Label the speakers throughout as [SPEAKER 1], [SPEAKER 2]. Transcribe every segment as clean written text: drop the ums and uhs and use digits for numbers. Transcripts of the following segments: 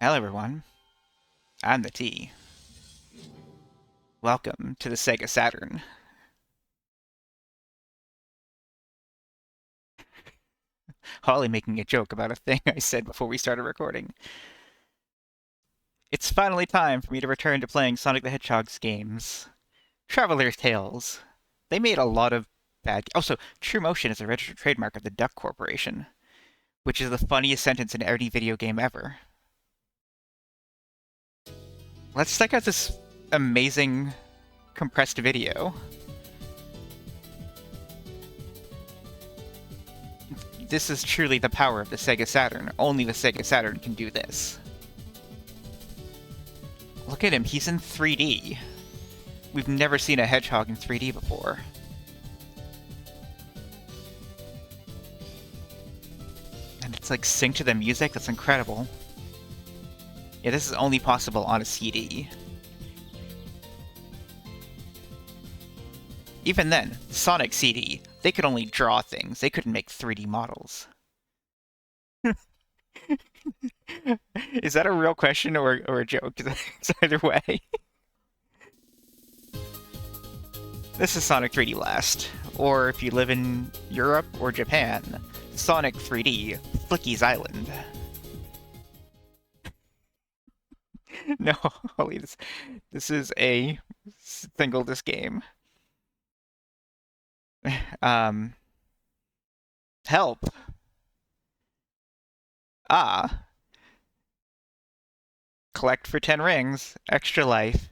[SPEAKER 1] Hello everyone, I'm the T. Welcome to the Sega Saturn. Holly making a joke about a thing I said before we started recording. It's finally time for me to return to playing Sonic the Hedgehog's games. Traveler's Tales. They made a lot of bad... Also, True Motion is a registered trademark of the Duck Corporation, which is the funniest sentence in any video game ever. Let's check out this amazing compressed video. This is truly the power of the Sega Saturn. Only the Sega Saturn can do this. Look at him, he's in 3D. We've never seen a Hedgehog in 3D before. And it's like synced to the music, that's incredible. Yeah, this is only possible on a CD. Even then, Sonic CD, they could only draw things, they couldn't make 3D models. Is that a real question or a joke? It's either way. This is Sonic 3D Blast, or if you live in Europe or Japan, Sonic 3D Flicky's Island. No, Holly, this is a single disc game. Help. Ah. Collect for 10 rings. Extra life.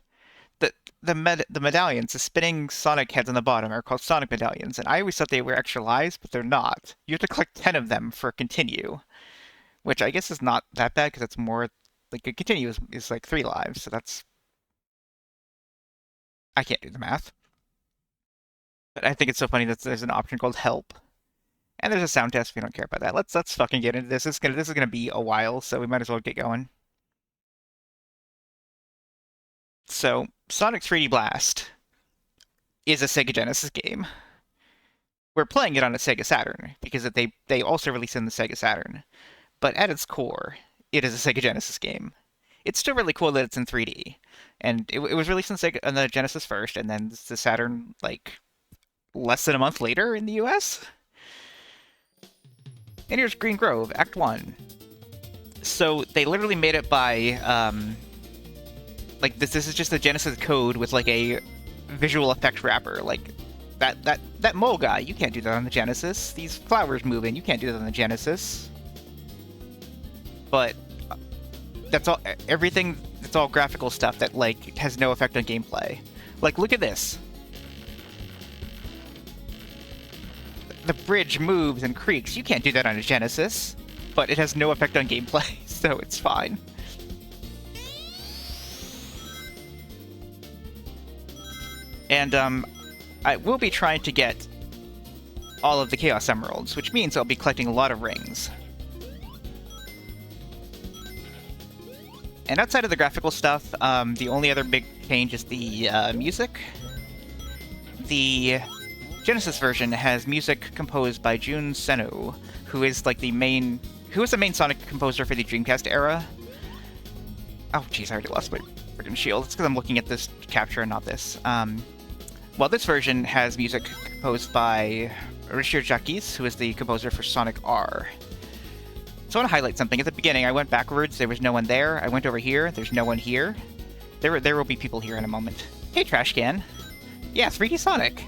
[SPEAKER 1] The medallions, the spinning Sonic heads on the bottom, are called Sonic medallions, and I always thought they were extra lives, but they're not. You have to collect 10 of them for continue, which I guess is not that bad because it's more like a continue is like 3 lives, so that's... I can't do the math. But I think it's so funny that there's an option called help. And there's a sound test, we don't care about that. Let's fucking get into this. This is gonna be a while, so we might as well get going. So, Sonic 3D Blast is a Sega Genesis game. We're playing it on a Sega Saturn, because they also released it in the Sega Saturn. But at its core, it is a Sega Genesis game. It's still really cool that it's in 3D. And it was released on the Genesis first, and then the Saturn, like, less than a month later in the US. And here's Green Grove, Act 1. So they literally made it by, like, this is just the Genesis code with, like, a visual effect wrapper. Like, that mole guy, you can't do that on the Genesis. These flowers moving, you can't do that on the Genesis. But that's all, everything, that's all graphical stuff that, like, has no effect on gameplay. Like, look at this. The bridge moves and creaks. You can't do that on a Genesis, but it has no effect on gameplay, so it's fine. And I will be trying to get all of the Chaos Emeralds, which means I'll be collecting a lot of rings. And outside of the graphical stuff, the only other big change is the music. The Genesis version has music composed by Jun Seno, who is like the main Sonic composer for the Dreamcast era. Oh jeez, I already lost my freaking shield. It's because I'm looking at this capture and not this. Well, this version has music composed by Richard Jacques, who is the composer for Sonic R. So I want to highlight something. At the beginning, I went backwards. There was no one there. I went over here. There's no one here. There will be people here in a moment. Hey, trash can. Yeah, 3D Sonic.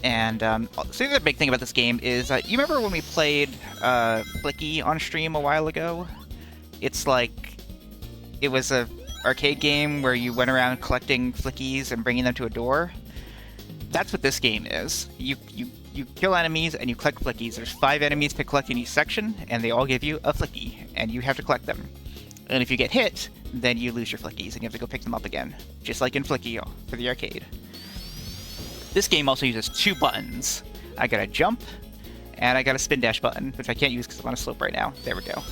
[SPEAKER 1] And so the other big thing about this game is, you remember when we played Flicky on stream a while ago? It's like, it was a arcade game where you went around collecting Flickies and bringing them to a door. That's what this game is. You kill enemies and you collect Flickies. There's 5 enemies to collect in each section, and they all give you a Flicky, and you have to collect them. And if you get hit, then you lose your Flickies, and you have to go pick them up again. Just like in Flicky for the arcade. This game also uses 2 buttons. I got a jump, and I got a spin dash button, which I can't use because I'm on a slope right now. There we go.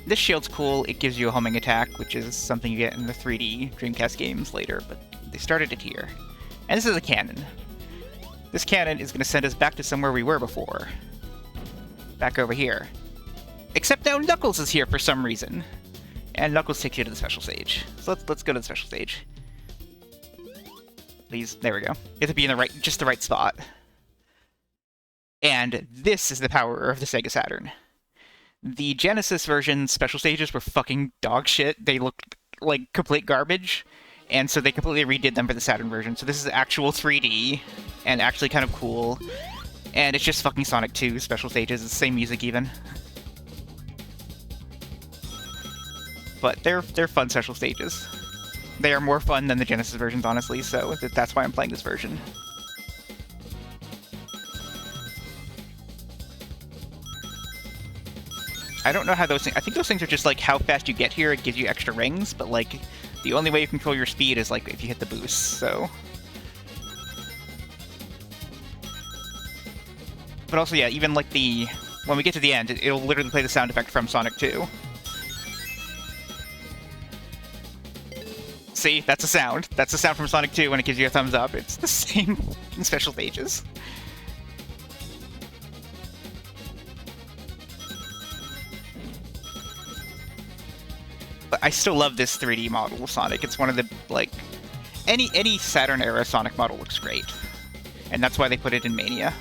[SPEAKER 1] This shield's cool. It gives you a homing attack, which is something you get in the 3D Dreamcast games later, but they started it here. And this is a cannon. This cannon is going to send us back to somewhere we were before. back over here. Except now Knuckles is here for some reason. And Knuckles takes you to the special stage. So let's go to the special stage. Please, there we go. You have to be in just the right spot. And this is the power of the Sega Saturn. The Genesis version special stages were fucking dog shit. They looked like complete garbage. And so they completely redid them for the Saturn version. So this is actual 3D and actually kind of cool. And it's just fucking Sonic 2 special stages. It's the same music even. But they're fun special stages. They are more fun than the Genesis versions, honestly, so that's why I'm playing this version. I don't know how those things... I think those things are just, like, how fast you get here, it gives you extra rings, but, like, the only way you control your speed is, like, if you hit the boost, so... But also, yeah, even, like, when we get to the end, it'll literally play the sound effect from Sonic 2. See? That's a sound. That's a sound from Sonic 2 when it gives you a thumbs up. It's the same in special stages. But I still love this 3D model of Sonic. It's one of the, like... Any Saturn-era Sonic model looks great. And that's why they put it in Mania.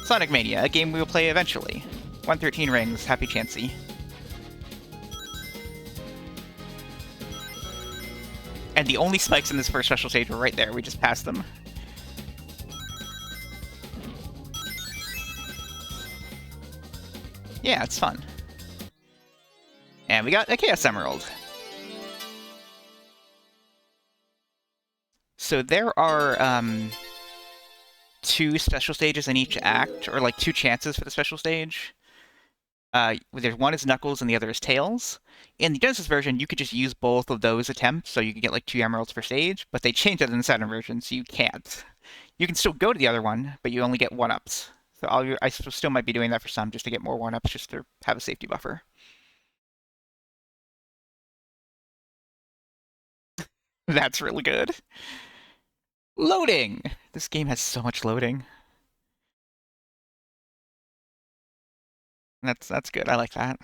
[SPEAKER 1] Sonic Mania, a game we will play eventually. 113 rings, happy Chansey. And the only spikes in this first special stage were right there. We just passed them. Yeah, it's fun. And we got a Chaos Emerald. So there are 2 special stages in each act, or like 2 chances for the special stage. There's one is Knuckles and the other is Tails. In the Genesis version, you could just use both of those attempts, so you could get like 2 emeralds per stage, but they changed that in the Saturn version, so you can't. You can still go to the other one, but you only get 1-ups. So I still might be doing that for some, just to get more 1-ups, just to have a safety buffer. That's really good. Loading! This game has so much loading. That's good, I like that.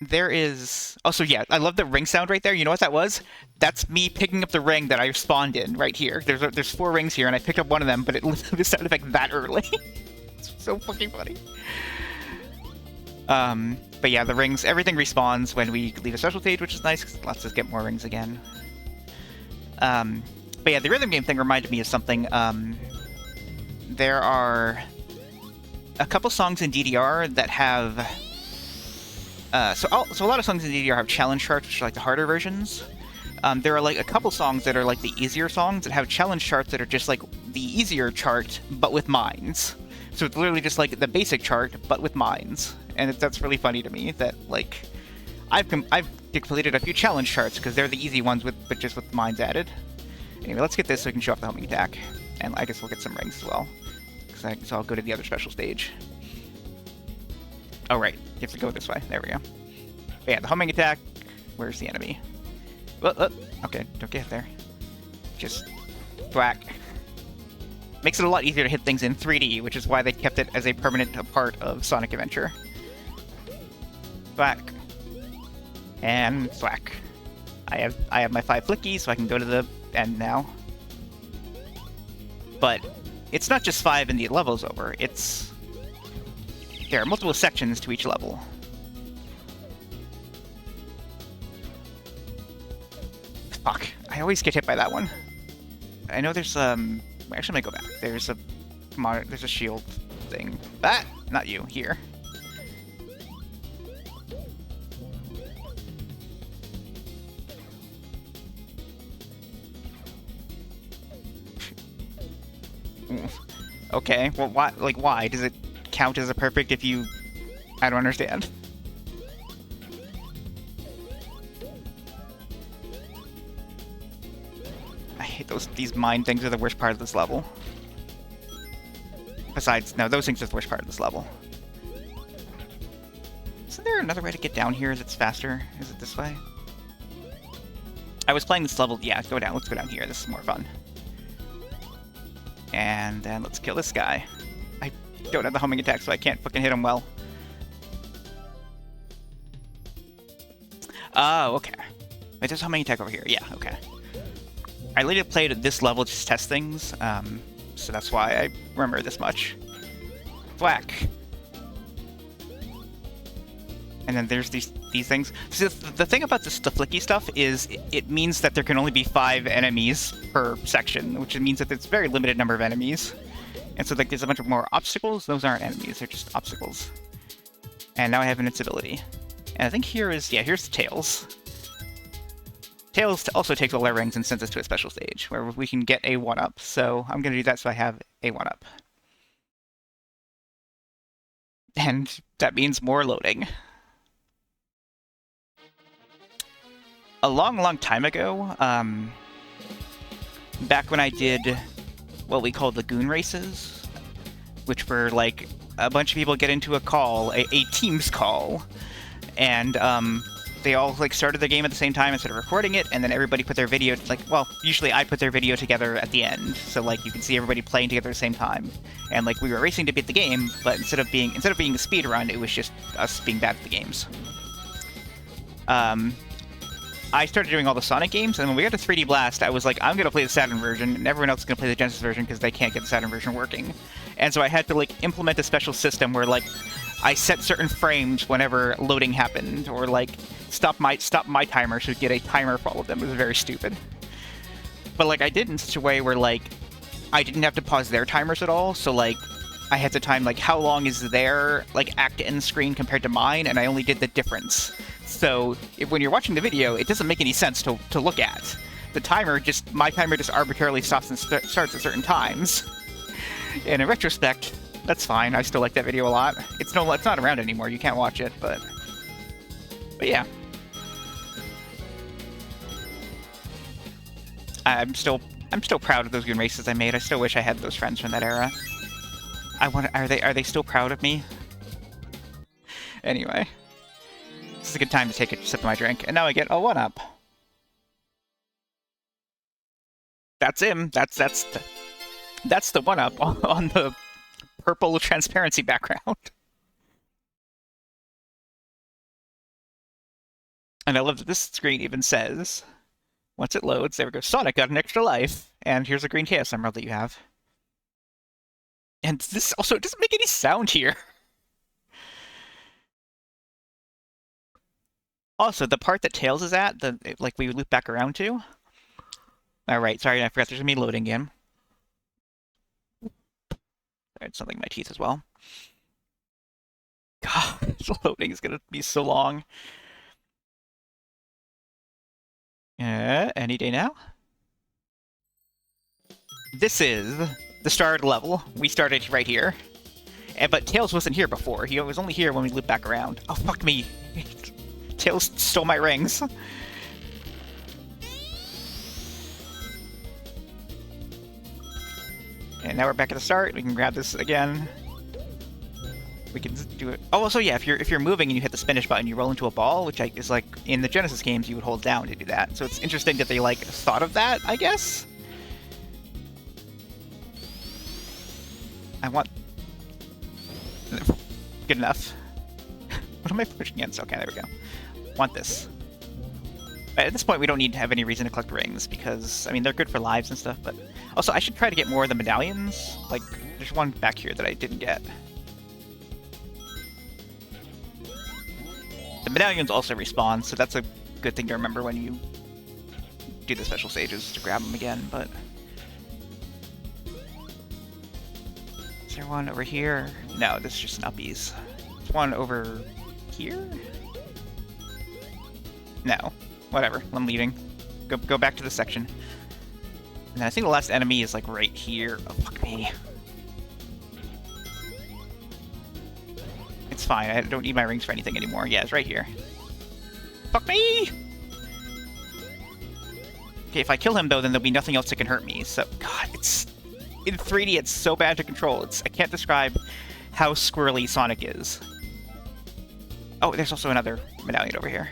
[SPEAKER 1] There is... Also, yeah, I love the ring sound right there. You know what that was? That's me picking up the ring that I spawned in right here. There's 4 rings here, and I picked up one of them, but it the sound effect that early. It's so fucking funny. But yeah, the rings, everything respawns when we leave a special stage, which is nice, because it lets us get more rings again. But yeah, the rhythm game thing reminded me of something. There are a couple songs in DDR that have... So a lot of songs in DDR have challenge charts, which are like the harder versions. There are like a couple songs that are like the easier songs that have challenge charts that are just like the easier chart, but with mines. So it's literally just like the basic chart, but with mines. And that's really funny to me that like I've completed a few challenge charts because they're the easy ones but just with mines added. Anyway, let's get this so we can show off the homing attack, and I guess we'll get some rings as well. So I'll go to the other special stage. Oh right, you have to go this way. There we go. But yeah, the homing attack. Where's the enemy? Okay, don't get there. Just thwack. Makes it a lot easier to hit things in 3D, which is why they kept it as a permanent part of Sonic Adventure. Thwack. And thwack. I have my 5 flickies, so I can go to the end now. But it's not just 5 and the level's over. There are multiple sections to each level. Fuck. I always get hit by that one. I know there's actually let me go back. There's a shield thing. Ah! Not you. Here. Okay, well, why? Like, why? Does it count as a perfect if you... I don't understand. I hate these mine things are the worst part of this level. Besides, no, those things are the worst part of this level. Isn't there another way to get down here? Is it faster? Is it this way? I was playing this level. Yeah, go down. Let's go down here. This is more fun. And then let's kill this guy. I don't have the homing attack, so I can't fucking hit him well. Oh, okay. Wait, there's a homing attack over here. Yeah, okay. I later played at this level just to test things, so that's why I remember this much. Whack. And then there's these things. So the thing about the flicky stuff is it means that there can only be 5 enemies per section, which means that it's a very limited number of enemies. And so like there's a bunch of more obstacles. Those aren't enemies, they're just obstacles. And now I have invincibility. And I think here is, yeah, here's Tails. Tails also takes all our rings and sends us to a special stage where we can get a 1-up. So I'm going to do that so I have a 1-up. And that means more loading. A long time ago, back when I did what we called Lagoon races, which were like a bunch of people get into a call, a Teams call, and they all like started the game at the same time instead of recording it, and then everybody put their video, like, well, usually I put their video together at the end, so like you can see everybody playing together at the same time, and like we were racing to beat the game, but instead of being a speed run, it was just us being bad at the games. I started doing all the Sonic games, and when we got to 3D Blast, I was like, I'm going to play the Saturn version, and everyone else is going to play the Genesis version because they can't get the Saturn version working. And so I had to, like, implement a special system where, like, I set certain frames whenever loading happened, or, like, stop my timer so get a timer for all of them. It was very stupid. But, like, I did in such a way where, like, I didn't have to pause their timers at all, so, like, I had to time, like, how long is their, like, act-end screen compared to mine, and I only did the difference. So when you're watching the video, it doesn't make any sense to look at. My timer just arbitrarily stops and starts at certain times. And in retrospect, that's fine. I still like that video a lot. It's not around anymore. You can't watch it, but yeah. I'm still proud of those good races I made. I still wish I had those friends from that era. Are they still proud of me? Anyway. This is a good time to take a sip of my drink, and now I get a 1-up. That's him. That's the 1-up on the purple transparency background. And I love that this screen even says, once it loads, there we go, Sonic got an extra life, and here's a green Chaos Emerald that you have. And this also doesn't make any sound here. Also, the part that Tails is at, like we loop back around to. Alright, sorry, I forgot there's gonna be loading again. Alright, something in my teeth as well. God, the loading is gonna be so long. Any day now? This is the start of the level. We started right here. But Tails wasn't here before. He was only here when we looped back around. Oh, fuck me. Tails stole my rings. And now we're back at the start. We can grab this again. We can do it. Oh, also, yeah, if you're moving and you hit the spinach button, you roll into a ball, which is like in the Genesis games, you would hold down to do that. So it's interesting that they like thought of that, I guess. I want. Good enough. What am I pushing against? Okay, there we go. Want this. At this point, we don't need to have any reason to collect rings, because, I mean, they're good for lives and stuff, but... Also, I should try to get more of the medallions. Like, there's one back here that I didn't get. The medallions also respawn, so that's a good thing to remember when you do the special stages, to grab them again, but... Is there one over here? No, this is just an uppies. There's one over here? No. Whatever. I'm leaving. Go back to the section. And then I think the last enemy is, like, right here. Oh, fuck me. It's fine. I don't need my rings for anything anymore. Yeah, it's right here. Fuck me! Okay, if I kill him, though, then there'll be nothing else that can hurt me. So, God, it's... In 3D, it's so bad to control. I can't describe how squirrely Sonic is. Oh, there's also another medallion over here.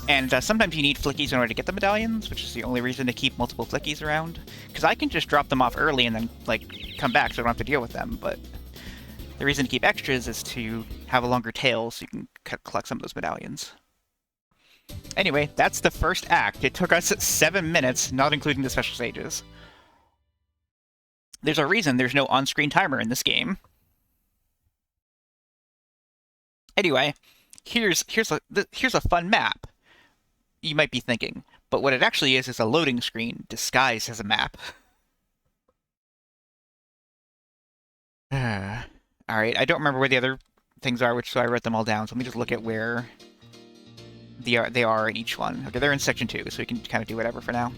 [SPEAKER 1] And sometimes you need flickies in order to get the medallions, which is the only reason to keep multiple flickies around. Because I can just drop them off early and then, like, come back so I don't have to deal with them, but the reason to keep extras is to have a longer tail so you can collect some of those medallions. Anyway, that's the first act. It took us 7 minutes, not including the special stages. There's a reason there's no on-screen timer in this game. Anyway, here's a fun map. You might be thinking, but what it actually is a loading screen disguised as a map. All right, I don't remember where the other things are, so I wrote them all down. So let me just look at where they are in each one. Okay, they're in section 2, so we can kind of do whatever for now.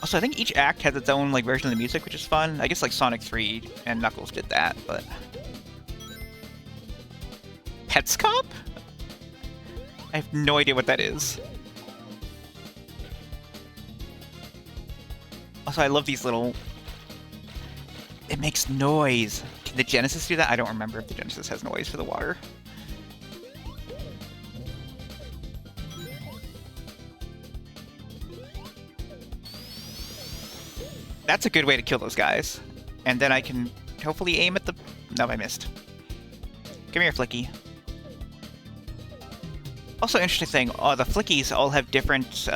[SPEAKER 1] Also, I think each act has its own like version of the music, which is fun. I guess like Sonic 3 and Knuckles did that, but Petscop? I have no idea what that is. Also, I love these little... It makes noise. Can the Genesis do that? I don't remember if the Genesis has noise for the water. That's a good way to kill those guys. And then I can hopefully aim at the... No, I missed. Come here, Flicky. Also, interesting thing, the Flickies all have different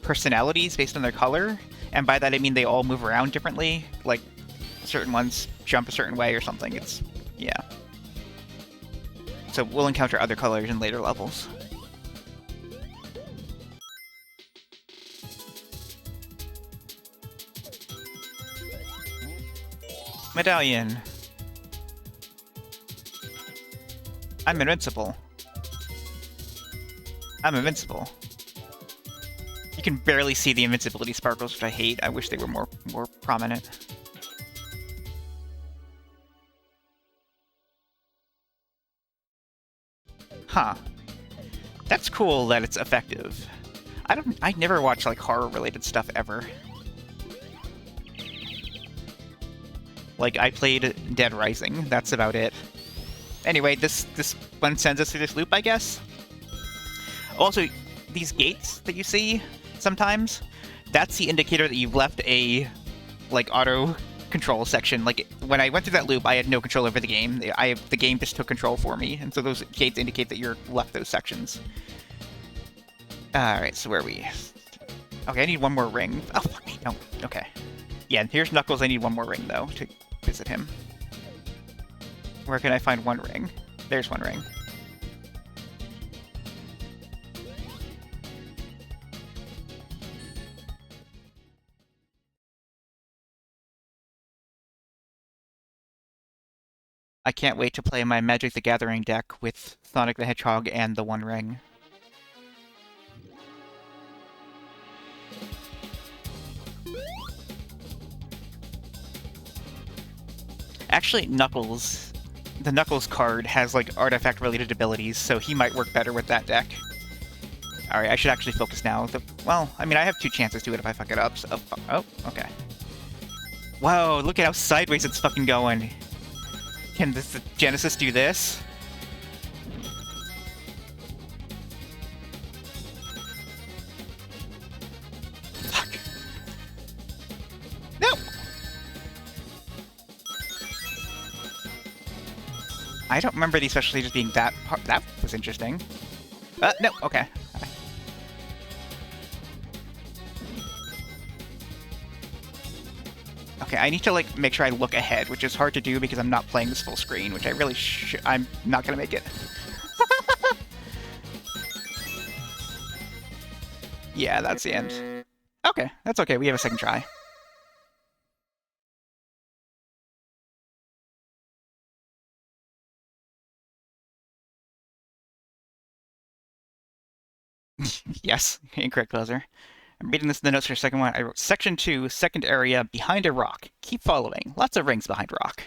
[SPEAKER 1] personalities based on their color. And by that I mean they all move around differently. Like, certain ones jump a certain way or something. It's... yeah. So we'll encounter other colors in later levels. Medallion. I'm invincible. I'm invincible. You can barely see the invincibility sparkles, which I hate. I wish they were more prominent. Huh. That's cool that it's effective. I never watch like horror-related stuff ever. Like, I played Dead Rising. That's about it. Anyway, this one sends us through this loop, I guess. Also, these gates that you see sometimes, that's the indicator that you've left a, like, auto control section. Like, when I went through that loop, I had no control over the game. The game just took control for me, and so those gates indicate that you're left those sections. Alright, so where are we? Okay, I need one more ring. Oh, fuck me, no. Okay. Yeah, here's Knuckles. I need one more ring, though, to visit him. Where can I find one ring? There's one ring. I can't wait to play my Magic the Gathering deck with Sonic the Hedgehog and the One Ring. Actually, Knuckles... The Knuckles card has, like, artifact-related abilities, so he might work better with that deck. Alright, I should actually focus now. Well, I mean, I have 2 chances to it if I fuck it up, so... Oh, okay. Whoa, look at how sideways it's fucking going. Can the Genesis do this? Fuck. No! I don't remember these special stages being that... That was interesting. No, okay. Okay, I need to, like, make sure I look ahead, which is hard to do because I'm not playing this full screen, which I really I'm not gonna make it. Yeah, that's the end. Okay, that's okay. We have a second try. Yes, incorrect closer. I'm reading this in the notes for the second one. I wrote Section 2, second area, behind a rock. Keep following. Lots of rings behind rock.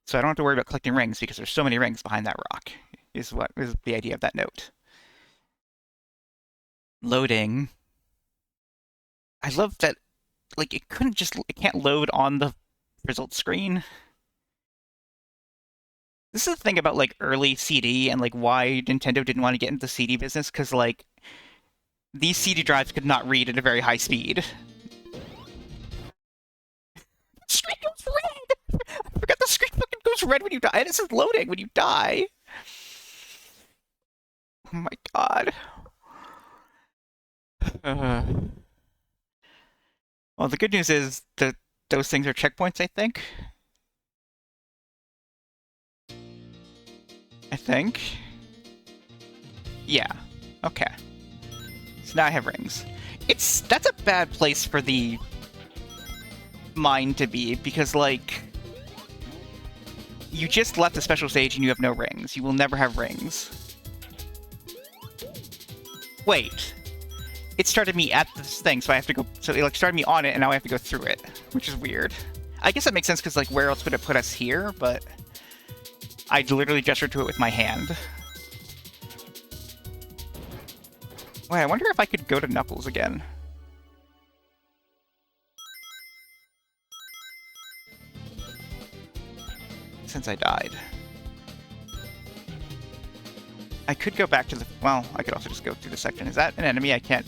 [SPEAKER 1] So I don't have to worry about collecting rings because there's so many rings behind that rock, is what is the idea of that note. Loading. I love that, like, it can't load on the result screen. This is the thing about like early CD and like why Nintendo didn't want to get into the CD business, because like these CD drives could not read at a very high speed. Screen goes red! I forgot the screen fucking goes red when you die. This is loading when you die. Oh my god. Well, the good news is that those things are checkpoints, I think. Yeah. Okay. So now I have rings. That's a bad place for the mine to be, because like you just left the special stage and you have no rings. You will never have rings. Wait. It started me at this thing, so I have to go. So it like started me on it, and now I have to go through it, which is weird. I guess that makes sense because like where else would it put us here? But I literally gestured to it with my hand. Wait, I wonder if I could go to Knuckles again. Since I died. I could go back to the... Well, I could also just go through the section. Is that an enemy? I can't...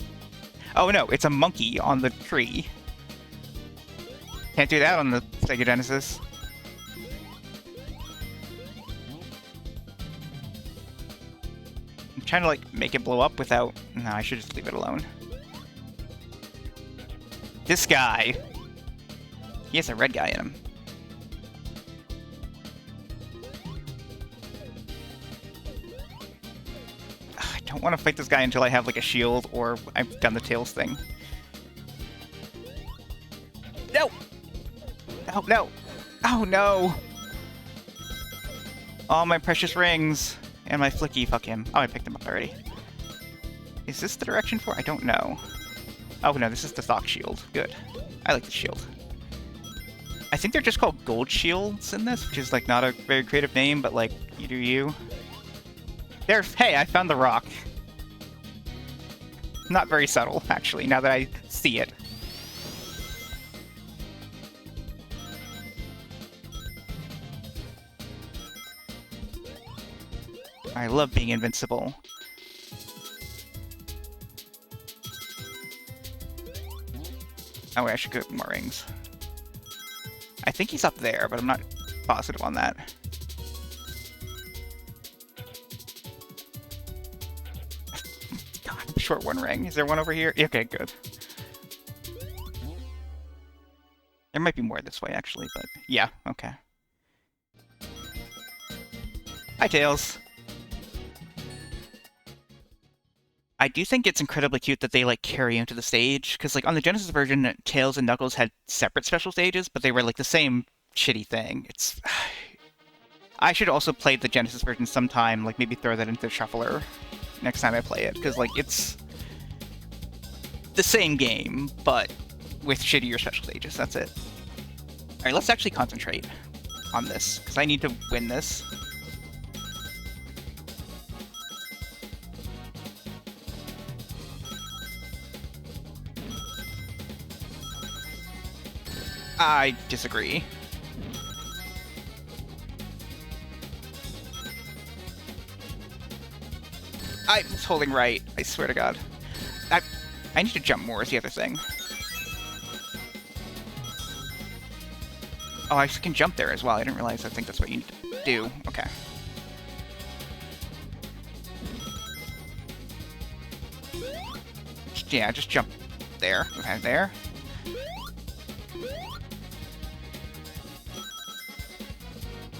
[SPEAKER 1] Oh no, it's a monkey on the tree. Can't do that on the Sega Genesis. I'm trying to like make it blow up without... No, I should just leave it alone. This guy. He has a red guy in him. I don't want to fight this guy until I have like a shield or I've done the Tails thing. No! No, no! Oh no! All my precious rings! And my flicky, fuck him. Oh, I picked him up already. Is this the direction for? I don't know. Oh no, this is the Thok shield. Good. I like the shield. I think they're just called gold shields in this, which is like not a very creative name, but like, you do you. There, hey, I found the rock. Not very subtle, actually, now that I see it. I love being invincible. Oh wait, I should get more rings. I think he's up there, but I'm not positive on that. God, I'm short one ring. Is there one over here? Okay, good. There might be more this way, actually, but yeah, okay. Hi, Tails. I do think it's incredibly cute that they like carry into the stage, because like on the Genesis version, Tails and Knuckles had separate special stages, but they were like the same shitty thing. It's I should also play the Genesis version sometime, like maybe throw that into the shuffler next time I play it, because like it's the same game, but with shittier special stages. That's it. All right, let's actually concentrate on this, because I need to win this. I disagree. I was holding right, I swear to God. I need to jump more is the other thing. Oh, I can jump there as well. I didn't realize. I think that's what you need to do. Okay. Yeah, just jump there. Okay, there.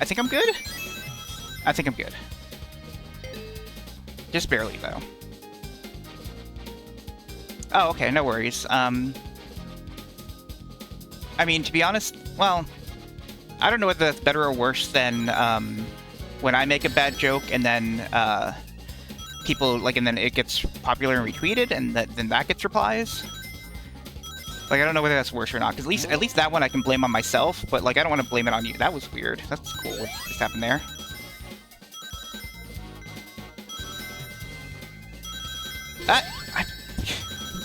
[SPEAKER 1] I think I'm good? I think I'm good. Just barely, though. Oh, okay, no worries. I mean, to be honest, well, I don't know whether that's better or worse than when I make a bad joke and then people, like, and then it gets popular and retweeted and then that gets replies. Like, I don't know whether that's worse or not, because at least that one I can blame on myself, but, like, I don't want to blame it on you. That was weird. That's cool what just happened there.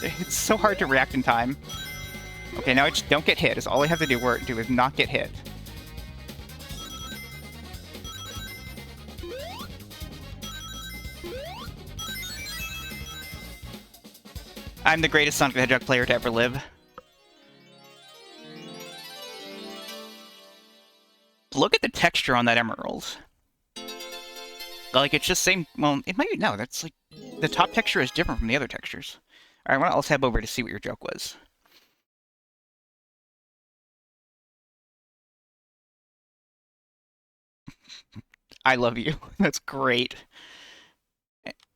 [SPEAKER 1] It's so hard to react in time. Okay, now I just don't get hit. Is all I have to do is not get hit. I'm the greatest Sonic the Hedgehog player to ever live. Look at the texture on that emerald. Like, it's just same... Well, it might be... No, that's like... The top texture is different from the other textures. Alright, I'll tab over to see what your joke was. I love you. That's great.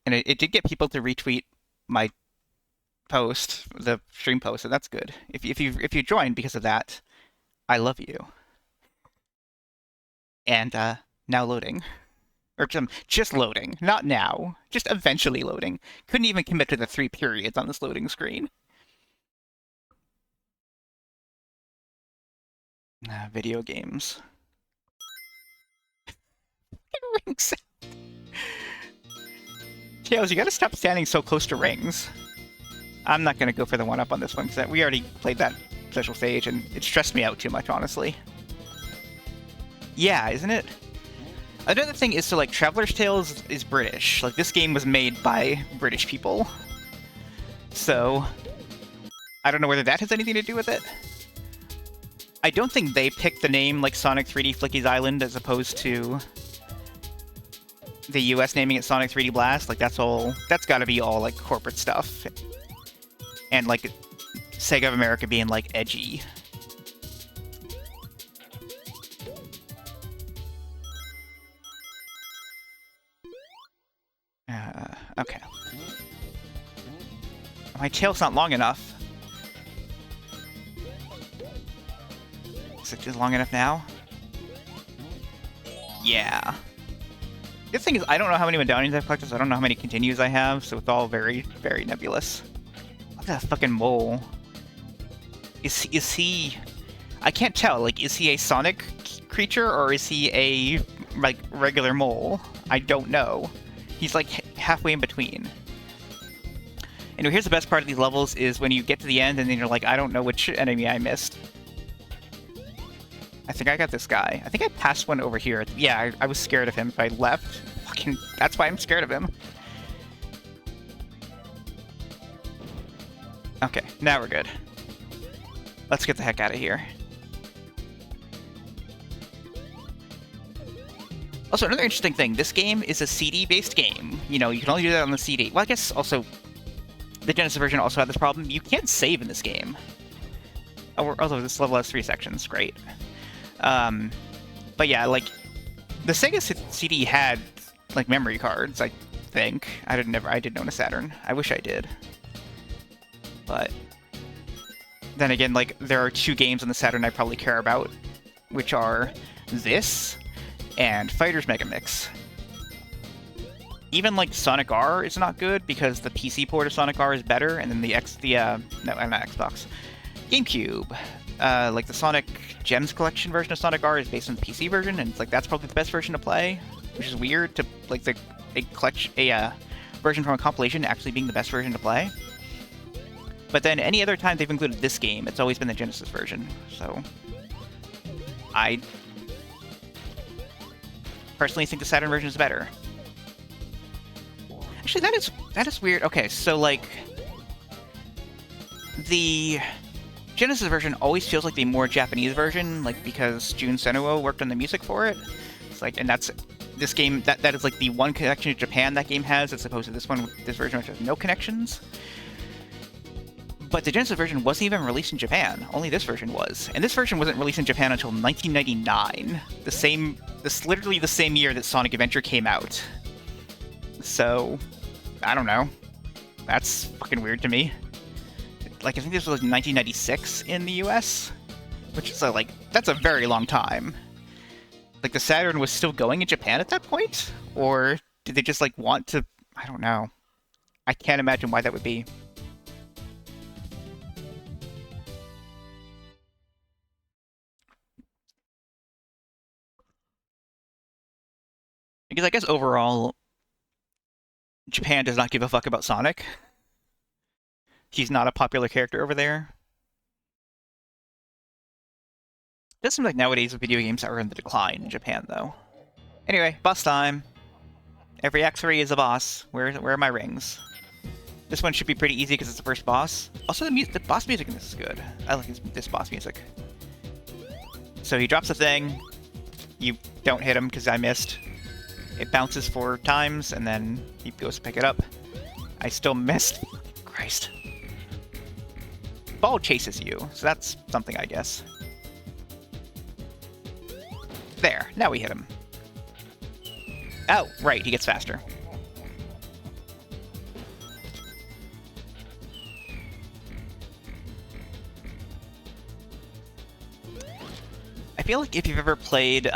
[SPEAKER 1] And it did get people to retweet my post, the stream post, so that's good. If you joined because of that, I love you. And now loading. Or just loading. Not now. Just eventually loading. Couldn't even commit to the 3 periods on this loading screen. Video games. Rings. Tails, you gotta stop standing so close to rings. I'm not gonna go for the 1-up on this one, because we already played that special stage, and it stressed me out too much, honestly. Yeah, isn't it? Another thing is, so, like, Traveler's Tales is British. Like, this game was made by British people. So, I don't know whether that has anything to do with it. I don't think they picked the name, like, Sonic 3D Flicky's Island, as opposed to the US naming it Sonic 3D Blast. Like, that's gotta be all, like, corporate stuff. And, like, Sega of America being, like, edgy. Okay. My tail's not long enough. Is it just long enough now? Yeah. The thing is, I don't know how many medallions I've collected, so I don't know how many continues I have, so it's all very, very nebulous. Look at that fucking mole. Is he... I can't tell, like, is he a Sonic creature, or is he a, like, regular mole? I don't know. He's, like, halfway in between. And here's the best part of these levels, is when you get to the end, and then you're like, I don't know which enemy I missed. I think I got this guy. I think I passed one over here. Yeah, I was scared of him if I left. Fucking, that's why I'm scared of him. Okay, now we're good. Let's get the heck out of here. Also, another interesting thing, this game is a CD-based game. You know, you can only do that on the CD. Well, I guess also, the Genesis version also had this problem. You can't save in this game. Oh, although this level has 3 sections, great. But yeah, like, the Sega CD had, like, memory cards, I think. I didn't own a Saturn. I wish I did. But then again, like, there are 2 games on the Saturn I probably care about, which are this and Fighters Mega Mix. Even, like, Sonic R is not good because the PC port of Sonic R is better, and then no, not Xbox. GameCube. Like, the Sonic Gems Collection version of Sonic R is based on the PC version, and it's like, that's probably the best version to play, which is weird to, like, a version from a compilation actually being the best version to play. But then any other time they've included this game, it's always been the Genesis version, so I personally think the Saturn version is better. Actually, that is weird. Okay, so, like, the Genesis version always feels like the more Japanese version, like, because Jun Senuo worked on the music for it. It's like, and that's this game, that is like the one connection to Japan that game has, as opposed to this version which has no connections. But the Genesis version wasn't even released in Japan. Only this version was. And this version wasn't released in Japan until 1999. Literally the same year that Sonic Adventure came out. So, I don't know. That's fucking weird to me. Like, I think this was like 1996 in the US, which is like, that's a very long time. Like, the Saturn was still going in Japan at that point? Or did they just, like, want to... I don't know. I can't imagine why that would be. Because I guess overall, Japan does not give a fuck about Sonic. He's not a popular character over there. It does seem like nowadays video games are in the decline in Japan, though. Anyway, boss time. Every X3 is a boss. Where are my rings? This one should be pretty easy because it's the first boss. Also, the boss music in this is good. I like this boss music. So he drops the thing. You don't hit him because I missed. It bounces 4 times, and then he goes to pick it up. I still missed. Christ. Ball chases you, so that's something, I guess. There. Now we hit him. Oh, right. He gets faster. I feel like if you've ever played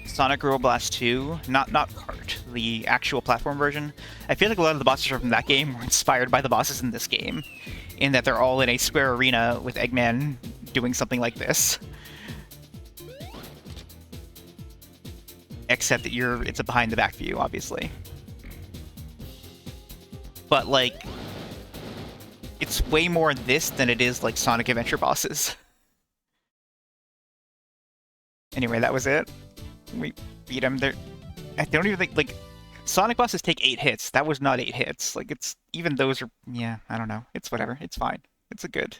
[SPEAKER 1] Sonic Roll Blast 2, not Kart, the actual platform version, I feel like a lot of the bosses from that game were inspired by the bosses in this game, in that they're all in a square arena with Eggman doing something like this. Except that it's a behind the back view, obviously. But like, it's way more this than it is like Sonic Adventure bosses. Anyway, that was it. We beat him. I don't even think, like, Sonic bosses take 8 hits. That was not 8 hits. Like, it's, even those are, yeah, I don't know. It's whatever. It's fine. It's a good.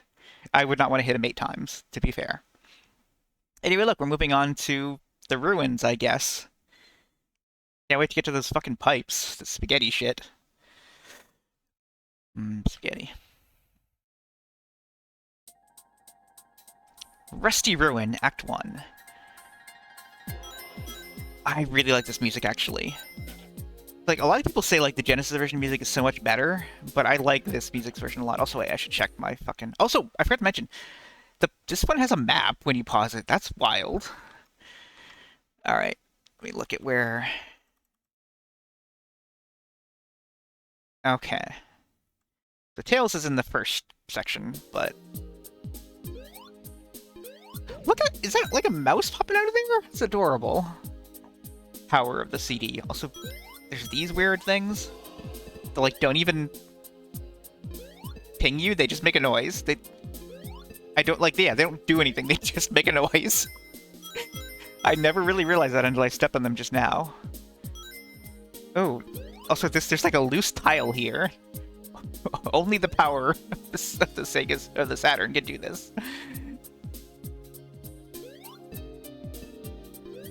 [SPEAKER 1] I would not want to hit him 8 times, to be fair. Anyway, look, we're moving on to the ruins, I guess. Can't wait to get to those fucking pipes. The spaghetti shit. Spaghetti. Rusty Ruin, Act 1. I really like this music, actually. Like, a lot of people say, like, the Genesis version music is so much better, but I like this music's version a lot. Also, wait, I should check my fucking... Also, I forgot to mention, this one has a map when you pause it. That's wild. Alright, let me look at where... Okay. The Tails is in the first section, but... Look at... Is that, like, a mouse popping out of there? It's adorable. Power of the CD. Also, there's these weird things that, like, don't even ping you. They just make a noise. I don't, like, yeah, they don't do anything. They just make a noise. I never really realized that until I stepped on them just now. Oh, also, there's like a loose tile here. Only the power of the Sega's, or the Saturn can do this.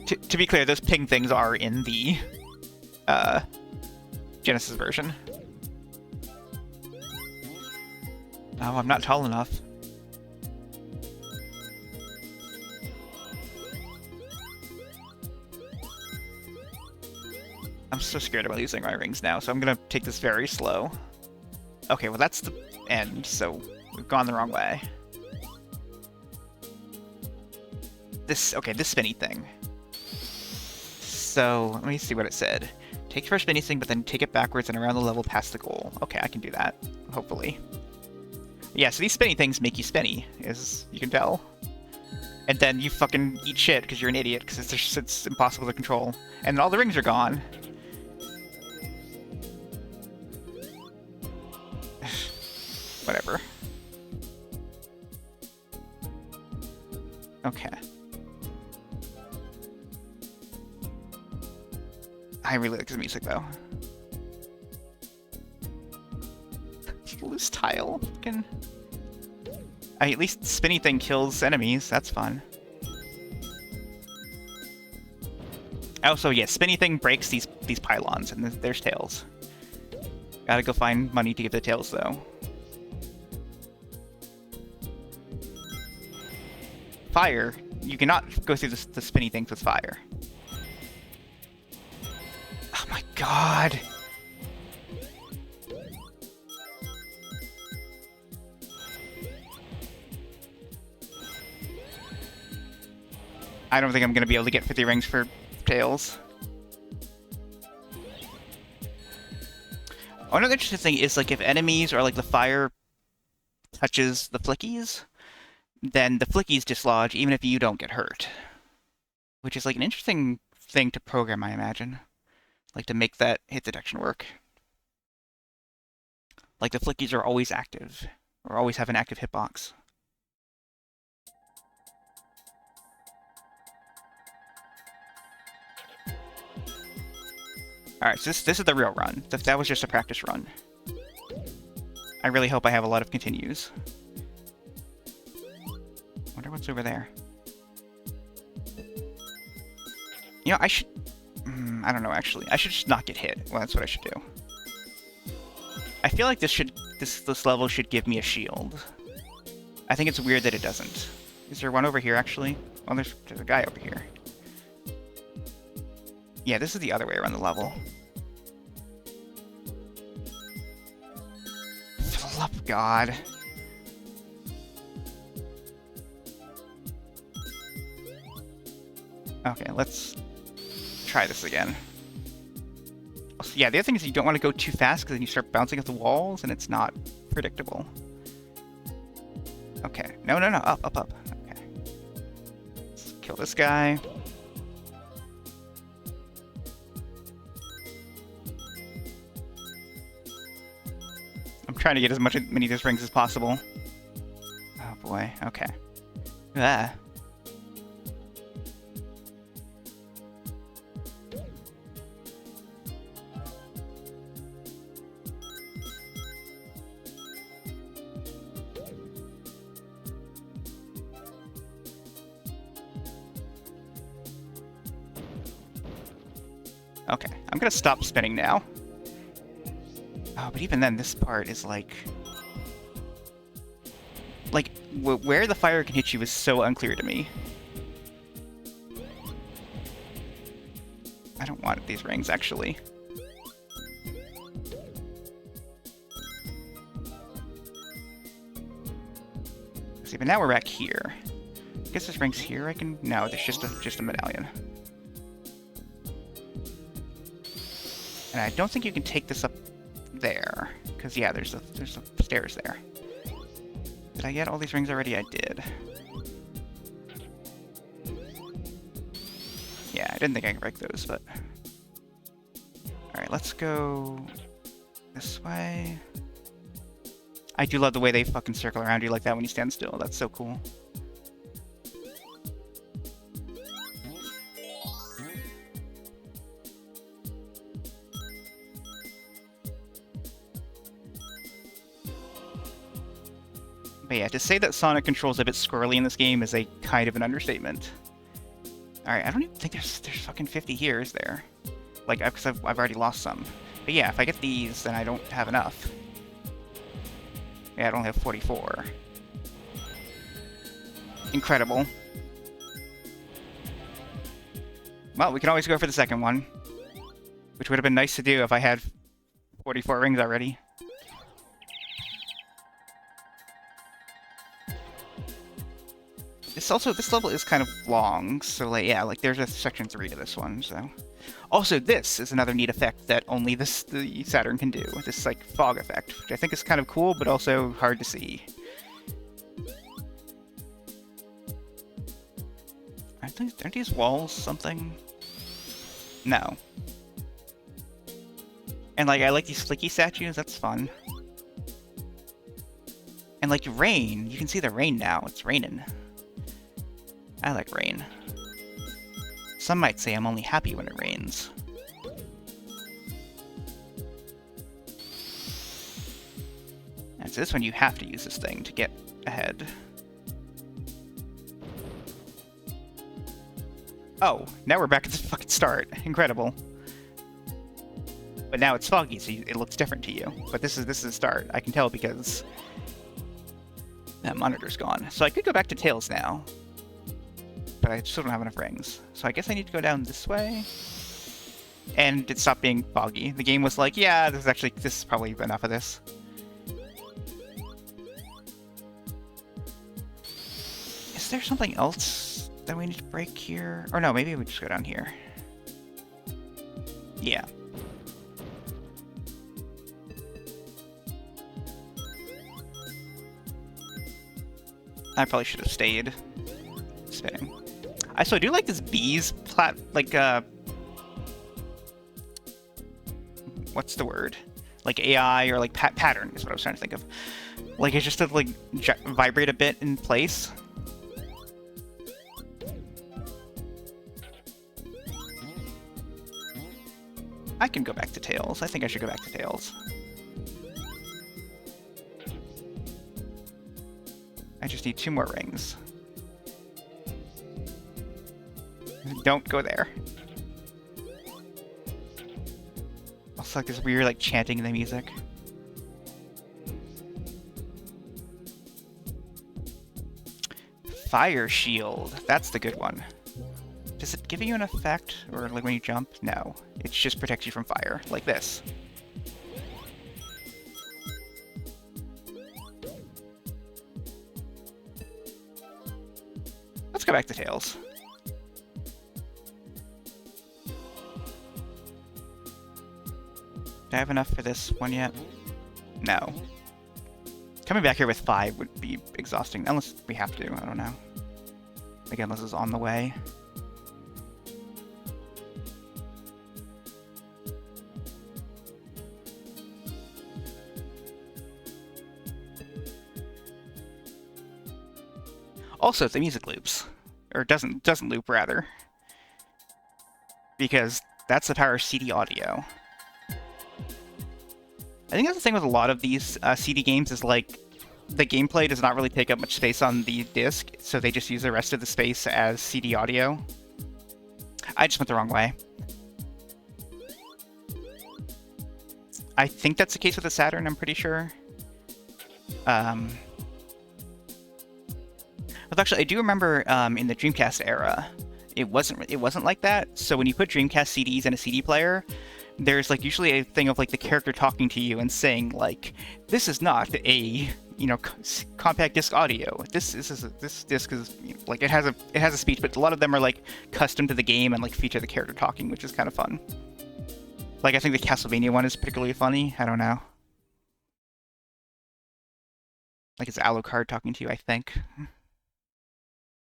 [SPEAKER 1] To be clear, those ping things are in the Genesis version. Oh, I'm not tall enough. I'm so scared about losing my rings now, so I'm gonna take this very slow. Okay, well that's the end, so we've gone the wrong way. Okay, this spinny thing. So, let me see what it said. Take the first spinny thing, but then take it backwards and around the level past the goal. Okay, I can do that, hopefully. Yeah, so these spinny things make you spinny, as you can tell. And then you fucking eat shit, because you're an idiot, because it's impossible to control. And all the rings are gone. Whatever. Okay. I really like the music, though. Loose tile. At least spinny thing kills enemies. That's fun. Also, yeah, spinny thing breaks these pylons, and there's Tails. Gotta go find money to give the Tails, though. Fire. You cannot go through the spinny things with fire. Oh my god! I don't think I'm gonna be able to get 50 rings for Tails. Another interesting thing is, like, if enemies or, like, the fire touches the flickies, then the flickies dislodge even if you don't get hurt. Which is, like, an interesting thing to program, I imagine. Like, to make that hit detection work. Like, the flickies are always active, or always have an active hitbox. Alright, so this is the real run. That was just a practice run. I really hope I have a lot of continues. Wonder what's over there. You know, I should... I don't know, actually. I should just not get hit. Well, that's what I should do. I feel like this level should give me a shield. I think it's weird that it doesn't. Is there one over here, actually? Oh, there's a guy over here. Yeah, this is the other way around the level. For the love of God. Okay, let's try this again. So yeah, the other thing is you don't want to go too fast because then you start bouncing off the walls and it's not predictable. Okay, no, up. Okay. Let's kill this guy. I'm trying to get as many of these rings as possible. Oh boy, okay. Ah. Okay, I'm gonna stop spinning now. Oh, but even then, this part is like... where the fire can hit you is so unclear to me. I don't want these rings, actually. See, but now we're back here. I guess there's rings here I can... No, there's just a medallion. And I don't think you can take this up there, because yeah, there's the stairs there. Did I get all these rings already? I did. Yeah, I didn't think I could break those, but... Alright, let's go this way. I do love the way they fucking circle around you like that when you stand still. That's so cool. But yeah, to say that Sonic controls a bit squirrely in this game is a kind of an understatement. Alright, I don't even think there's fucking 50 here, is there? Like, because I've already lost some. But yeah, if I get these, then I don't have enough. Yeah, I don't have 44. Incredible. Well, we can always go for the second one. Which would have been nice to do if I had 44 rings already. This level is kind of long, so like, yeah, like there's a section 3 to this one, so. Also, this is another neat effect that only the Saturn can do. This, like, fog effect, which I think is kind of cool, but also hard to see. Aren't these walls something? No. And, like, I like these flicky statues, that's fun. And, like, rain, you can see the rain now, it's raining. I like rain. Some might say I'm only happy when it rains. And so this one you have to use this thing to get ahead. Oh, now we're back at the fucking start. Incredible. But now it's foggy, so it looks different to you. But this is the start. I can tell because that monitor's gone. So I could go back to Tails now. But I still don't have enough rings. So I guess I need to go down this way. And it stopped being foggy. The game was like, yeah, this is probably enough of this. Is there something else that we need to break here? Or no, maybe we just go down here. Yeah. I probably should have stayed spinning. So I do like this bees what's the word? Like AI or like pattern is what I was trying to think of. Like it's just to like vibrate a bit in place. I can go back to Tails. I think I should go back to Tails. just need 2 more rings. Don't go there. Also, like, this weird, like, chanting in the music. Fire shield. That's the good one. Does it give you an effect? Or, like, when you jump? No. It just protects you from fire. Like this. Let's go back to Tails. Do I have enough for this one yet? No. Coming back here with 5 would be exhausting, unless we have to, I don't know. Again, unless it's on the way. Also, if the music loops, or doesn't loop rather, because that's the power of CD audio. I think that's the thing with a lot of these CD games is like the gameplay does not really take up much space on the disc, so they just use the rest of the space as CD audio. I just went the wrong way. I think that's the case with the Saturn, I'm pretty sure. But actually, I do remember in the Dreamcast era, it wasn't like that. So when you put Dreamcast CDs in a CD player, there's like usually a thing of like the character talking to you and saying like, "This is not a compact disc audio. This disc is like it has a speech." But a lot of them are like custom to the game and like feature the character talking, which is kind of fun. Like I think the Castlevania one is particularly funny. I don't know. Like it's Alucard talking to you, I think.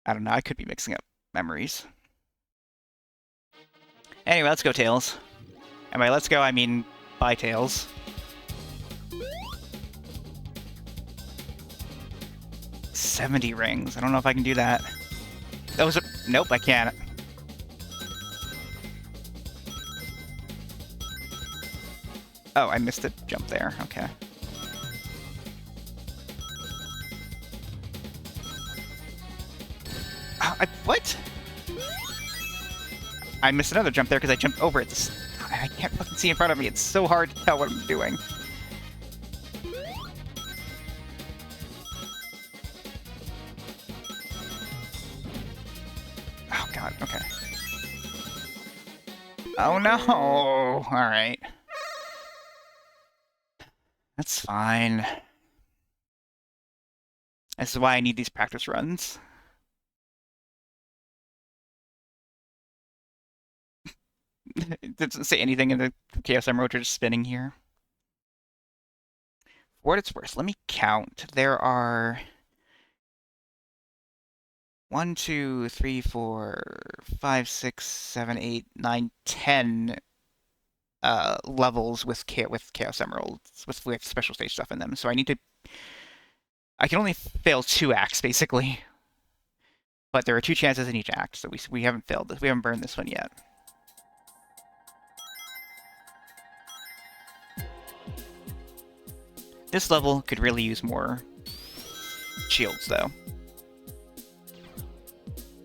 [SPEAKER 1] I don't know, I could be mixing up memories. Anyway, let's go, Tails. And by let's go, I mean bye, Tails. $70 rings. I don't know if I can do that. That was a... Nope, I can't. Oh, I missed a jump there. Okay. What? I missed another jump there because I jumped over it. I can't fucking see in front of me. It's so hard to tell what I'm doing. Oh god, okay. Oh no! Alright. That's fine. This is why I need these practice runs. It doesn't say anything in the Chaos Emerald, you're just spinning here. For what it's worth, let me count. There are 1, 2, 3, 4, 5, 6, 7, 8, 9, 10 levels with Chaos Emeralds with special stage stuff in them. So I can only fail 2 acts basically. But there are 2 chances in each act, so we haven't failed this. We haven't burned this one yet. This level could really use more shields, though.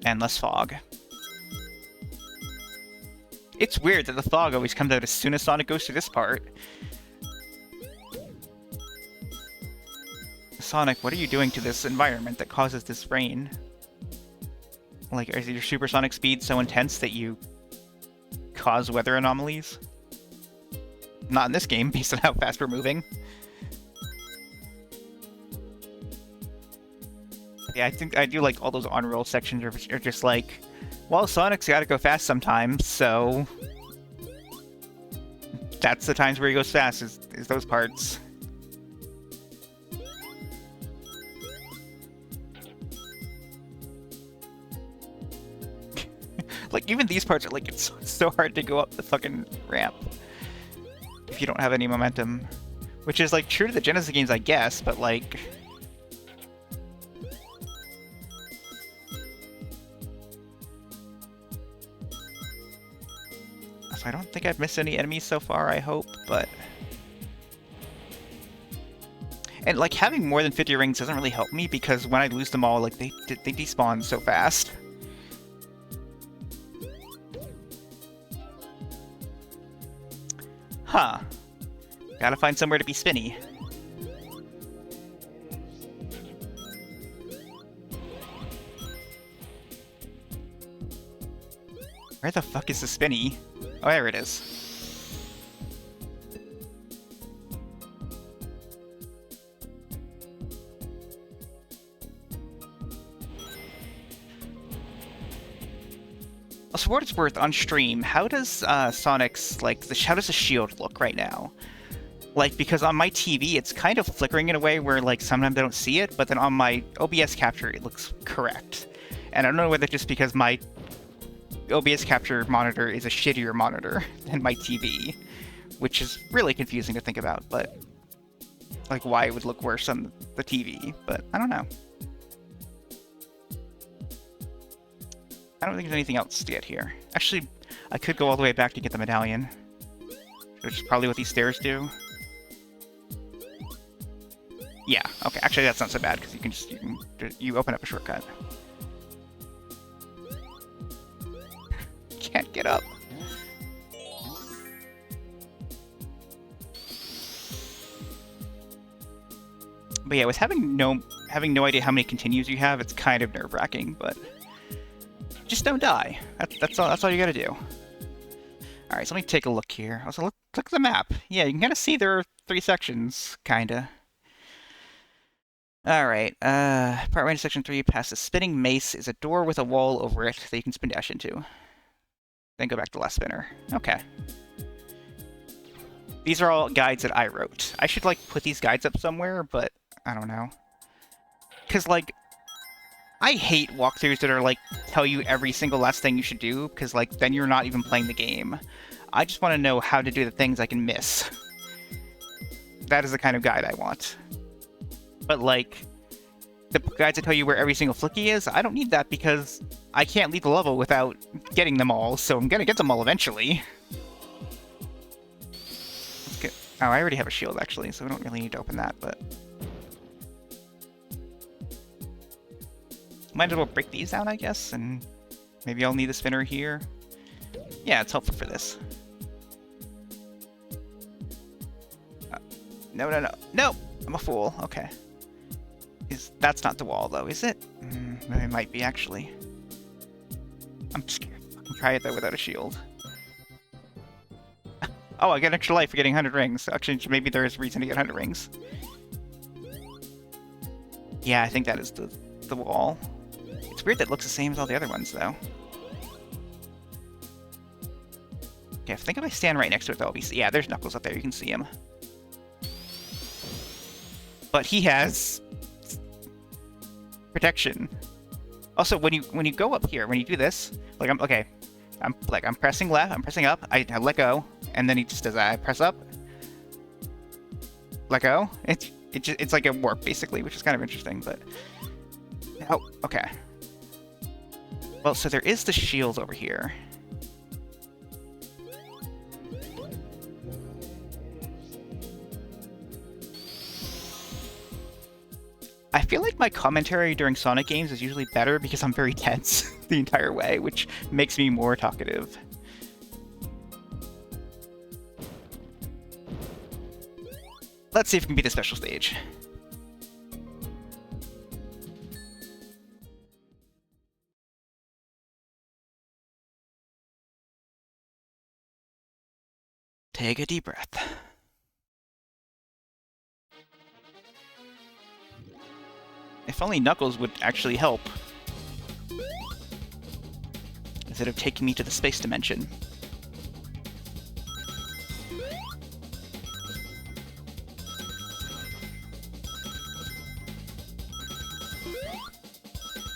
[SPEAKER 1] And less fog. It's weird that the fog always comes out as soon as Sonic goes through this part. Sonic, what are you doing to this environment that causes this rain? Like, is your supersonic speed so intense that you cause weather anomalies? Not in this game, based on how fast we're moving. Yeah, I think I do like all those on-roll sections are just like, well, Sonic's gotta go fast sometimes, so that's the times where he goes fast, is those parts. Like, even these parts are like, it's so hard to go up the fucking ramp if you don't have any momentum. Which is, like, true to the Genesis games, I guess, but, like... So I don't think I've missed any enemies so far, I hope, but... And like having more than 50 rings doesn't really help me because when I lose them all, like they despawn so fast. Huh. Gotta find somewhere to be spinny. Where the fuck is the spinny? Oh, there it is. Also, for what it's worth, on stream, how does Sonic's, like, how does the shield look right now? Like, because on my TV, it's kind of flickering in a way where, like, sometimes I don't see it, but then on my OBS capture, it looks correct. And I don't know whether just because my OBS capture monitor is a shittier monitor than my TV, which is really confusing to think about, but, like, why it would look worse on the TV, but I don't know. I don't think there's anything else to get here. Actually, I could go all the way back to get the medallion, which is probably what these stairs do. Yeah, okay. Actually, that's not so bad because you open up a shortcut. Can't get up. But yeah, with having no idea how many continues you have, it's kind of nerve-wracking, but just don't die. That's all you gotta do. Alright, so let me take a look here. Also, look at the map. Yeah, you can kind of see there are 3 sections, kinda. Alright, part 1 to section 3, past the spinning mace is a door with a wall over it that you can spin dash into. Then go back to the last spinner. Okay. These are all guides that I wrote. I should, like, put these guides up somewhere, but I don't know. Because, like, I hate walkthroughs that are, like, tell you every single last thing you should do, because, like, then you're not even playing the game. I just want to know how to do the things I can miss. That is the kind of guide I want. But, like, the guides that tell you where every single flicky is, I don't need that because I can't leave the level without getting them all, so I'm gonna get them all eventually. Let's get... Oh, I already have a shield, actually, so we don't really need to open that, but... Might as well break these down, I guess, and maybe I'll need a spinner here. Yeah, it's helpful for this. No! I'm a fool. Okay. That's not the wall, though, is it? It might be, actually. I'm scared. I can try it, though, without a shield. Oh, I get an extra life for getting 100 rings. Actually, maybe there is reason to get 100 rings. Yeah, I think that is the wall. It's weird that it looks the same as all the other ones, though. Okay, I think if I stand right next to it, though, I'll be... Yeah, there's Knuckles up there. You can see him. But he has... protection. Also, when you go up here, when you do this, like I'm pressing left, I'm pressing up, I let go, and then he just does that. I press up, let go. It's like a warp basically, which is kind of interesting. But oh, okay. Well, so there is the shield over here. I feel like my commentary during Sonic games is usually better because I'm very tense the entire way, which makes me more talkative. Let's see if we can beat the special stage. Take a deep breath. If only Knuckles would actually help. Instead of taking me to the space dimension.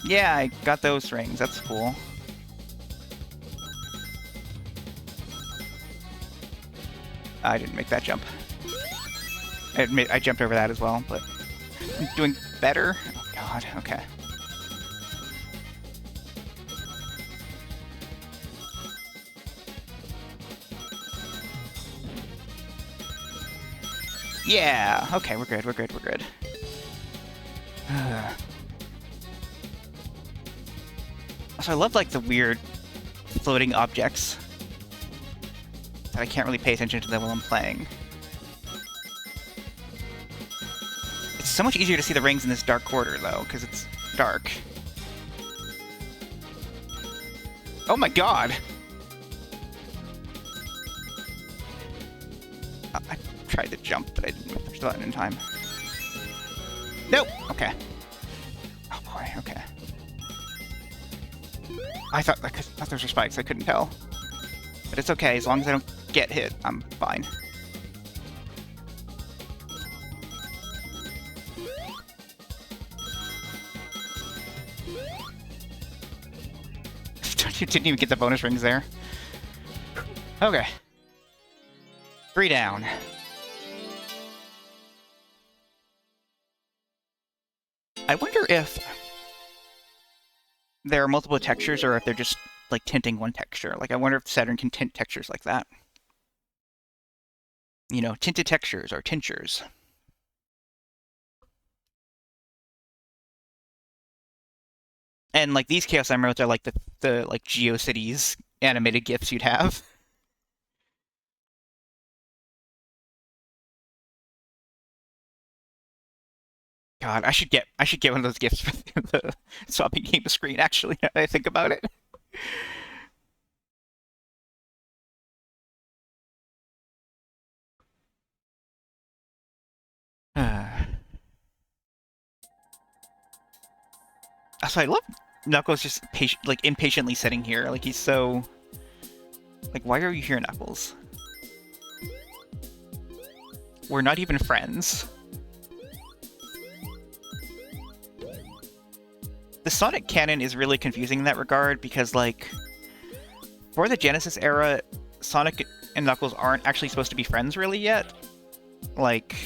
[SPEAKER 1] Yeah, I got those rings. That's cool. I didn't make that jump. I admit I jumped over that as well, but I'm doing better. Oh god, okay. Yeah! Okay, we're good, we're good, we're good. So I love, like, the weird floating objects that I can't really pay attention to them while I'm playing. It's so much easier to see the rings in this dark corridor, though, because it's dark. Oh my god! I tried to jump, but I didn't push the button in time. Nope! Okay. Oh boy, okay. I thought those were spikes, I couldn't tell. But it's okay, as long as I don't get hit, I'm fine. You didn't even get the bonus rings there. Okay. 3 down. I wonder if there are multiple textures or if they're just, like, tinting one texture. Like, I wonder if Saturn can tint textures like that. You know, tinted textures or tinctures. And, like, these Chaos Emeralds are like the like, GeoCities animated GIFs you'd have. God, I should get one of those GIFs for the swapping game screen, actually, now that I think about it. So I love Knuckles just impatiently sitting here. Like, he's so... Like, why are you here, Knuckles? We're not even friends. The Sonic canon is really confusing in that regard because, like, for the Genesis era, Sonic and Knuckles aren't actually supposed to be friends really yet. Like,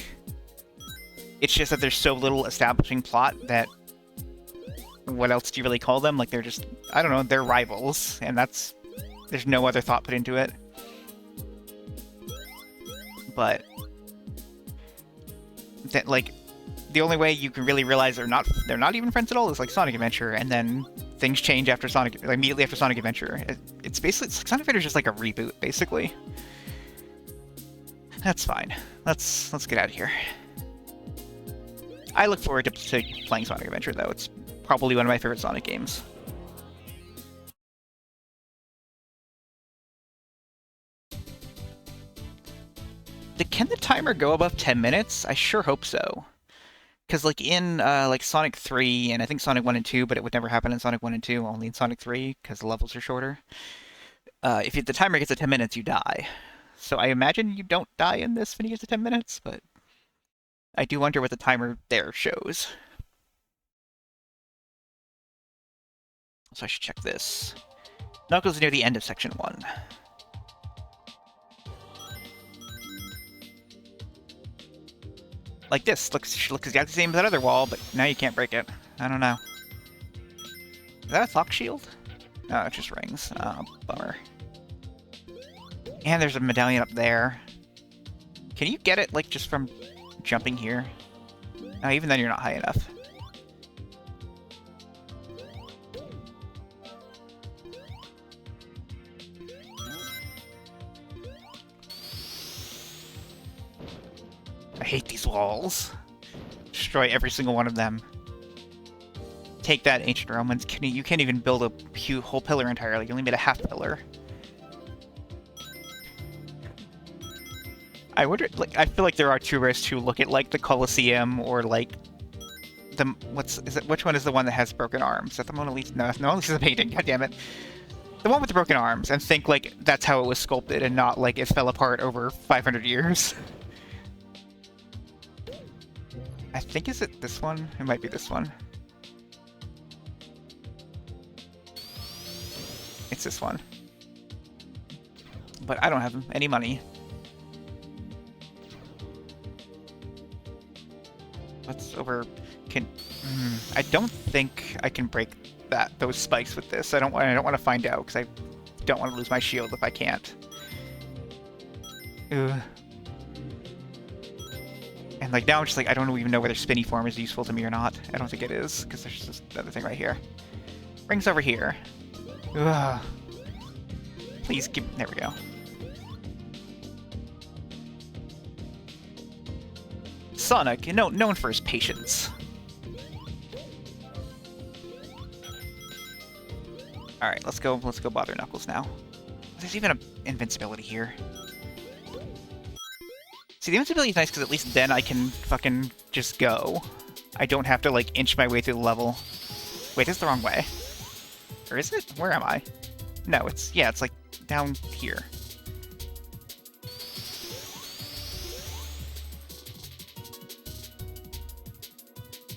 [SPEAKER 1] it's just that there's so little establishing plot that what else do you really call them? Like, they're just, I don't know, they're rivals, and there's no other thought put into it. But that, like, the only way you can really realize they're not even friends at all is like Sonic Adventure, and then things change after immediately after Sonic Adventure. It's basically Sonic Adventure is just like a reboot, basically. That's fine. Let's get out of here. I look forward to playing Sonic Adventure, though. It's probably one of my favorite Sonic games. Can the timer go above 10 minutes? I sure hope so. Because, like, in, like, Sonic 3, and I think Sonic 1 and 2, but it would never happen in Sonic 1 and 2, only in Sonic 3, because the levels are shorter. If the timer gets to 10 minutes, you die. So I imagine you don't die in this when you get to 10 minutes, but I do wonder what the timer there shows. So I should check this. Knuckles is near the end of Section 1. Like this. Looks exactly the same as that other wall, but now you can't break it. I don't know. Is that a Fox shield? No, it's just rings. Oh, bummer. And there's a medallion up there. Can you get it, like, just from jumping here? No, even then you're not high enough. I hate these walls. Destroy every single one of them. Take that, Ancient Romans. You can't even build a whole pillar entirely. You only made a half pillar. I wonder, like, I feel like there are tourists who look at, like, the Colosseum or, like, which one is the one that has broken arms? Is that the Mona Lisa? No, Mona Lisa's a painting, god damn it. The one with the broken arms, and think, like, that's how it was sculpted and not, like, it fell apart over 500 years. I think, is it this one? It might be this one. It's this one. But I don't have any money. What's over... I don't think I can break those spikes with this. I don't want to find out, because I don't want to lose my shield if I can't. Ugh. And like now I'm just like, I don't even know whether spinny form is useful to me or not. I don't think it is, because there's just another thing right here. Rings over here. Ugh. Please give... There we go. Sonic, known for his patience. Alright, let's go bother Knuckles now. There's even an invincibility here. See, the invincibility is nice because at least then I can fucking just go. I don't have to, like, inch my way through the level. Wait, this is the wrong way. Or is it? Where am I? No, it's... Yeah, it's, like, down here.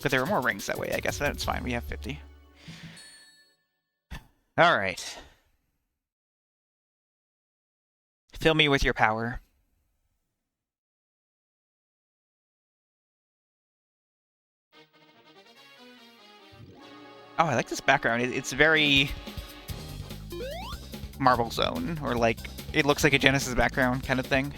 [SPEAKER 1] But there are more rings that way, I guess. That's fine. We have 50. Alright. Fill me with your power. Oh, I like this background. It's very Marble Zone, or like, it looks like a Genesis background kind of thing.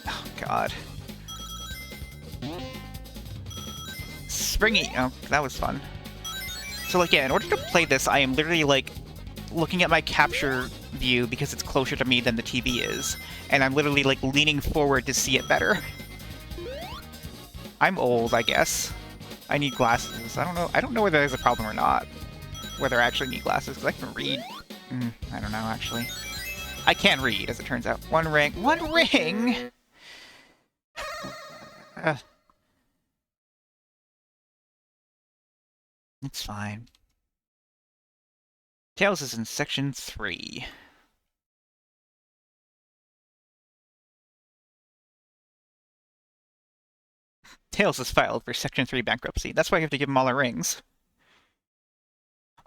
[SPEAKER 1] Oh, God. Springy. Oh, that was fun. So, like, yeah, in order to play this, I am literally, like, looking at my capture view because it's closer to me than the TV is, and I'm literally like leaning forward to see it better. I'm old, I guess. I need glasses. I don't know whether there's a problem or not. Whether I actually need glasses, because I can read. I don't know, actually. I can read, as it turns out. One ring. One ring! It's fine. Tails is in Section 3. Tails is filed for Section 3 bankruptcy. That's why you have to give him all our rings.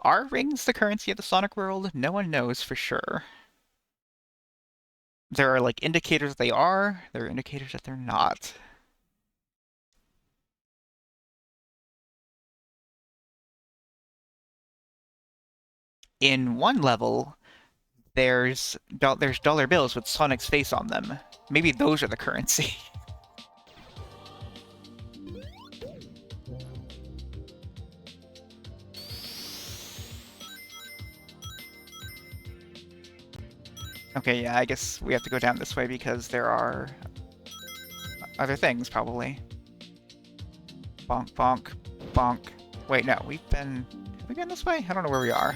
[SPEAKER 1] Are rings the currency of the Sonic world? No one knows for sure. There are, like, indicators they are. There are indicators that they're not. In one level, there's dollar bills with Sonic's face on them. Maybe those are the currency. Okay, yeah, I guess we have to go down this way because there are other things, probably. Bonk, bonk, bonk. Wait, no, have we been this way? I don't know where we are.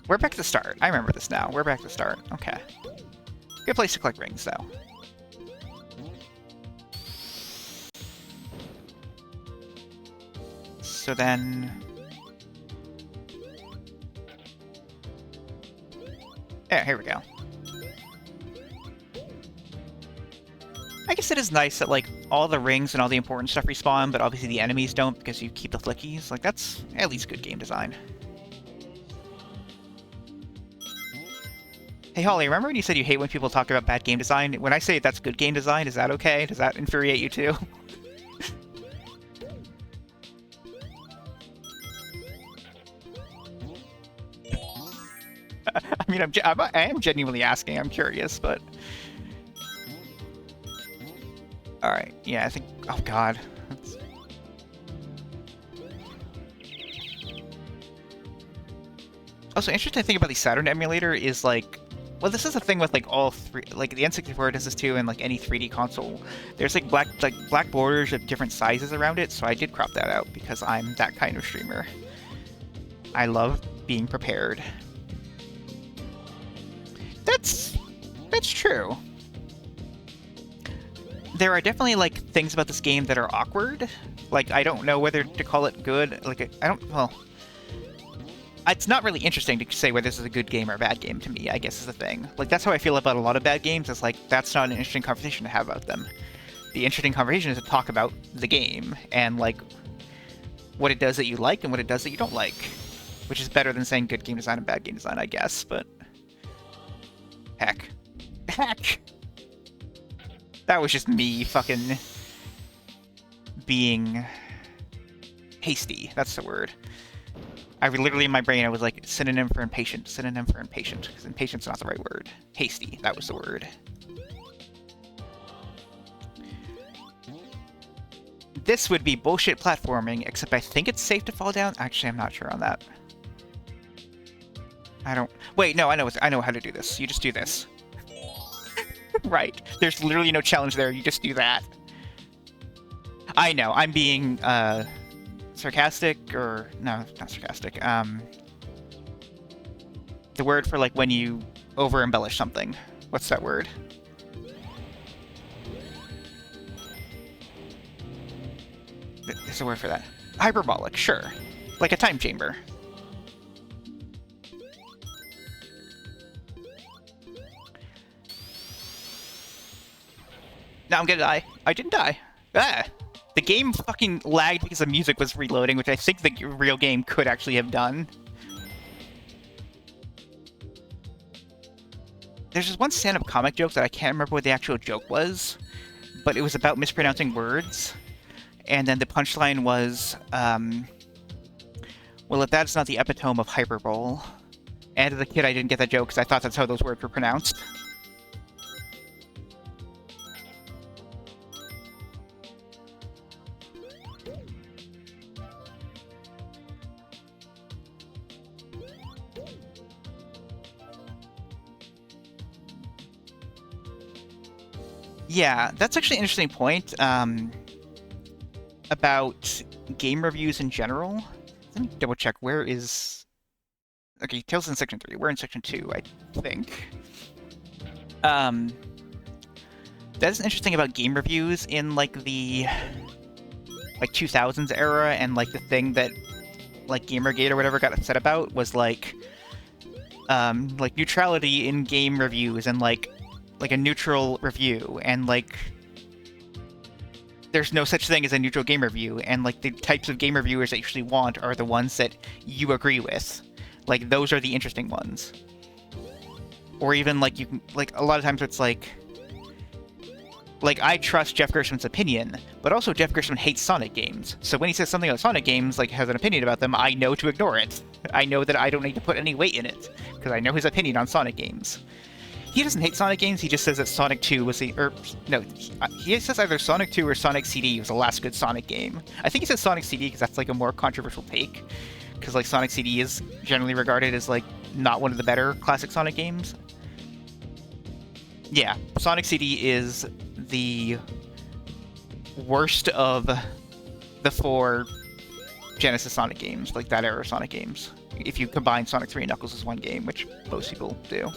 [SPEAKER 1] We're back to the start. I remember this now. We're back to the start. Okay. Good place to collect rings, though. So then... Yeah, here we go. I guess it is nice that, like, all the rings and all the important stuff respawn, but obviously the enemies don't because you keep the flickies. Like, that's at least good game design. Hey, Holly, remember when you said you hate when people talk about bad game design? When I say that's good game design, is that okay? Does that infuriate you too? I mean, I am genuinely asking. I'm curious, but... Alright, yeah, I think... Oh, God. Also, interesting thing about the Saturn emulator is, like... Well, this is the thing with, like, all three... Like, the N64 does this too, and, like, any 3D console. There's, like, black borders of different sizes around it, so I did crop that out, because I'm that kind of streamer. I love being prepared. That's true. There are definitely, like, things about this game that are awkward. Like, I don't know whether to call it good. Like, well... It's not really interesting to say whether this is a good game or a bad game to me, I guess is the thing. Like, that's how I feel about a lot of bad games. It's like, that's not an interesting conversation to have about them. The interesting conversation is to talk about the game, and, like, what it does that you like and what it does that you don't like. Which is better than saying good game design and bad game design, I guess, but... Heck. Heck! That was just me fucking... being hasty. That's the word. I literally, in my brain, I was like, synonym for impatient, synonym for impatient, because impatient's not the right word. Hasty, that was the word. This would be bullshit platforming, except I think it's safe to fall down. Actually, I'm not sure on that. I don't... Wait, no, I know how to do this. You just do this. Right. There's literally no challenge there. You just do that. I know. I'm being, sarcastic, or... No, not sarcastic. The word for, like, when you over-embellish something. What's that word? There's a word for that. Hyperbolic, sure. Like a time chamber. Now I'm gonna die. I didn't die. Ah! The game fucking lagged because the music was reloading, which I think the real game could actually have done. There's this one stand-up comic joke that I can't remember what the actual joke was, but it was about mispronouncing words. And then the punchline was, well, if that's not the epitome of hyperbole. And as a kid, I didn't get that joke because I thought that's how those words were pronounced. Yeah, that's actually an interesting point. About game reviews in general. Let me double check. Where is... Okay, Tales in Section 3. We're in Section 2, I think. That's interesting about game reviews in, like, the... like, 2000s era, and, like, the thing that, like, Gamergate or whatever got upset about was, like, neutrality in game reviews, and, like a neutral review, and, like... There's no such thing as a neutral game review, and, like, the types of game reviewers that you usually want are the ones that you agree with. Like, those are the interesting ones. Or even, like, you can, like, a lot of times it's like, I trust Jeff Gershman's opinion, but also Jeff Gershman hates Sonic games. So when he says something about Sonic games, like, has an opinion about them, I know to ignore it. I know that I don't need to put any weight in it, because I know his opinion on Sonic games. He doesn't hate Sonic games, he just says that Sonic 2 was the... no, he says either Sonic 2 or Sonic CD was the last good Sonic game. I think he says Sonic CD because that's, like, a more controversial take. Because, like, Sonic CD is generally regarded as, like, not one of the better classic Sonic games. Yeah, Sonic CD is the worst of the 4 Genesis Sonic games, like, that era of Sonic games. If you combine Sonic 3 and Knuckles as one game, which most people do.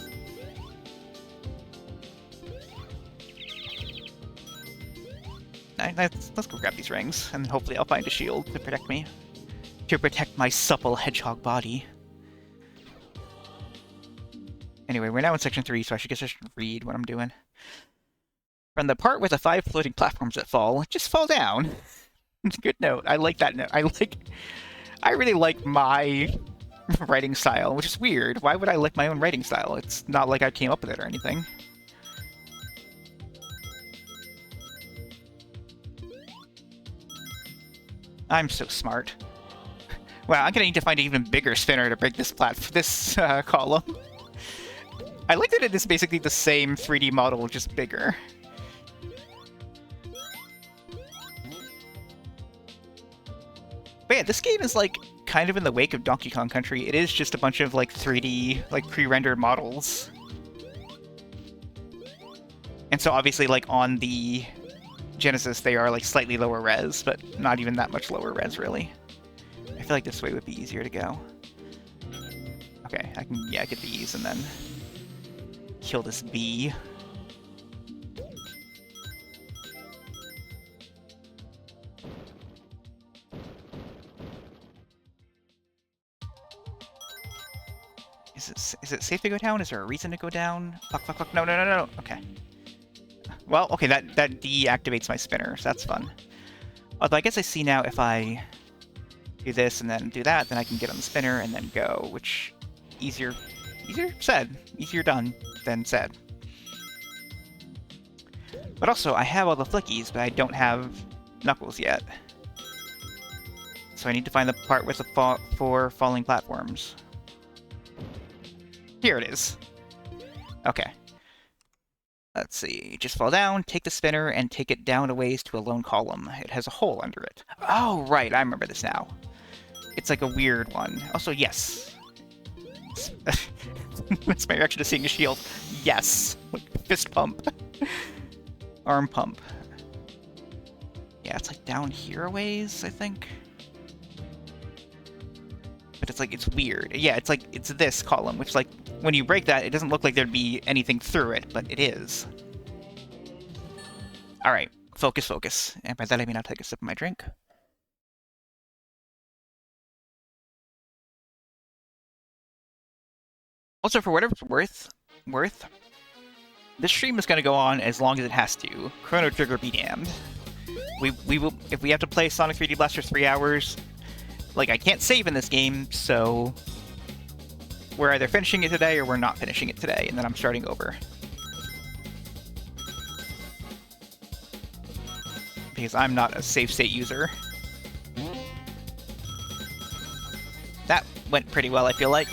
[SPEAKER 1] Let's go grab these rings, and hopefully I'll find a shield to protect me. To protect my supple hedgehog body. Anyway, we're now in Section 3, so I should read what I'm doing. From the part with the 5 floating platforms that fall, just fall down. It's a good note. I like that note. I really like my writing style, which is weird. Why would I like my own writing style? It's not like I came up with it or anything. I'm so smart. Wow, I'm gonna need to find an even bigger spinner to break this column. I like that it is basically the same 3D model, just bigger. But yeah, this game is, like, kind of in the wake of Donkey Kong Country. It is just a bunch of, like, 3D, like, pre-rendered models. And so obviously, like, on the Genesis, they are, like, slightly lower res, but not even that much lower res, really. I feel like this way would be easier to go. Okay, I can, yeah, get these and then kill this bee. Is it safe to go down? Is there a reason to go down? Fuck, fuck, fuck. No, no, no, no. Okay. Well, okay, that deactivates my spinner, so that's fun. Although I guess I see now if I do this and then do that, then I can get on the spinner and then go, which easier said. Easier done than said. But also, I have all the flickies, but I don't have Knuckles yet. So I need to find the part with the four falling platforms. Here it is. Okay. Let's see. Just fall down, take the spinner, and take it down a ways to a lone column. It has a hole under it. Oh, right. I remember this now. It's like a weird one. Also, yes. That's my reaction to seeing a shield. Yes. Like, fist pump. Arm pump. Yeah, it's like down here a ways, I think. But it's like, it's weird. Yeah, it's like, it's this column, which like, when you break that, it doesn't look like there'd be anything through it, but it is. Alright, focus, focus. And by that I mean I'll take a sip of my drink. Also, for whatever it's worth, this stream is going to go on as long as it has to. Chrono Trigger be damned. We will, if we have to play Sonic 3D Blast for 3 hours, like, I can't save in this game, so we're either finishing it today or we're not finishing it today, and then I'm starting over. Because I'm not a save state user. That went pretty well, I feel like.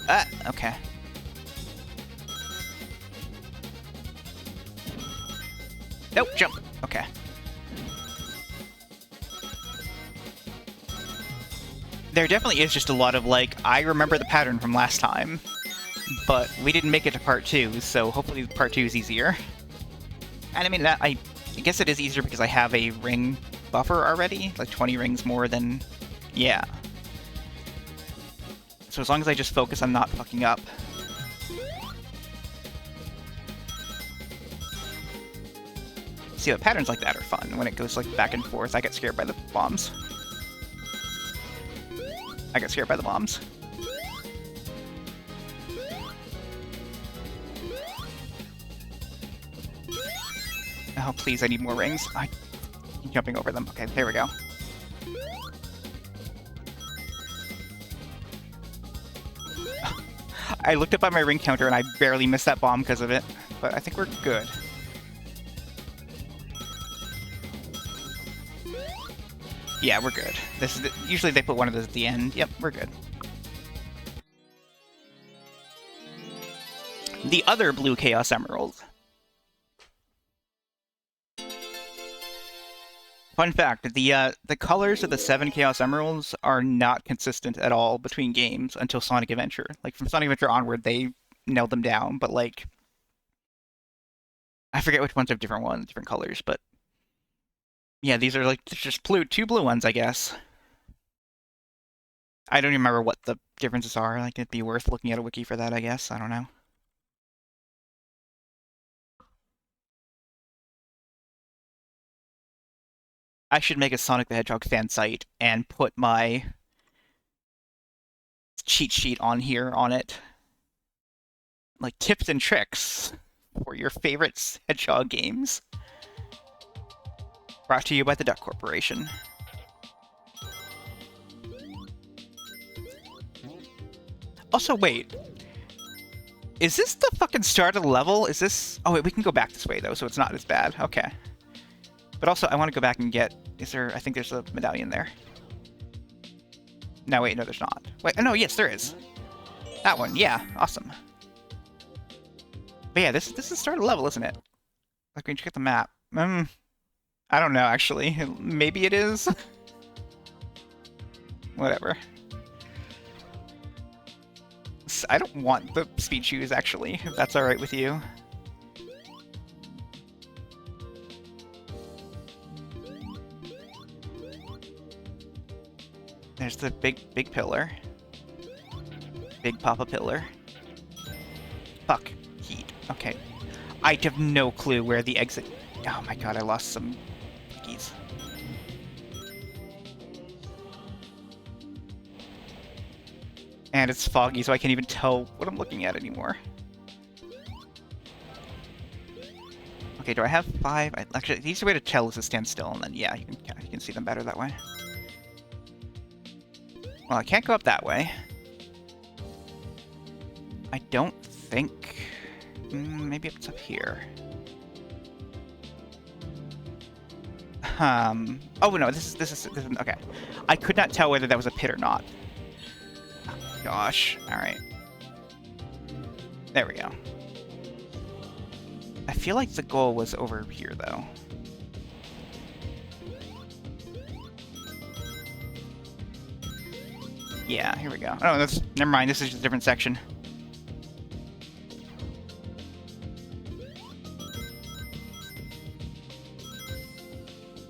[SPEAKER 1] Ah, okay. Nope, jump. Okay. There definitely is just a lot of, like, I remember the pattern from last time, but we didn't make it to part 2, so hopefully part 2 is easier. And I mean, that I guess it is easier because I have a ring buffer already, like 20 rings more than... Yeah. So as long as I just focus, I'm not fucking up. See, the patterns like that are fun. When it goes, like, back and forth, I get scared by the bombs. I get scared by the bombs. Oh, please, I need more rings. I'm jumping over them. Okay, there we go. I looked up at my ring counter and I barely missed that bomb because of it, but I think we're good. Yeah, we're good. This is usually they put one of those at the end. Yep, we're good. The other blue Chaos Emerald. Fun fact, the colors of the 7 Chaos Emeralds are not consistent at all between games until Sonic Adventure. Like, from Sonic Adventure onward, they nailed them down, but, like... I forget which ones have different colors, but... Yeah, these are, like, just two blue ones, I guess. I don't even remember what the differences are. Like, it'd be worth looking at a wiki for that, I guess. I don't know. I should make a Sonic the Hedgehog fan site and put my cheat sheet on here on it. Like, tips and tricks for your favorite Hedgehog games. Brought to you by the Duck Corporation. Also, wait. Is this the fucking start of the level? Is this... Oh, wait, we can go back this way, though, so it's not as bad. Okay. But also, I want to go back and get... Is there... I think there's a medallion there. No, wait, no, there's not. Wait, no, yes, there is. That one, yeah, awesome. But yeah, this is the start of the level, isn't it? Like, when you check the map. I don't know, actually. Maybe it is? Whatever. I don't want the speed shoes, actually, if that's alright with you. There's the big pillar. Big Papa pillar. Fuck. Heat. Okay. I have no clue where the exit... Oh my god, I lost some cookies. And it's foggy, so I can't even tell what I'm looking at anymore. Okay, do I have 5? Actually, the easiest way to tell is to stand still, and then, yeah, you can see them better that way. Well, I can't go up that way. I don't think... maybe it's up here. Oh no, this is okay. I could not tell whether that was a pit or not. Oh, gosh. All right. There we go. I feel like the goal was over here though. Yeah, here we go. Oh, that's never mind. This is just a different section.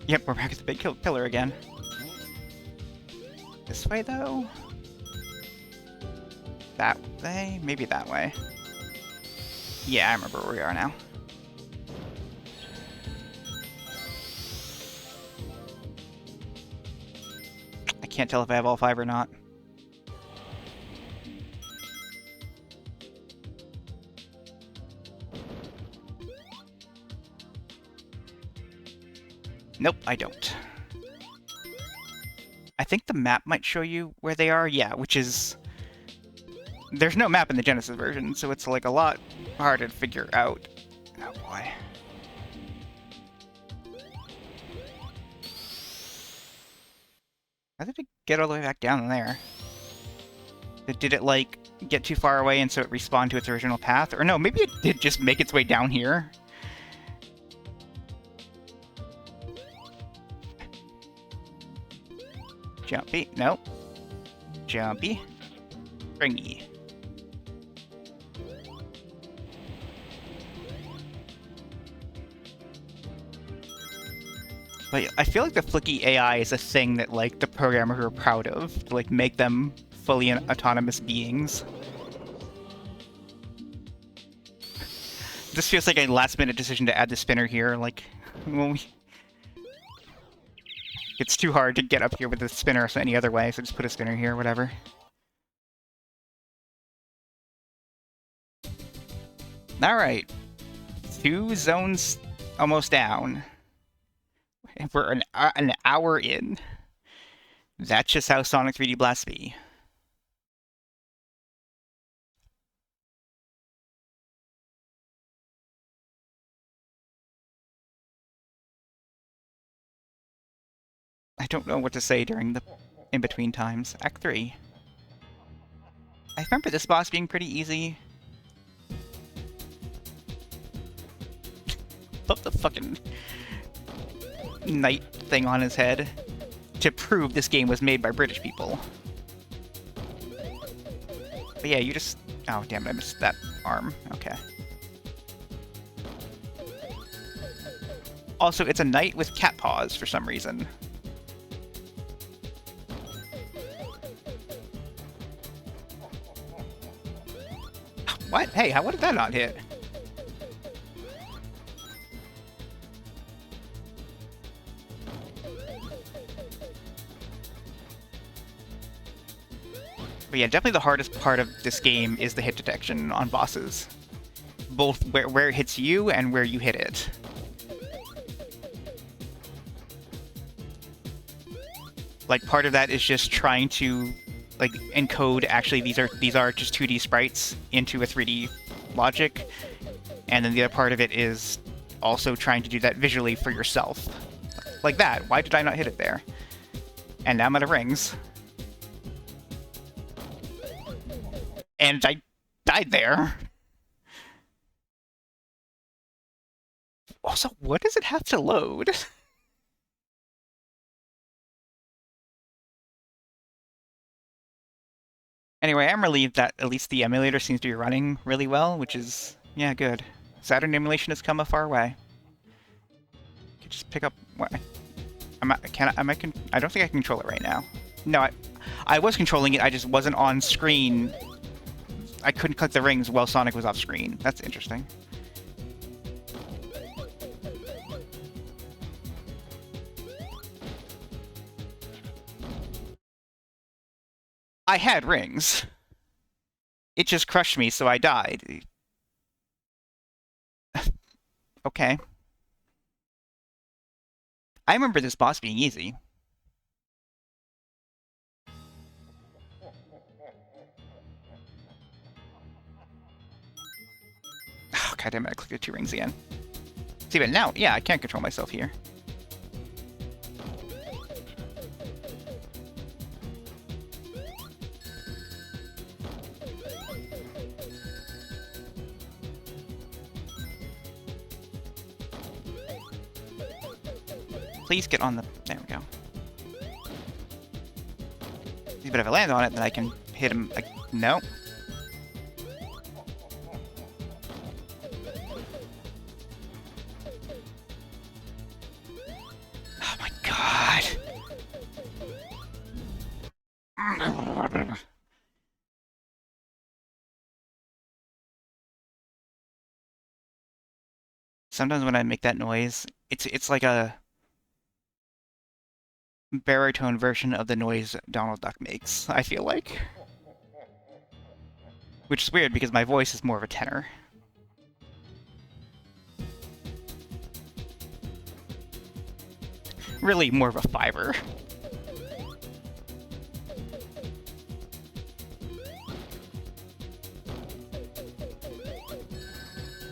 [SPEAKER 1] Yep, we're back at the big pillar again. This way, though? That way? Maybe that way. Yeah, I remember where we are now. I can't tell if I have all 5 or not. Nope, I don't. I think the map might show you where they are. Yeah, which is... There's no map in the Genesis version, so it's like a lot harder to figure out. Oh boy. How did it get all the way back down there? Did it, like, get too far away and so it respawned to its original path? Or no, maybe it did just make its way down here? Jumpy. Nope. Jumpy. Springy. But I feel like the Flicky AI is a thing that, like, the programmers are proud of, to, like, make them fully autonomous beings. This feels like a last-minute decision to add the spinner here, like, when we... It's too hard to get up here with the spinner any other way, so just put a spinner here, whatever. Alright. 2 zones almost down. We're an hour in. That's just how Sonic 3D Blast be. I don't know what to say during the in-between times. Act 3. I remember this boss being pretty easy. Put the fucking knight thing on his head to prove this game was made by British people. But yeah, you just... Oh, damn it, I missed that arm. Okay. Also, it's a knight with cat paws for some reason. What? Hey, what did that not hit? But yeah, definitely the hardest part of this game is the hit detection on bosses. Both where it hits you and where you hit it. Like, part of that is just trying to, like, encode actually these are just 2D sprites into a 3D logic. And then the other part of it is also trying to do that visually for yourself. Like that. Why did I not hit it there? And now I'm out of rings. And I died there. Also, what does it have to load? Anyway, I'm relieved that at least the emulator seems to be running really well, which is, yeah, good. Saturn emulation has come a far way. I can just pick up what I don't think I can control it right now. No, I was controlling it, I just wasn't on screen. I couldn't click the rings while Sonic was off screen. That's interesting. I had rings. It just crushed me, so I died. Okay. I remember this boss being easy. Oh, God damn it, I clicked the 2 rings again. See, but now, yeah, I can't control myself here. Please get on the... There we go. But if I land on it, then I can hit him... Like, no. Oh my god. Sometimes when I make that noise, it's like a baritone version of the noise Donald Duck makes, I feel like. Which is weird because my voice is more of a tenor. Really more of a fiver.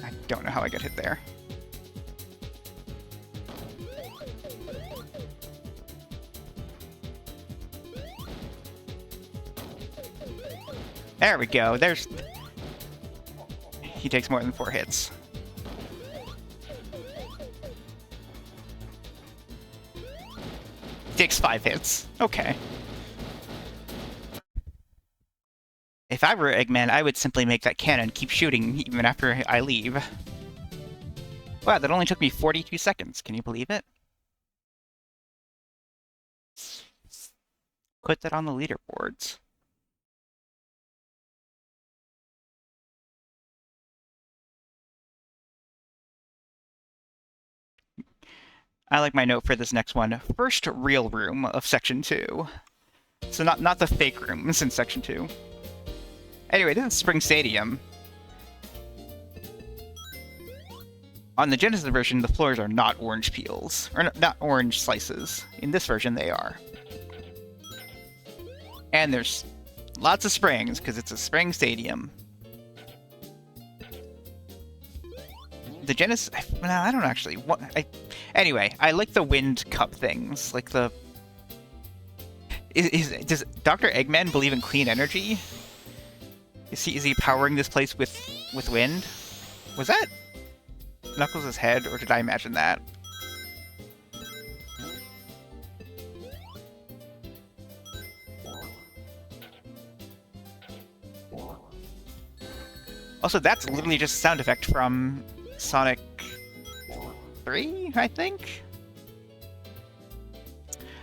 [SPEAKER 1] I don't know how I got hit there. There we go. There's... He takes more than 4 hits. He takes 5 hits. Okay. If I were Eggman, I would simply make that cannon keep shooting even after I leave. Wow, that only took me 42 seconds. Can you believe it? Put that on the leaderboards. I like my note for this next one. First real room of Section 2. So not the fake rooms in Section 2. Anyway, this is Spring Stadium. On the Genesis version, the floors are not orange peels. Or not orange slices. In this version, they are. And there's lots of springs, because it's a spring stadium. The Genesis... No, I don't actually... Anyway, I like the wind cup things. Like the... Does Dr. Eggman believe in clean energy? Is he powering this place with wind? Was that Knuckles' head, or did I imagine that? Also, that's literally just a sound effect from Sonic 3, I think?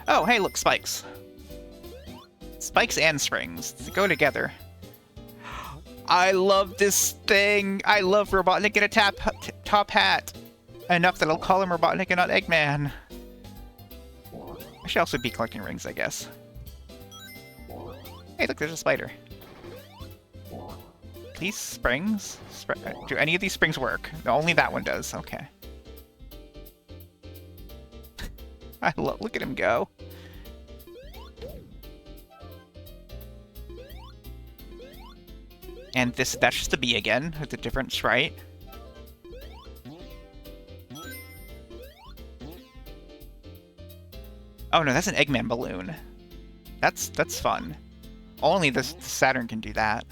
[SPEAKER 1] Oh, hey, look, spikes. Spikes and springs. They go together. I love this thing! I love Robotnik in a top hat! Enough that I'll call him Robotnik and not Eggman. I should also be collecting rings, I guess. Hey, look, there's a spider. These springs? Do any of these springs work? No, only that one does. Okay. Look at him go. And that's just the bee again, with the difference, right? Oh no, that's an Eggman balloon. That's fun. Only the Saturn can do that.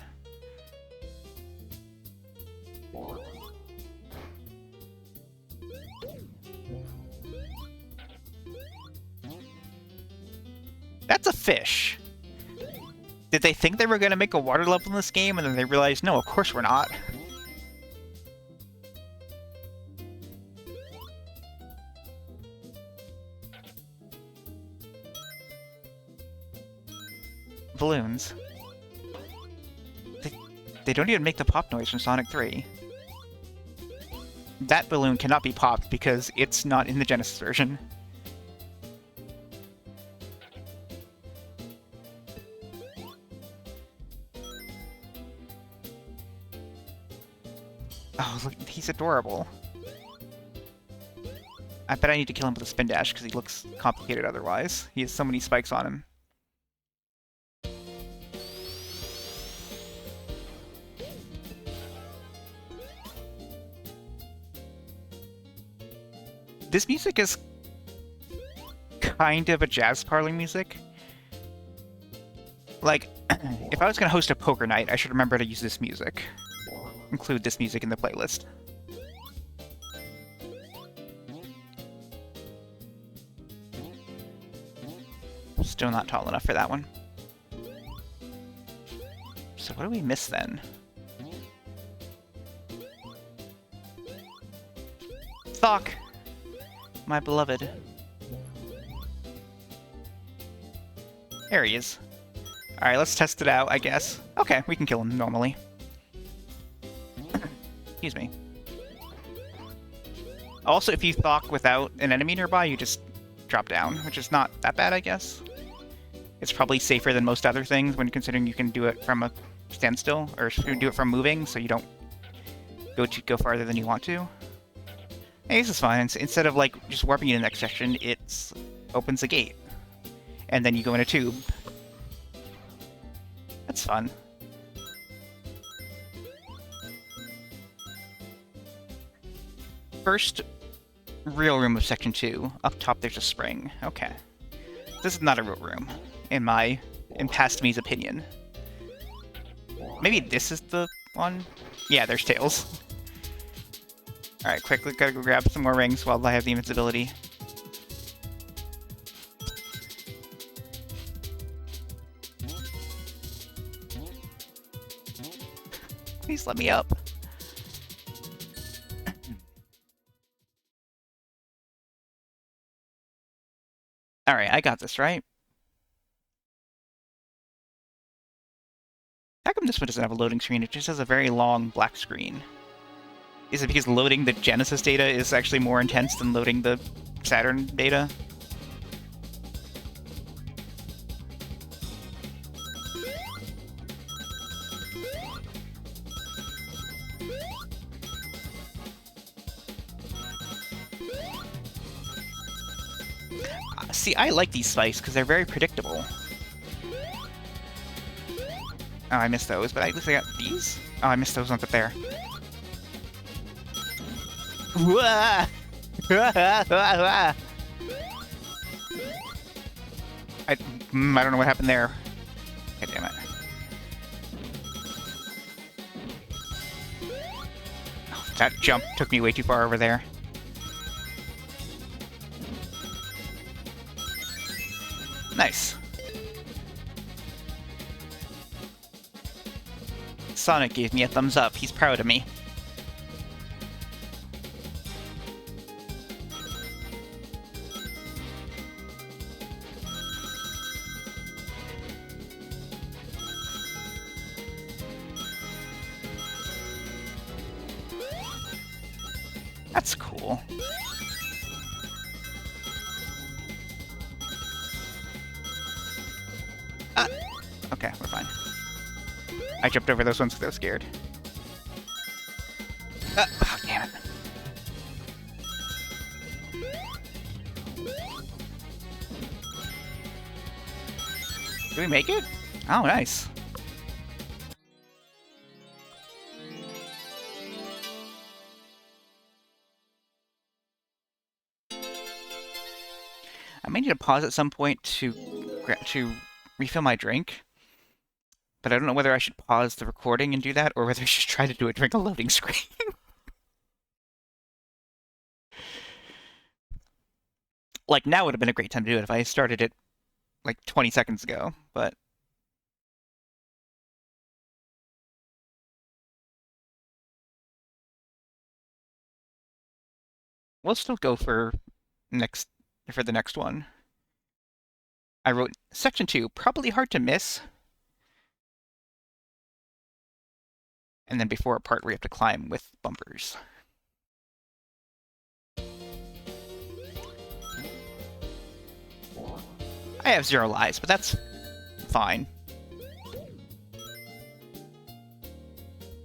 [SPEAKER 1] That's a fish. Did they think they were going to make a water level in this game, and then they realized, no, of course we're not. Balloons. They don't even make the pop noise from Sonic 3. That balloon cannot be popped because it's not in the Genesis version. Oh, look, he's adorable. I bet I need to kill him with a spin dash because he looks complicated otherwise. He has so many spikes on him. This music is kind of a jazz parlor music. Like, if I was going to host a poker night, I should remember to use this music. Include this music in the playlist. Still not tall enough for that one. So what do we miss then? Thok! My beloved. There he is. Alright, let's test it out, I guess. Okay, we can kill him normally. Excuse me. Also, if you Thok without an enemy nearby, you just drop down, which is not that bad, I guess. It's probably safer than most other things when considering you can do it from a standstill, or you can do it from moving, so you don't go farther than you want to. Hey, this is fine. Instead of like just warping you to the next section, it opens a gate, and then you go in a tube. That's fun. First real room of Section 2. Up top there's a spring. Okay. This is not a real room, in past me's opinion. Maybe this is the one? Yeah, there's Tails. Alright, quickly gotta go grab some more rings while I have the invincibility. Please let me up. Alright, I got this, right? How come this one doesn't have a loading screen? It just has a very long black screen. Is it because loading the Genesis data is actually more intense than loading the Saturn data? See, I like these spikes because they're very predictable. Oh, I missed those, but at least I got these? Oh, I missed those ones up there. I don't know what happened there. God damn it. Oh, that jump took me way too far over there. Nice. Sonic gave me a thumbs up. He's proud of me. That's cool. Okay, we're fine. I jumped over those ones because I was scared. Oh, damn it. Did we make it? Oh, nice. I may need to pause at some point to refill my drink, but I don't know whether I should pause the recording and do that, or whether I should try to do it during a loading screen. Like, now would have been a great time to do it if I started it, like, 20 seconds ago, but... we'll still go for the next one. I wrote Section 2, probably hard to miss. And then before a part where you have to climb with bumpers. I have 0 lives, but that's fine.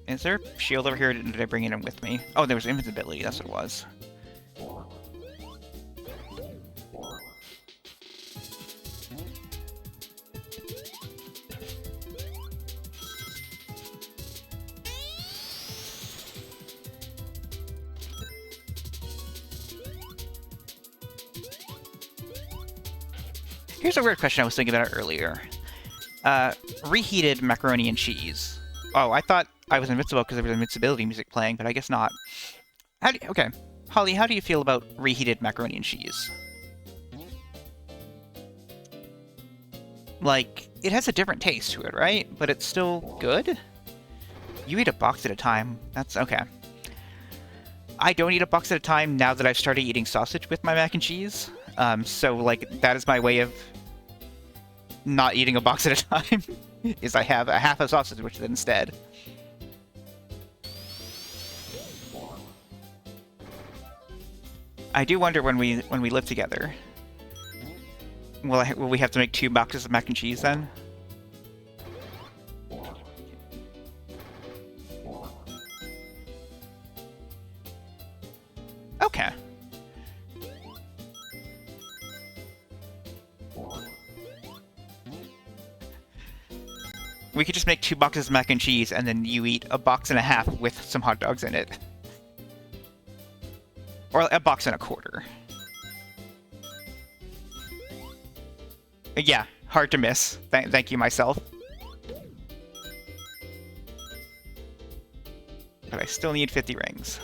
[SPEAKER 1] Is there a shield over here, or did I bring it in with me? Oh, there was invincibility, that's what it was. Here's a weird question I was thinking about earlier. Reheated macaroni and cheese. Oh, I thought I was invincible because there was invincibility music playing, but I guess not. Okay. Holly, how do you feel about reheated macaroni and cheese? like, it has a different taste to it, right? But it's still good? You eat a box at a time. That's okay. I don't eat a box at a time now that I've started eating sausage with my mac and cheese. So, like, that is my way of not eating a box at a time, is I have a half a sausage with it instead. I do wonder when we live together, will we have to make 2 boxes of mac and cheese then? Okay. We could just make 2 boxes of mac and cheese, and then you eat a box and a half with some hot dogs in it. Or a box and a quarter. Yeah, hard to miss. Thank you, myself. But I still need 50 rings.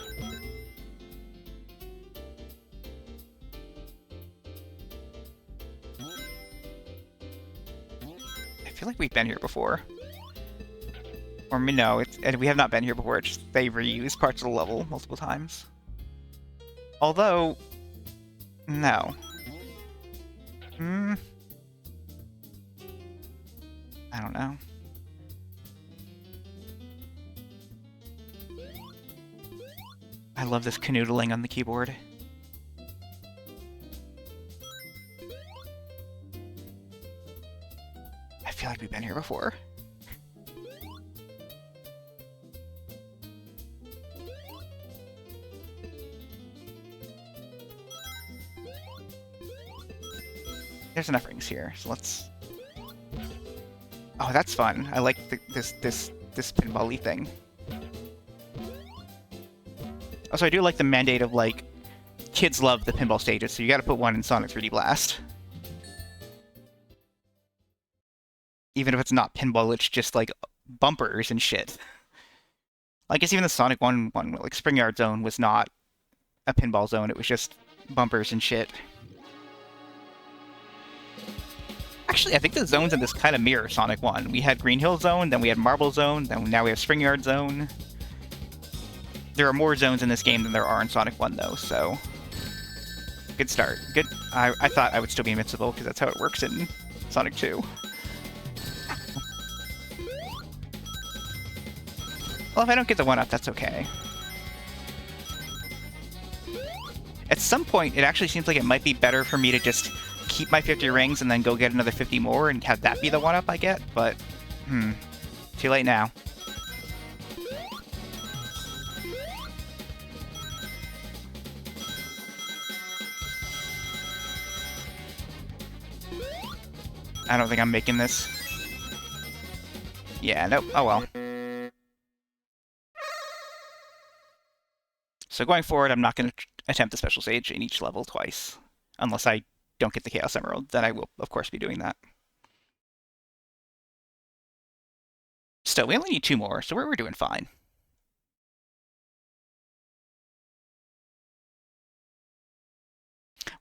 [SPEAKER 1] I feel like we've been here before. Or no, we have not been here before. It's just they reuse parts of the level multiple times. Although, no. I don't know. I love this canoodling on the keyboard. I feel like we've been here before. There's enough rings here, so let's... Oh, that's fun. I like this pinball-y thing. Also, I do like the mandate of, like, kids love the pinball stages, so you gotta put one in Sonic 3D Blast. Even if it's not pinball, it's just, like, bumpers and shit. I guess even the Sonic 1, like, Spring Yard Zone was not a pinball zone, it was just bumpers and shit. Actually, I think the zones in this kind of mirror Sonic 1. We had Green Hill Zone, then we had Marble Zone, then now we have Spring Yard Zone. There are more zones in this game than there are in Sonic 1, though, so... Good start. Good. I thought I would still be invincible, because that's how it works in Sonic 2. Well, if I don't get the 1-up, that's okay. At some point, it actually seems like it might be better for me to just keep my 50 rings and then go get another 50 more and have that be the 1-up I get, but, too late now. I don't think I'm making this. Yeah, nope, oh well. So going forward, I'm not going to attempt the special stage in each level twice, unless I don't get the Chaos Emerald, then I will, of course, be doing that. Still, we only need 2 more, so we're doing fine.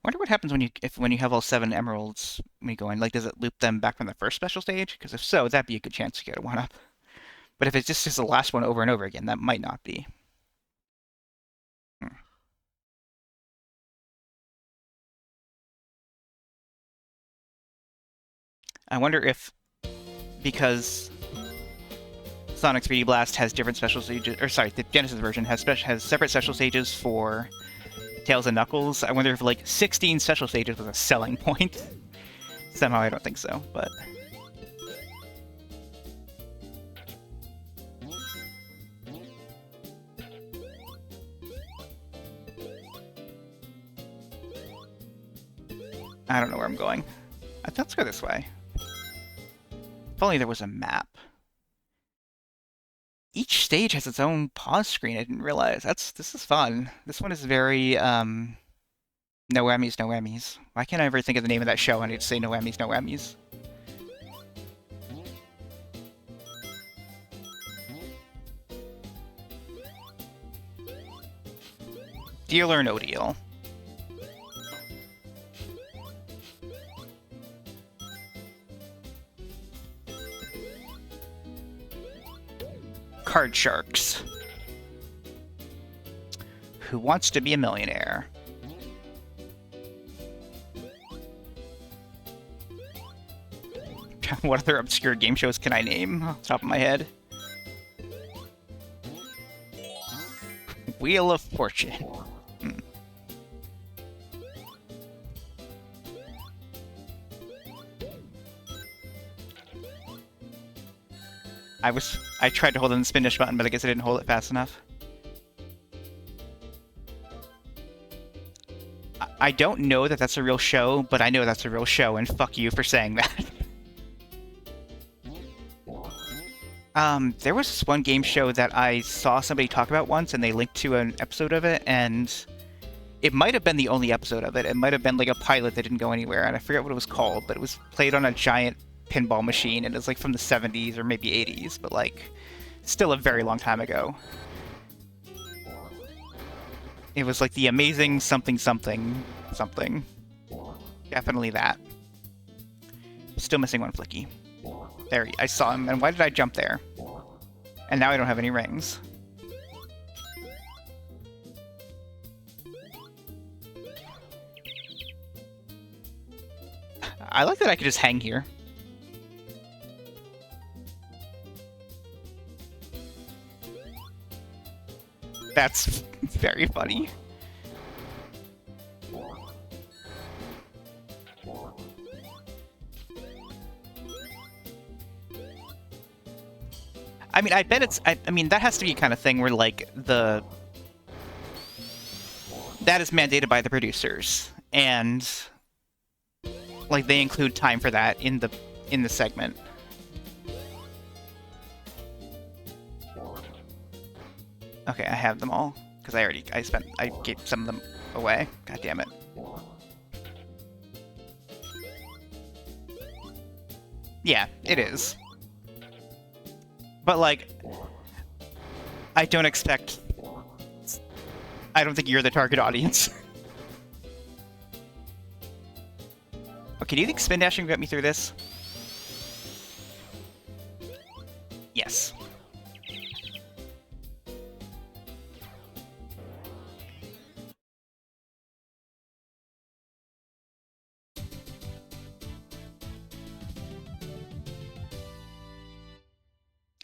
[SPEAKER 1] Wonder what happens when you have all 7 emeralds when you go in. Like, does it loop them back from the first special stage? Because if so, that'd be a good chance to get a 1-up. But if it's just the last one over and over again, that might not be. I wonder if, because Sonic 3D Blast has different special stages, or sorry, the Genesis version has separate special stages for Tails and Knuckles. I wonder if, like, 16 special stages was a selling point. Somehow I don't think so, but... I don't know where I'm going. Let's go this way. If only there was a map. Each stage has its own pause screen, I didn't realize. This is fun. This one is very, no whammies, no whammies. Why can't I ever think of the name of that show and I just say no whammies, no whammies? Deal or no deal? Card Sharks. Who Wants to Be a Millionaire? What other obscure game shows can I name off the top of my head? Wheel of Fortune. I tried to hold in the spin dash button, but I guess I didn't hold it fast enough. I don't know that that's a real show, but I know that's a real show, and fuck you for saying that. There was this one game show that I saw somebody talk about once, and they linked to an episode of it, and it might have been the only episode of it. It might have been like a pilot that didn't go anywhere, and I forget what it was called, but it was played on a giant pinball machine, and it was like from the 70s or maybe 80s, but like still a very long time ago. It was like the amazing something something something. Definitely that. Still missing one Flicky. There, I saw him, and why did I jump there? And now I don't have any rings. I like that I could just hang here. That's very funny. I mean, I bet it's... I mean, that has to be a kind of thing where, like, that is mandated by the producers, and, like, they include time for that in the segment. Okay, I have them all, because I gave some of them away. God damn it. Yeah, it is. But, like, I don't think you're the target audience. Okay, do you think spin dashing got me through this? Yes.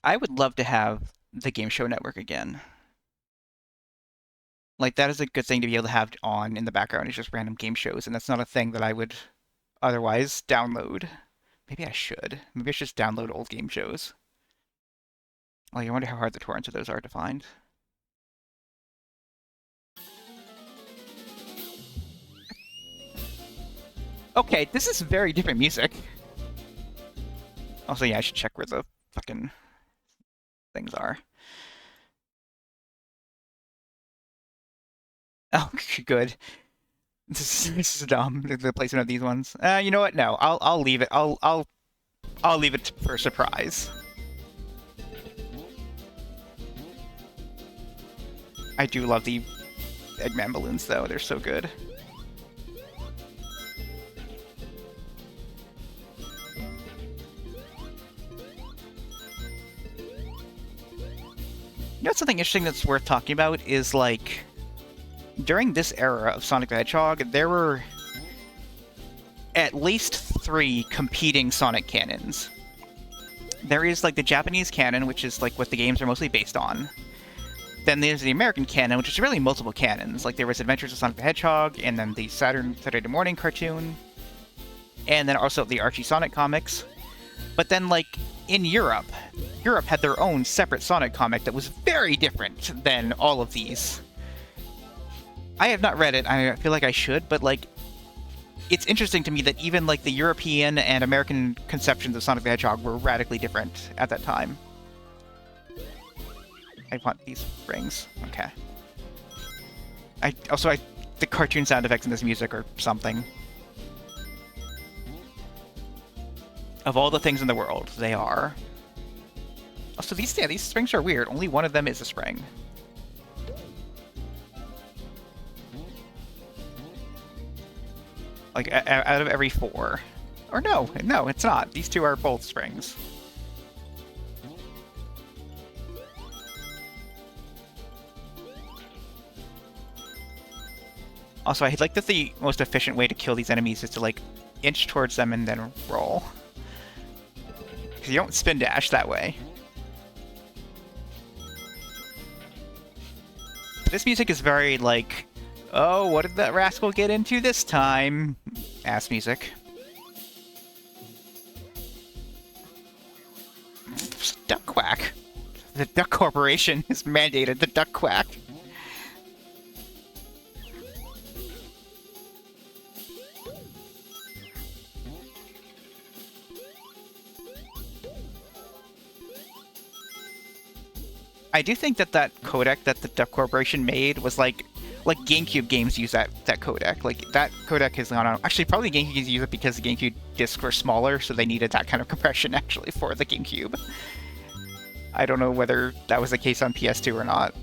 [SPEAKER 1] I would love to have the Game Show Network again. Like, that is a good thing to be able to have on in the background. It's just random game shows, and that's not a thing that I would otherwise download. Maybe I should. Maybe I should just download old game shows. Like, I wonder how hard the torrents of those are to find. Okay, this is very different music. Also, yeah, I should check where the fucking things are. Oh, good. This is dumb. The placement of these ones. You know what? No, I'll leave it. I'll leave it for a surprise. I do love the Eggman balloons, though. They're so good. You know, something interesting that's worth talking about is, like, during this era of Sonic the Hedgehog, there were at least 3 competing Sonic canons. There is, like, the Japanese canon, which is, like, what the games are mostly based on. Then there's the American canon, which is really multiple canons. Like, there was Adventures of Sonic the Hedgehog, and then the Saturday morning cartoon, and then also the Archie Sonic comics. But then, like, in Europe had their own separate Sonic comic that was very different than all of these. I have not read it. I feel like I should, but, like, it's interesting to me that even, like, the European and American conceptions of Sonic the Hedgehog were radically different at that time. I want these rings. Okay. The cartoon sound effects in this music are something. Of all the things in the world, they are. Also, these springs are weird. Only one of them is a spring. Like, out of every 4. Or no, it's not. These 2 are both springs. Also, I like that the most efficient way to kill these enemies is to, like, inch towards them and then roll. Because you don't spin dash that way. This music is very, like, oh, what did that rascal get into this time? Ass music. Duck quack. The Duck Corporation has mandated the duck quack. I do think that that codec that the Duck Corporation made was like GameCube games use that codec. Like that codec has gone on. Actually, probably GameCube games use it because the GameCube discs were smaller, so they needed that kind of compression actually for the GameCube. I don't know whether that was the case on PS2 or not.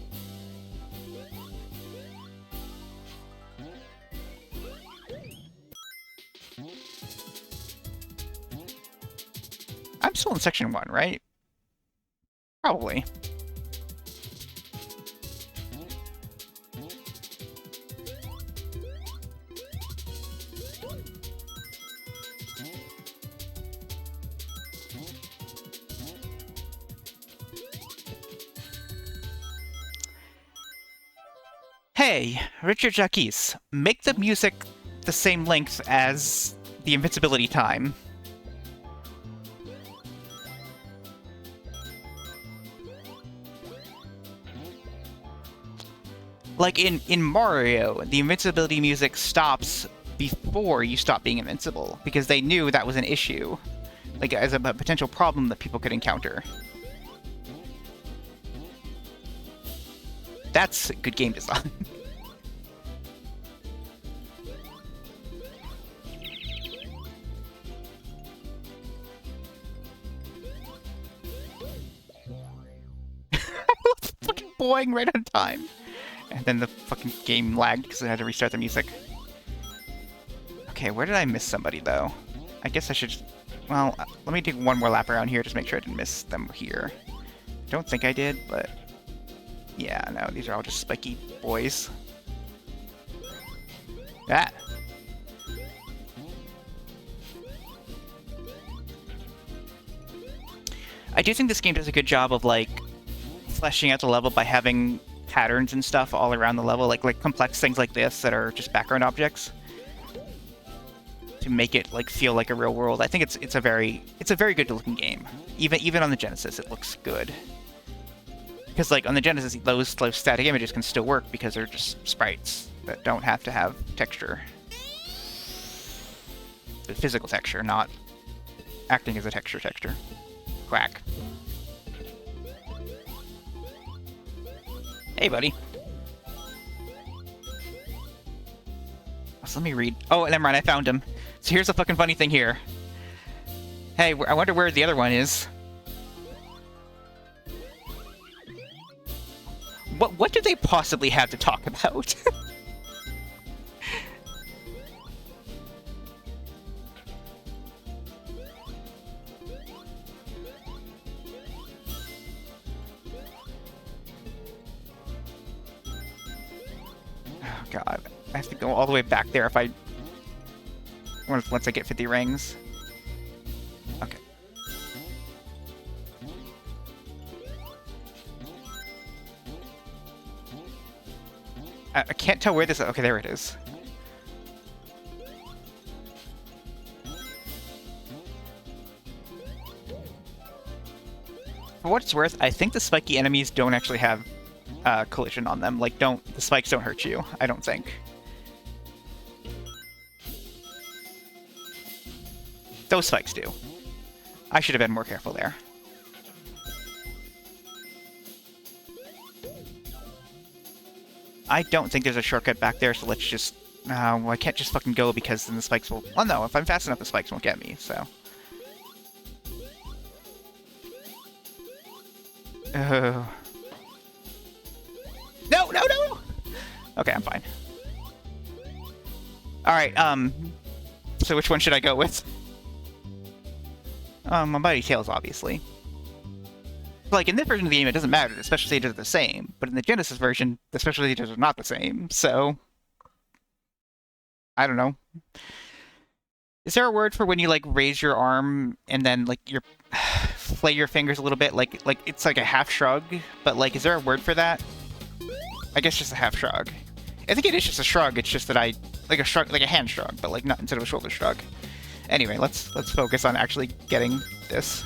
[SPEAKER 1] I'm still in section 1, right? Probably. Hey, Richard Jacques, make the music the same length as the invincibility time. Like in Mario, the invincibility music stops before you stop being invincible, because they knew that was an issue, like as a potential problem that people could encounter. That's good game design. Fucking boing right on time. And then the fucking game lagged because I had to restart the music. Okay, where did I miss somebody, though? I guess I should just... Well, let me take one more lap around here, just make sure I didn't miss them here. Don't think I did, but... Yeah, no, these are all just spiky boys. That. I do think this game does a good job of, like, fleshing out the level by having patterns and stuff all around the level, like complex things like this that are just background objects, to make it like feel like a real world. I think it's a very good looking game. Even on the Genesis, it looks good. Because like on the Genesis, those static images can still work because they're just sprites that don't have to have texture, the physical texture, not acting as a texture. Quack. Hey, buddy. So let me read. Oh, never mind, I found him. So here's the fucking funny thing here. Hey, I wonder where the other one is. What do they possibly have to talk about? Oh god, I have to go all the way back there if I... once I get 50 rings. Okay. I can't tell where this is. Okay, there it is. For what it's worth, I think the spiky enemies don't actually have collision on them. Like, the spikes don't hurt you, I don't think. Those spikes do. I should have been more careful there. I don't think there's a shortcut back there, so let's just... well, I can't just fucking go because then the spikes will... Well, no, if I'm fast enough, the spikes won't get me, so... Oh... No, no, no! Okay, I'm fine. Alright, so which one should I go with? My Mighty Tails, obviously. Like, in this version of the game, it doesn't matter. The special stages are the same. But in the Genesis version, the special stages are not the same, so... I don't know. Is there a word for when you like raise your arm and then like your flay your fingers a little bit, like it's like a half shrug? But like, is there a word for that? I guess just a half shrug. I think it is just a shrug. It's just that I like a shrug, like a hand shrug, but like not instead of a shoulder shrug. Anyway, let's focus on actually getting this.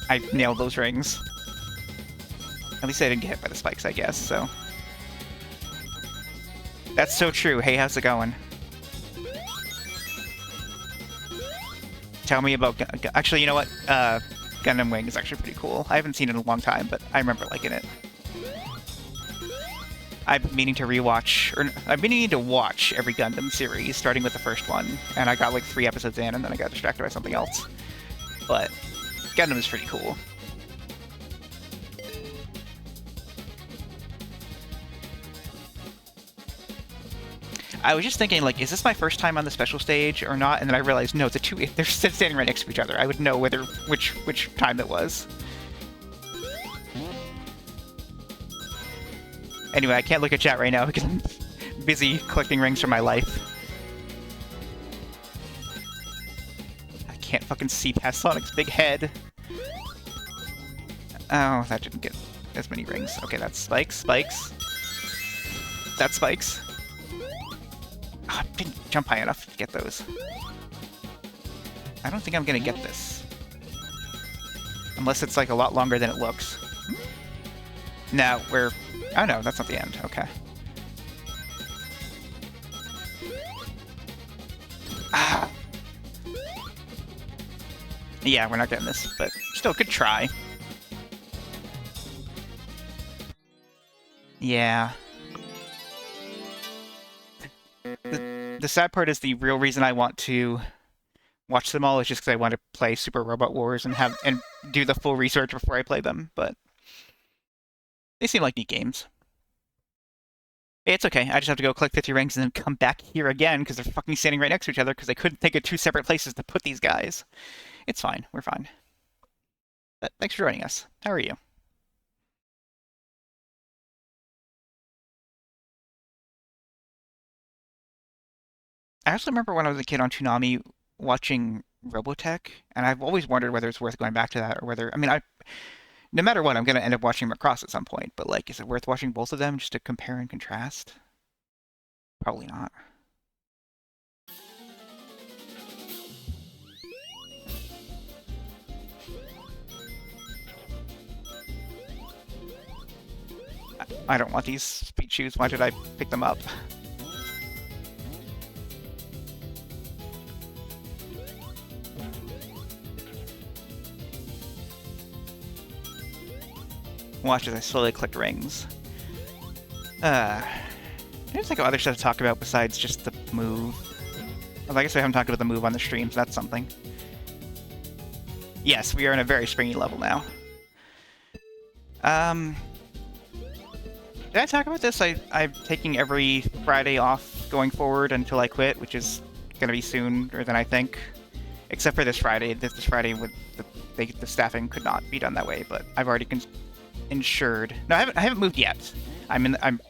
[SPEAKER 1] I nailed those rings. At least I didn't get hit by the spikes, I guess, so. That's so true. Hey, how's it going? Tell me about... Actually, you know what? Gundam Wing is actually pretty cool. I haven't seen it in a long time, but I remember liking it. I'm meaning to rewatch... Or I'm meaning to watch every Gundam series, starting with the first one. And I got like 3 episodes in, and then I got distracted by something else. But Gundam is pretty cool. I was just thinking, like, is this my first time on the special stage or not? And then I realized, no, they're standing right next to each other. I would know which time it was. Anyway, I can't look at chat right now because I'm busy collecting rings for my life. I can't fucking see past Sonic's big head. Oh, that didn't get as many rings. Okay, that's spikes, spikes. That's spikes. Oh, I didn't jump high enough to get those. I don't think I'm gonna get this. Unless it's like a lot longer than it looks. No, we're... Oh no, that's not the end. Okay. Ah. Yeah, we're not getting this, but still, good try. Yeah. The sad part is the real reason I want to watch them all is just because I want to play Super Robot Wars and do the full research before I play them, but they seem like neat games. It's okay, I just have to go collect 50 rings and then come back here again because they're fucking standing right next to each other because I couldn't think of 2 separate places to put these guys. It's fine, we're fine. But thanks for joining us. How are you? I also remember when I was a kid on Toonami watching Robotech, and I've always wondered whether it's worth going back to that or whether, I mean, no matter what, I'm going to end up watching Macross at some point, but like, is it worth watching both of them just to compare and contrast? Probably not. I don't want these speed shoes. Why did I pick them up? Watch as I slowly collect rings. There's like other stuff to talk about besides just the move. Well, I guess we haven't talked about the move on the stream, so that's something. Yes, we are in a very springy level now. Did I talk about this? I'm taking every Friday off going forward until I quit, which is going to be sooner than I think. Except for this Friday. This Friday, with the staffing could not be done that way, but I've already insured. No, I haven't moved yet. I'm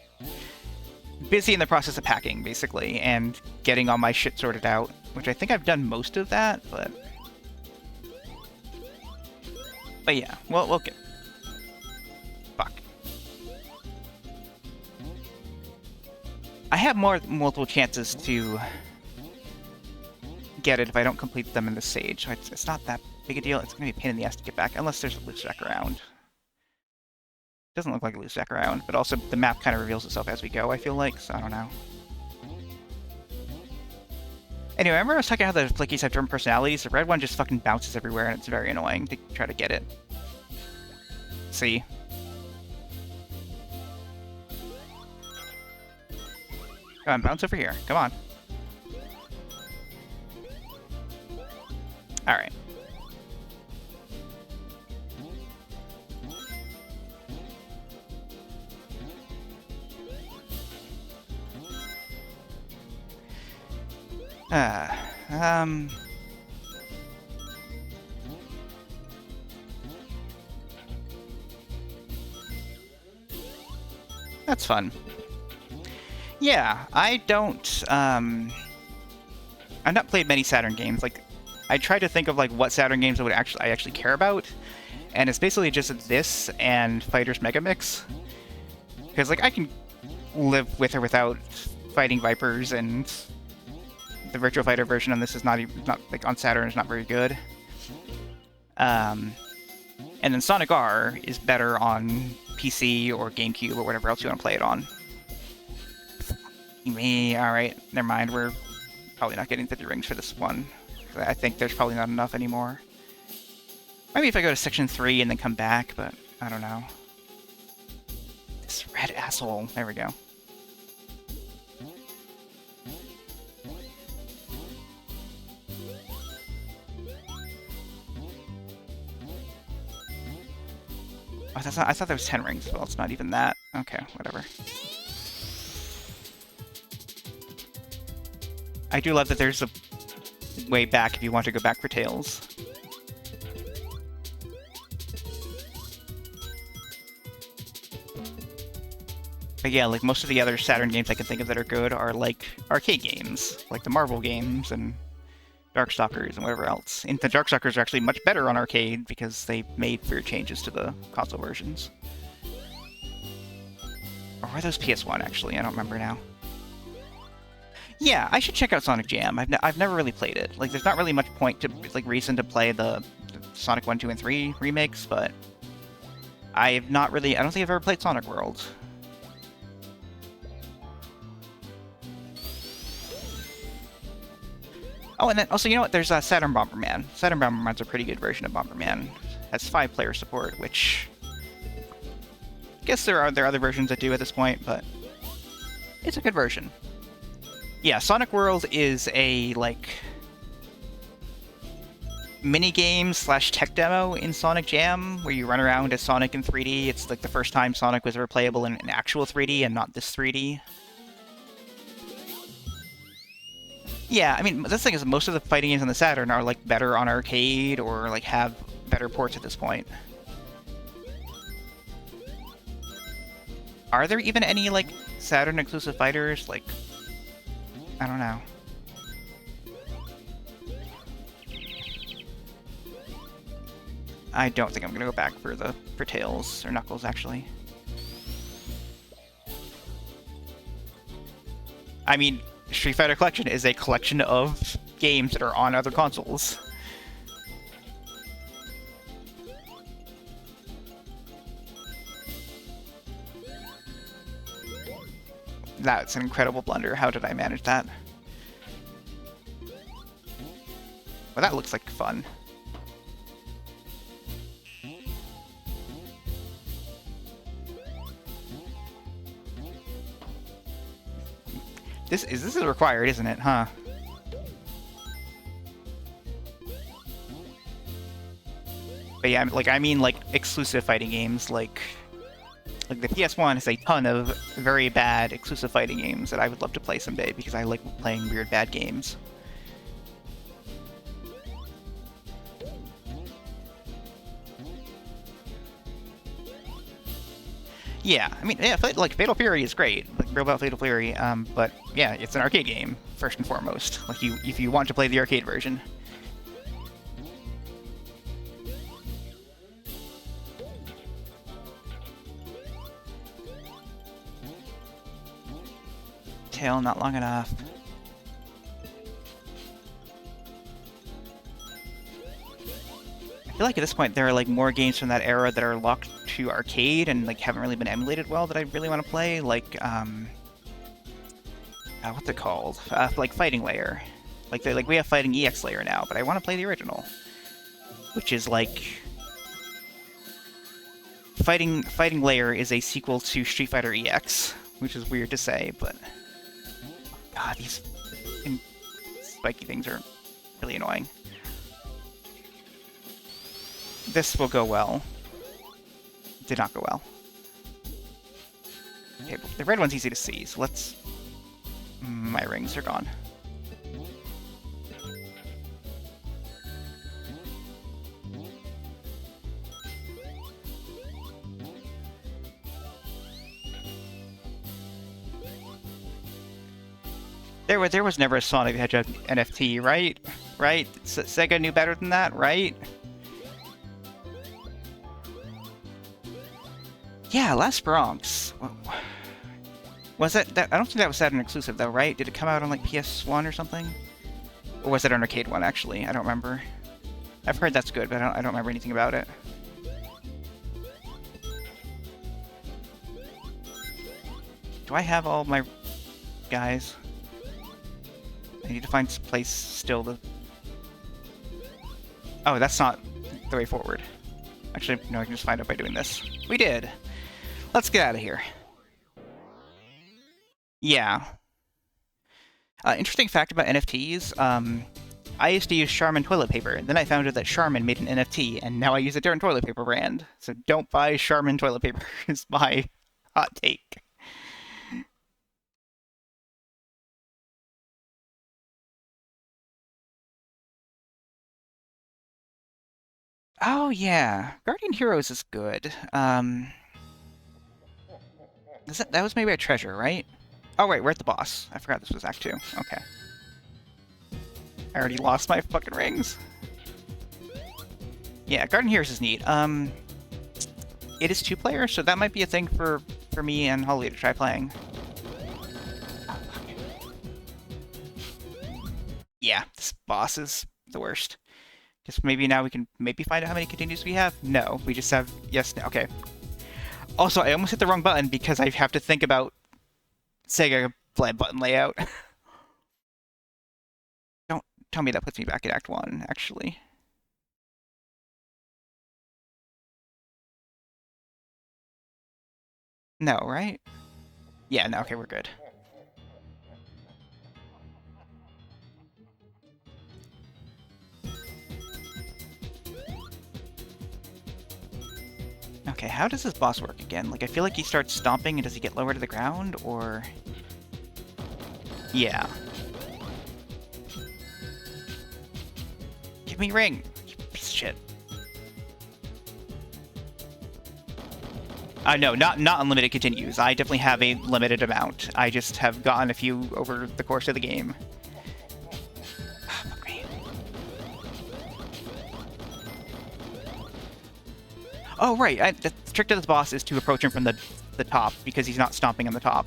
[SPEAKER 1] busy in the process of packing, basically, and getting all my shit sorted out, which I think I've done most of that, but yeah, we'll get... Fuck. I have multiple chances to get it if I don't complete them in the stage. It's not that big a deal. It's going to be a pain in the ass to get back, unless there's a loose deck around. Doesn't look like a loose deck around, but also the map kind of reveals itself as we go, I feel like, so I don't know. Anyway, remember I was talking about how the flickies have different personalities? The red one just fucking bounces everywhere, and it's very annoying to try to get it. See? Come on, bounce over here. Come on. Alright. That's fun. Yeah, I don't. I've not played many Saturn games. Like, I try to think of like what Saturn games I actually care about, and it's basically just this and Fighters Megamix. Because like I can live with or without fighting Vipers, and the Virtua Fighter version on this is not like on Saturn is not very good. And then Sonic R is better on PC or GameCube or whatever else you want to play it on. Alright, never mind, we're probably not getting 50 rings for this one. I think there's probably not enough anymore. Maybe if I go to section 3 and then come back, but I don't know. This red asshole. There we go. Oh, I thought there was 10 rings. Well, it's not even that. Okay, whatever. I do love that there's a way back if you want to go back for Tails. But yeah, like most of the other Saturn games I can think of that are good are like arcade games, like the Marvel games and Darkstalkers and whatever else. And the Darkstalkers are actually much better on arcade because they made weird changes to the console versions. Or were those PS1 actually? I don't remember now. Yeah, I should check out Sonic Jam. I've never really played it. Like, there's not really much point to reason to play the Sonic 1, 2, and 3 remakes, but I don't think I've ever played Sonic World. Oh, and then also, you know what? There's Saturn Bomberman. Saturn Bomberman's a pretty good version of Bomberman. It has 5-player support, which I guess there are other versions that do at this point, but it's a good version. Yeah, Sonic World is a, like, mini-game / tech demo in Sonic Jam, where you run around as Sonic in 3D. It's, like, the first time Sonic was ever playable in actual 3D and not this 3D. Yeah, I mean, the thing is, most of the fighting games on the Saturn are, like, better on arcade or, like, have better ports at this point. Are there even any, like, Saturn-exclusive fighters? Like, I don't know. I don't think I'm gonna go back for Tails or Knuckles, actually. I mean, Street Fighter Collection is a collection of games that are on other consoles. That's an incredible blunder. How did I manage that? Well, that looks like fun. This is required, isn't it? Huh? But yeah, I mean exclusive fighting games, like the PS1 has a ton of very bad exclusive fighting games that I would love to play someday because I like playing weird bad games. Yeah, I mean, yeah, like Fatal Fury is great, like Real About Fatal Fury, but yeah, it's an arcade game first and foremost. Like if you want to play the arcade version. Tail not long enough. I feel like at this point there are like more games from that era that are locked to arcade and like haven't really been emulated well that I really want to play. Like what's it called? Like Fighting Layer. Like we have Fighting EX Layer now, but I want to play the original, which is like Fighting Layer is a sequel to Street Fighter EX, which is weird to say, but God, these spiky things are really annoying. This will go well. Did not go well. Okay, the red one's easy to see, so let's... My rings are gone. There was never a Sonic the Hedgehog NFT, right? Right? Sega knew better than that, right? Yeah, Last Bronx. Was that? I don't think that was Saturn exclusive though, right? Did it come out on like PS1 or something? Or was it an arcade one actually? I don't remember. I've heard that's good, but I don't remember anything about it. Do I have all my guys? I need to find some place still to... Oh, that's not the way forward. Actually, no, I can just find out by doing this. We did! Let's get out of here. Yeah. Interesting fact about NFTs, I used to use Charmin toilet paper, and then I found out that Charmin made an NFT, and now I use a different toilet paper brand. So don't buy Charmin toilet paper, is my hot take. Oh yeah, Guardian Heroes is good. That was maybe a treasure, right? Oh wait, we're at the boss. I forgot this was Act 2. Okay. I already lost my fucking rings. Yeah, Guardian Heroes is neat. It is 2-player, so that might be a thing for me and Holly to try playing. Yeah, this boss is the worst. Guess maybe now we can maybe find out how many continues we have? No, we just have yes, no, okay. Also, I almost hit the wrong button because I have to think about Sega button layout. Don't tell me that puts me back at Act 1, actually. No, right? Yeah, no, okay, we're good. Okay, how does this boss work again? Like, I feel like he starts stomping and does he get lower to the ground, or... Yeah. Give me ring! You piece of shit. No, not unlimited continues. I definitely have a limited amount. I just have gotten a few over the course of the game. Fuck me. Oh, right. The trick to this boss is to approach him from the top, because he's not stomping on the top.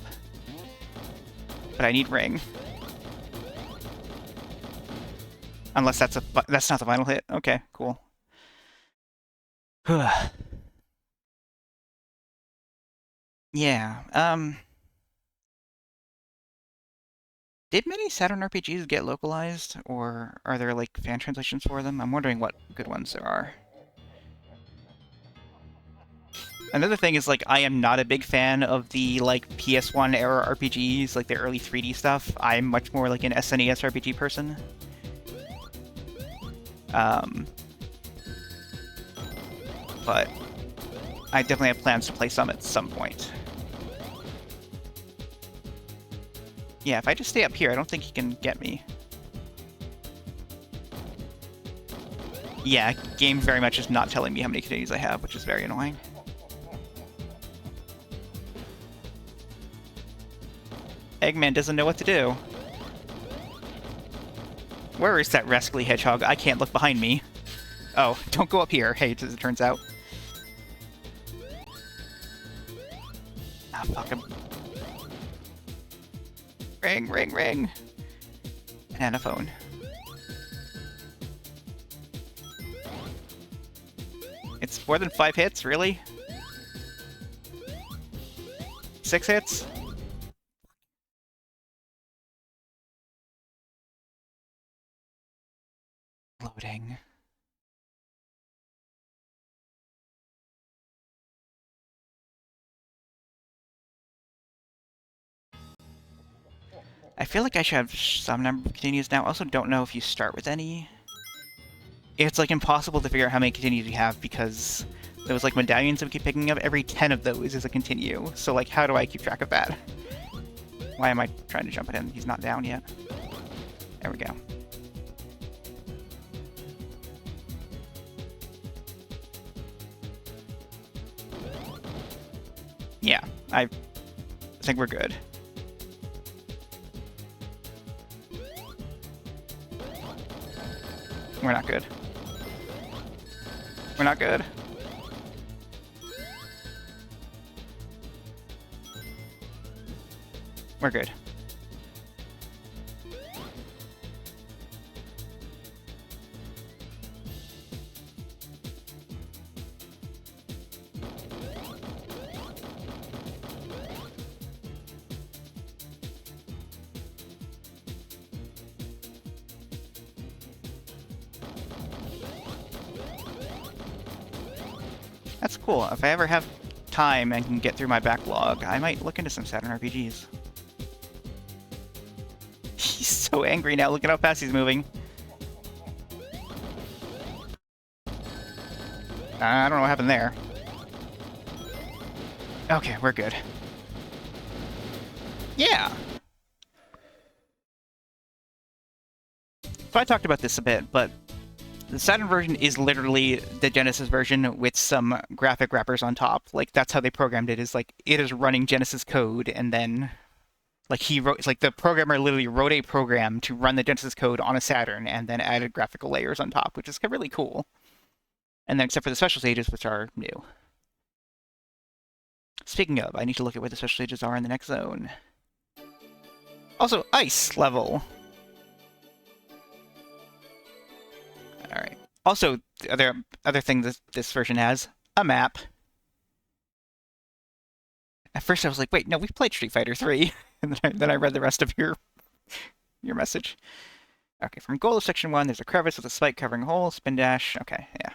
[SPEAKER 1] But I need ring. Unless that's not the final hit. Okay, cool. Yeah, did many Saturn RPGs get localized, or are there, like, fan translations for them? I'm wondering what good ones there are. Another thing is, like, I am not a big fan of the, like, PS1 era RPGs, like the early 3D stuff. I'm much more like an SNES RPG person. But I definitely have plans to play some at some point. Yeah, if I just stay up here, I don't think he can get me. Yeah, game very much is not telling me how many continues I have, which is very annoying. Eggman doesn't know what to do. Where is that rascally hedgehog? I can't look behind me. Oh, don't go up here, hey, as it turns out. Ah, fuck him. Ring, ring, ring. And a phone. It's more than 5 hits, really? 6 hits? Loading. I feel like I should have some number of continues now. I also don't know if you start with any. It's like impossible to figure out how many continues you have because those like medallions that we keep picking up, every 10 of those is a continue. So like how do I keep track of that? Why am I trying to jump at him? He's not down yet. There we go. Yeah, I think we're good. We're not good. We're not good. We're good. That's cool. If I ever have time and can get through my backlog, I might look into some Saturn RPGs. He's so angry now. Look at how fast he's moving. I don't know what happened there. Okay, we're good. Yeah! So I talked about this a bit, but the Saturn version is literally the Genesis version with some graphic wrappers on top. Like, that's how they programmed it, is like, it is running Genesis code, and then, like, it's like the programmer literally wrote a program to run the Genesis code on a Saturn, and then added graphical layers on top, which is really cool. And then, except for the special stages, which are new. Speaking of, I need to look at where the special stages are in the next zone. Also, ice level. Alright. Also, the other thing this version has, a map. At first I was like, wait, no, we've played Street Fighter 3. And then I read the rest of your message. Okay, from goal of section 1, there's a crevice with a spike covering a hole, spin dash. Okay, yeah.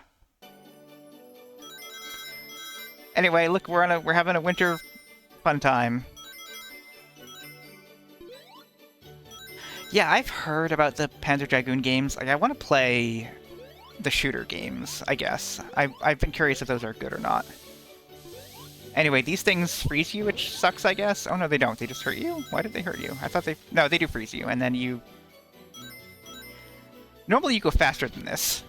[SPEAKER 1] Anyway, look, we're having a winter fun time. Yeah, I've heard about the Panzer Dragoon games. Like, I want to play the shooter games, I guess. I've been curious if those are good or not. Anyway, these things freeze you, which sucks, I guess. Oh, no, they don't. They just hurt you? Why did they hurt you? I thought they... No, they do freeze you, and then you... Normally you go faster than this.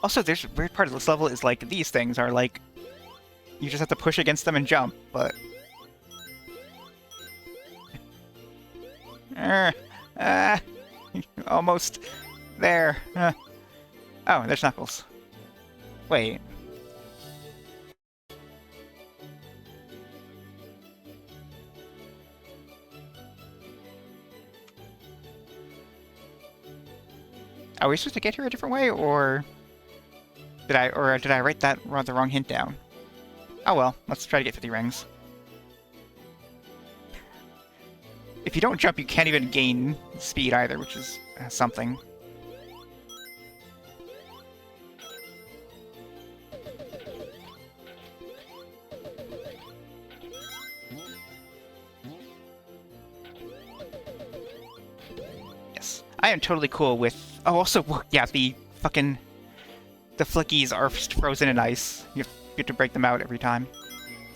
[SPEAKER 1] Also, there's a weird part of this level is, like, these things are, like... You just have to push against them and jump, but... Almost there. Oh, there's Knuckles. Wait. Are we supposed to get here a different way, or did I write the wrong hint down? Oh well, let's try to get 50 rings. If you don't jump, you can't even gain speed either, which is something. Yes. I am totally cool with... Oh, also, yeah, the flickies are frozen in ice. You have to break them out every time.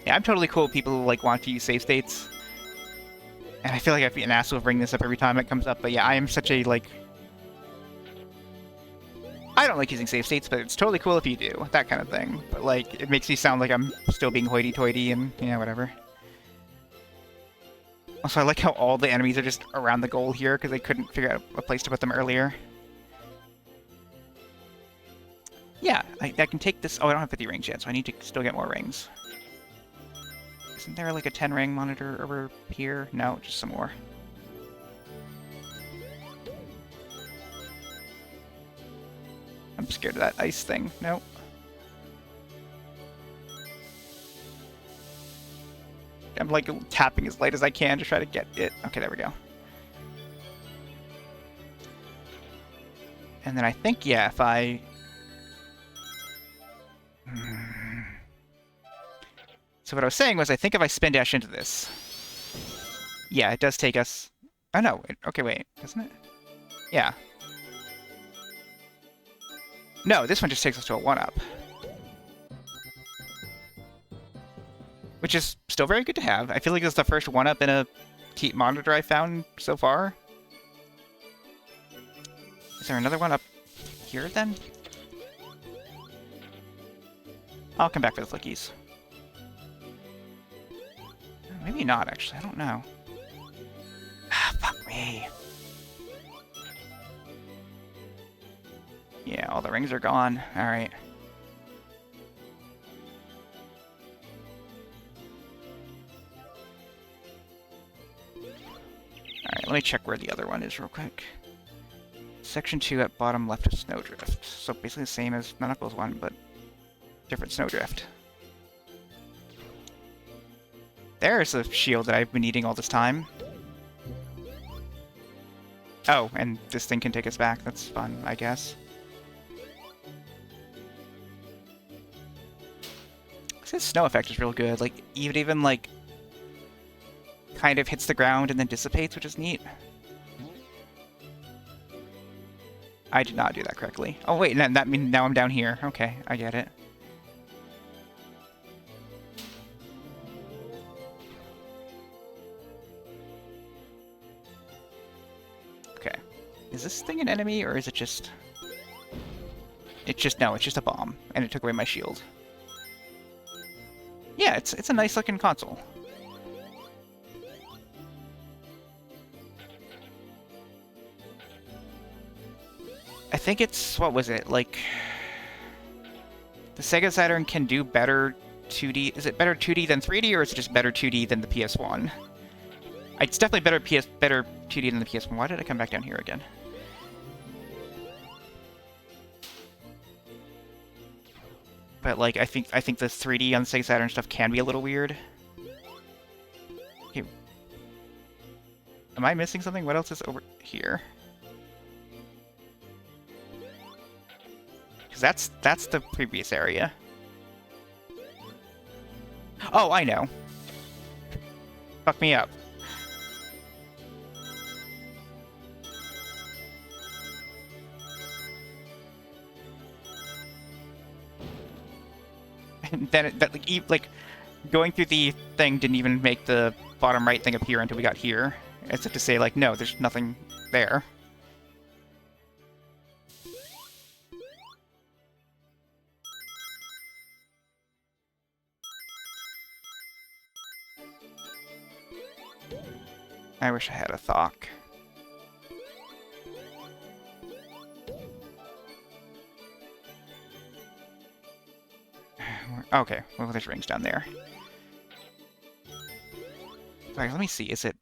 [SPEAKER 1] Yeah, I'm totally cool with people who, like, want to use save states. And I feel like I've been an asshole to bring this up every time it comes up, but yeah, I am such a, like... I don't like using save states, but it's totally cool if you do, that kind of thing. But, like, it makes me sound like I'm still being hoity-toity and, yeah, whatever. Also, I like how all the enemies are just around the goal here, because they couldn't figure out a place to put them earlier. Yeah, I can take this... Oh, I don't have 50 rings yet, so I need to still get more rings. Isn't there like a 10-ring monitor over here? No, just some more. I'm scared of that ice thing. Nope. I'm like tapping as light as I can to try to get it. Okay, there we go. And then I think, yeah, if I... So what I was saying was, I think if I spin dash into this... Yeah, it does take us... Oh no, okay, wait, doesn't it? Yeah. No, this one just takes us to a 1-up. Which is still very good to have. I feel like it's the first 1-up in a monitor I found so far. Is there another one up here, then? I'll come back for the flickies. Maybe Maybe not, actually. I don't know. Ah, fuck me. Yeah, all the rings are gone. Alright. Alright, let me check where the other one is real quick. Section 2 at bottom left of Snowdrift. So basically the same as the Knuckles one, but different Snowdrift. There's a shield that I've been eating all this time. Oh, and this thing can take us back. That's fun, I guess. This snow effect is real good. Like, even like, kind of hits the ground and then dissipates, which is neat. I did not do that correctly. Oh wait, that means now I'm down here. Okay, I get it. Okay. Is this thing an enemy, or is it just... No, it's just a bomb, and it took away my shield. Yeah, it's a nice looking console. I think it's, what was it, like... The Sega Saturn can do better 2D... Is it better 2D than 3D, or is it just better 2D than the PS1? It's definitely better 2D than the PS1. Why did I come back down here again? But like, I think the 3D on the Sega Saturn stuff can be a little weird. Okay. Am I missing something? What else is over here? Because that's the previous area. Oh, I know. Fuck me up. And then like going through the thing didn't even make the bottom right thing appear until we got here. As if to say, like, no, there's nothing there. I wish I had a Thok. Okay, well, there's rings down there. Alright, let me see. Is it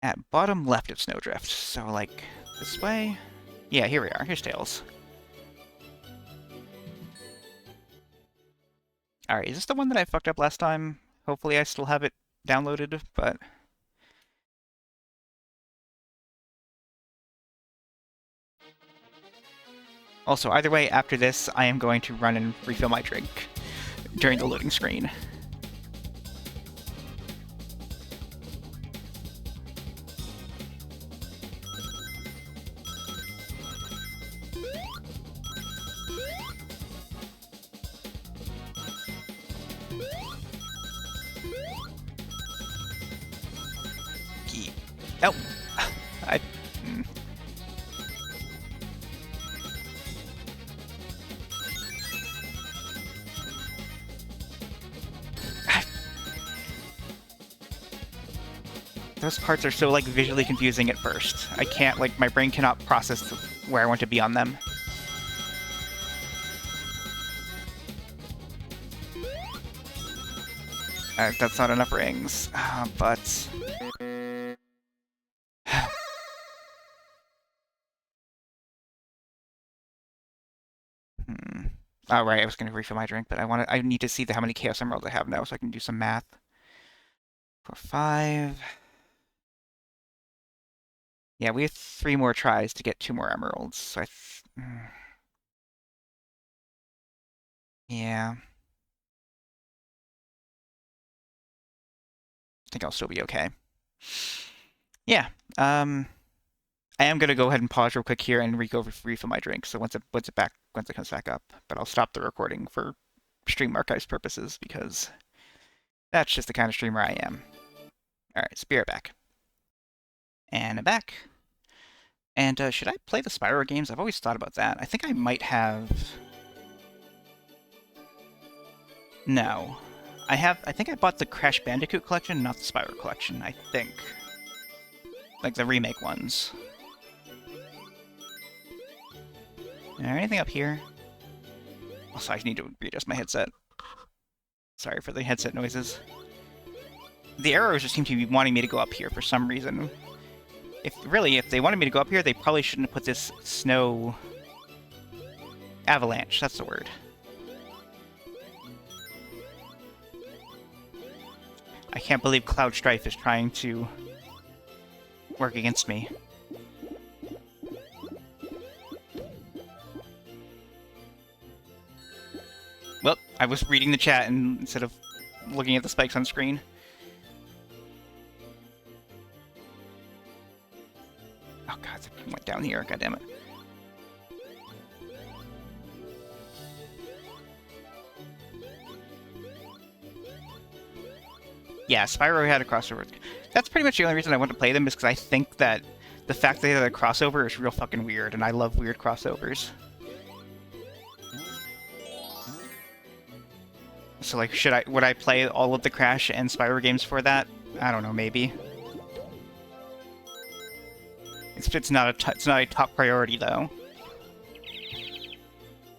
[SPEAKER 1] at bottom left of Snowdrift? So, like, this way? Yeah, here we are. Here's Tails. Alright, is this the one that I fucked up last time? Hopefully I still have it downloaded, but... Also, either way, after this, I am going to run and refill my drink during the loading screen. Oh! Those parts are so, like, visually confusing at first. I can't, like, my brain cannot process where I want to be on them. That's not enough rings, but... Oh, right, I was going to refill my drink, but I need to see how many Chaos Emeralds I have now so I can do some math. 4, 5... Yeah, we have 3 more tries to get 2 more emeralds, so yeah. I think I'll still be okay. Yeah, I am gonna go ahead and pause real quick here and refill my drink. So once it comes back up, but I'll stop the recording for stream archives purposes because that's just the kind of streamer I am. All right, Spirit back, and I'm back. And should I play the Spyro games? I've always thought about that. I think I might have. No, I think I bought the Crash Bandicoot collection, not the Spyro collection, I think. Like the remake ones. Is there anything up here? Also, I need to readjust my headset. Sorry for the headset noises. The arrows just seem to be wanting me to go up here for some reason. If they wanted me to go up here, they probably shouldn't have put this snow... avalanche, that's the word. I can't believe Cloud Strife is trying to work against me. Well, I was reading the chat instead of looking at the spikes on screen. Oh god, it went down here, god damn it. Yeah, Spyro had a crossover. That's pretty much the only reason I want to play them, is because I think that the fact that they had a crossover is real fucking weird, and I love weird crossovers. So, like, would I play all of the Crash and Spyro games for that? I don't know, maybe. It's not a top priority, though.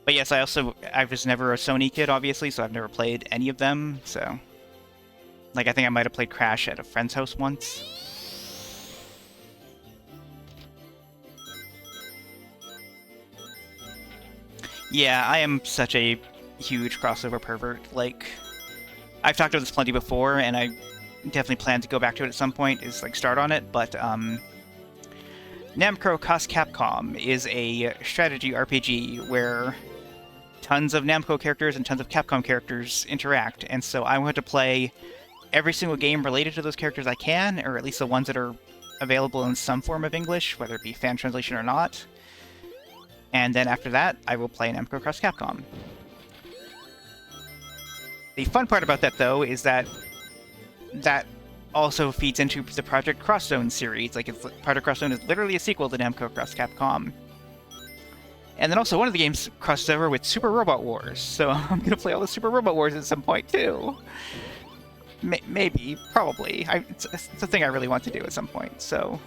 [SPEAKER 1] But yes, I was never a Sony kid, obviously, so I've never played any of them, so... Like, I think I might have played Crash at a friend's house once. Yeah, I am such a huge crossover pervert. Like, I've talked about this plenty before, and I definitely plan to go back to it at some point, is, like, start on it, but, Namco Cross Capcom is a strategy RPG where tons of Namco characters and tons of Capcom characters interact, and so I want to play every single game related to those characters I can, or at least the ones that are available in some form of English, whether it be fan translation or not. And then after that, I will play Namco Cross Capcom. The fun part about that, though, is that that also feeds into the Project Crosszone series. Like, Project Crosszone is literally a sequel to Namco Cross Capcom. And then also one of the games crosses over with Super Robot Wars, so I'm going to play all the Super Robot Wars at some point, too. Maybe, probably. It's a thing I really want to do at some point, so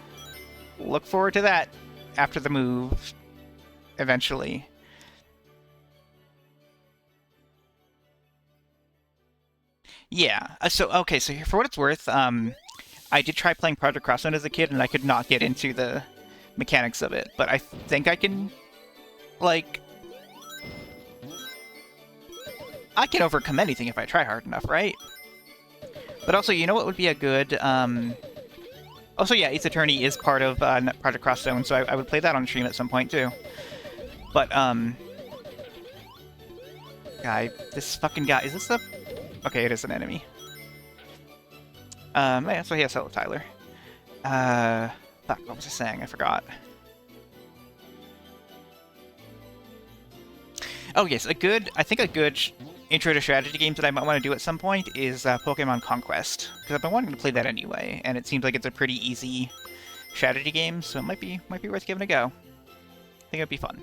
[SPEAKER 1] look forward to that after the move, eventually. Yeah, so for what it's worth, I did try playing Project Crosszone as a kid, and I could not get into the mechanics of it, but I think I can, like... I can overcome anything if I try hard enough, right? But also, you know what would be a good, Also, yeah, Ace Attorney is part of Project Crosszone, so I would play that on stream at some point, too. But, this fucking guy, is this a... Okay, it is an enemy. Yeah, so yes, hello, Tyler. Fuck, what was I saying? I forgot. Oh, yes, I think a good intro to strategy games that I might want to do at some point is Pokemon Conquest, because I've been wanting to play that anyway, and it seems like it's a pretty easy strategy game, so it might be worth giving a go. I think it'd be fun.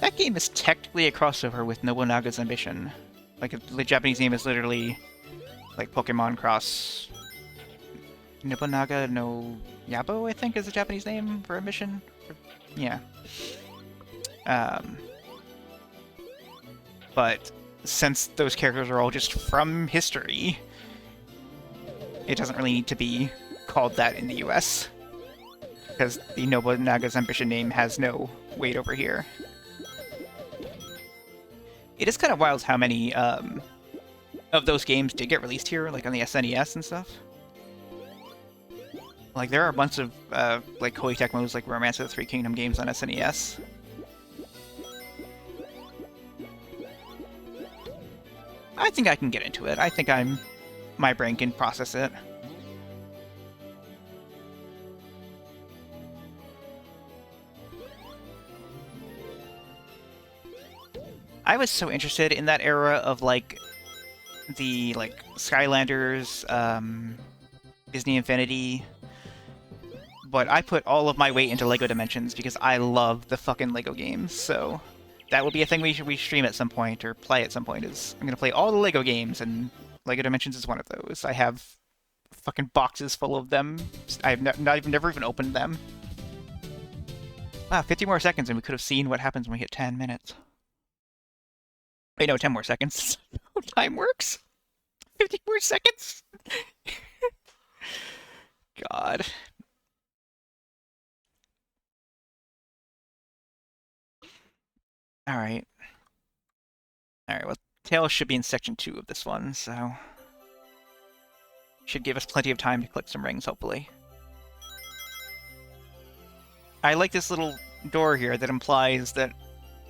[SPEAKER 1] That game is technically a crossover with Nobunaga's Ambition. Like, the Japanese name is literally, like, Pokemon Cross... Nobunaga no Yabo, I think, is the Japanese name for Ambition? Yeah. But since those characters are all just from history, it doesn't really need to be called that in the US. Because the Nobunaga's Ambition name has no weight over here. It is kind of wild how many of those games did get released here, like on the SNES and stuff. Like, there are a bunch of, like, Koei Tecmo's, like, Romance of the Three Kingdom games on SNES. I think I can get into it. I think my brain can process it. I was so interested in that era of, like, the, like, Skylanders, Disney Infinity, but I put all of my weight into Lego Dimensions because I love the fucking Lego games, so that will be a thing we stream at some point, or play at some point, is I'm gonna play all the Lego games, and Lego Dimensions is one of those. I have fucking boxes full of them. I've never even opened them. Wow, 50 more seconds and we could have seen what happens when we hit 10 minutes. Wait, no, 10 more seconds. How time works? 50 more seconds? God. Alright. Alright, well, Tails should be in section 2 of this one, so... should give us plenty of time to collect some rings, hopefully. I like this little door here that implies that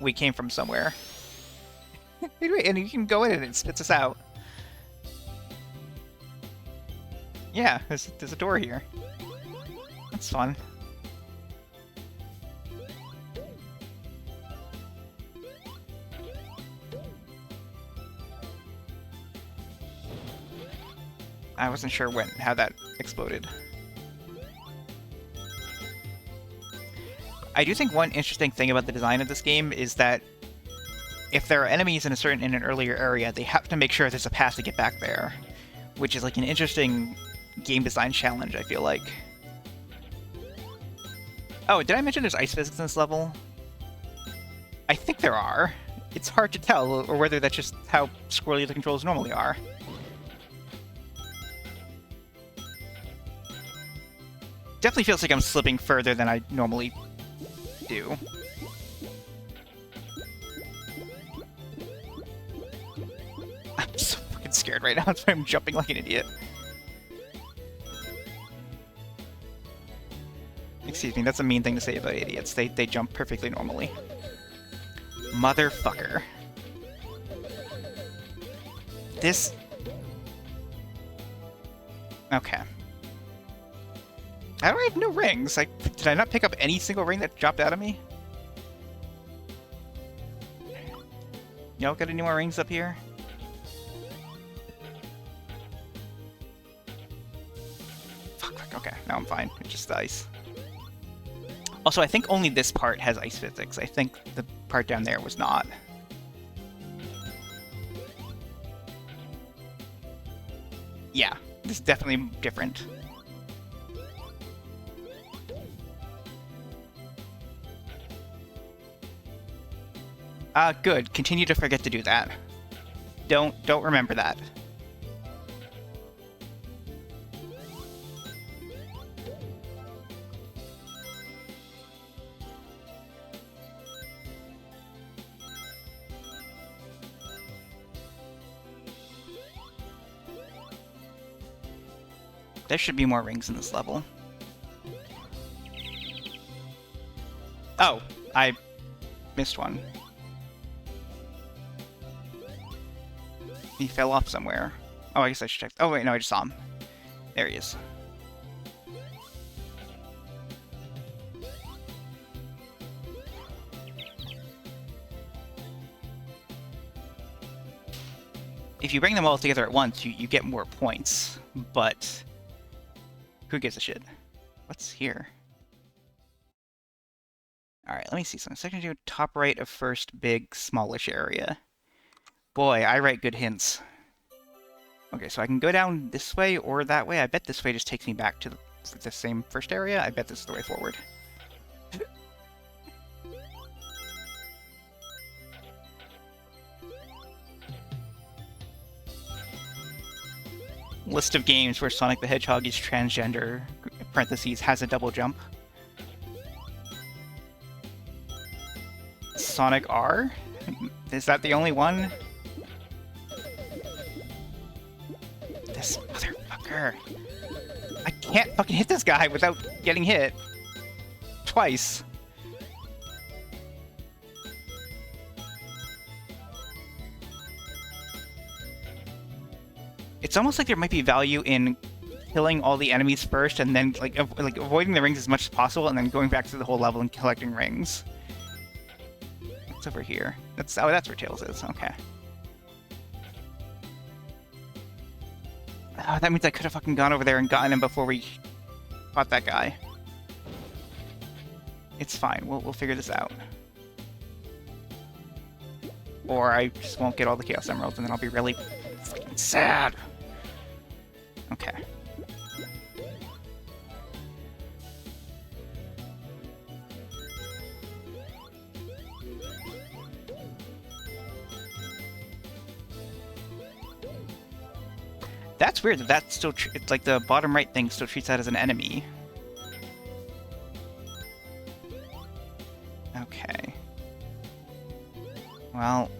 [SPEAKER 1] we came from somewhere. And you can go in and it spits us out. Yeah, there's a door here. That's fun. I wasn't sure how that exploded. I do think one interesting thing about the design of this game is that if there are enemies in an earlier area, they have to make sure there's a path to get back there, which is like an interesting game design challenge, I feel like. Oh, did I mention there's ice physics in this level? I think there are. It's hard to tell, or whether that's just how squirrely the controls normally are. Definitely feels like I'm slipping further than I normally do. I'm so fucking scared right now, that's why I'm jumping like an idiot. Excuse me, that's a mean thing to say about idiots. They jump perfectly normally. Motherfucker. This... okay. I have no rings. Did I not pick up any single ring that dropped out of me? Y'all got any more rings up here? Fuck, okay. Now I'm fine. It's just ice. Also, I think only this part has ice physics. I think the part down there was not. Yeah, this is definitely different. Good. Continue to forget to do that. Don't remember that. There should be more rings in this level. Oh, I missed one. He fell off somewhere. Oh, I guess I should check. Oh, wait, no, I just saw him. There he is. If you bring them all together at once, you get more points, but who gives a shit? What's here? Alright, let me see something. Section 2, top right of first big, smallish area. Boy, I write good hints. Okay, so I can go down this way or that way. I bet this way just takes me back to the same first area. I bet this is the way forward. List of games where Sonic the Hedgehog is transgender, parentheses, has a double jump. Sonic R? Is that the only one? This motherfucker. I can't fucking hit this guy without getting hit. Twice. It's almost like there might be value in killing all the enemies first and then like avoiding the rings as much as possible and then going back to the whole level and collecting rings. What's over here? That's where Tails is. Okay. Oh, that means I could have fucking gone over there and gotten him before we fought that guy. It's fine. We'll figure this out. Or I just won't get all the Chaos Emeralds, and then I'll be really fucking sad. Okay. That's weird that still it's like the bottom right thing still treats that as an enemy. Okay. Well,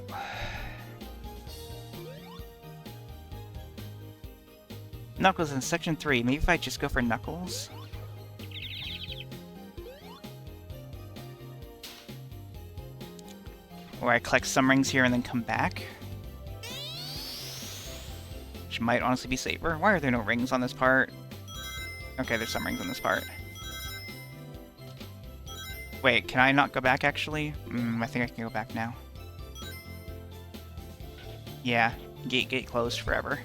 [SPEAKER 1] Knuckles in section 3. Maybe if I just go for Knuckles? Or I collect some rings here and then come back? Which might honestly be safer. Why are there no rings on this part? Okay, there's some rings on this part. Wait, can I not go back actually? I think I can go back now. Yeah, gate closed forever.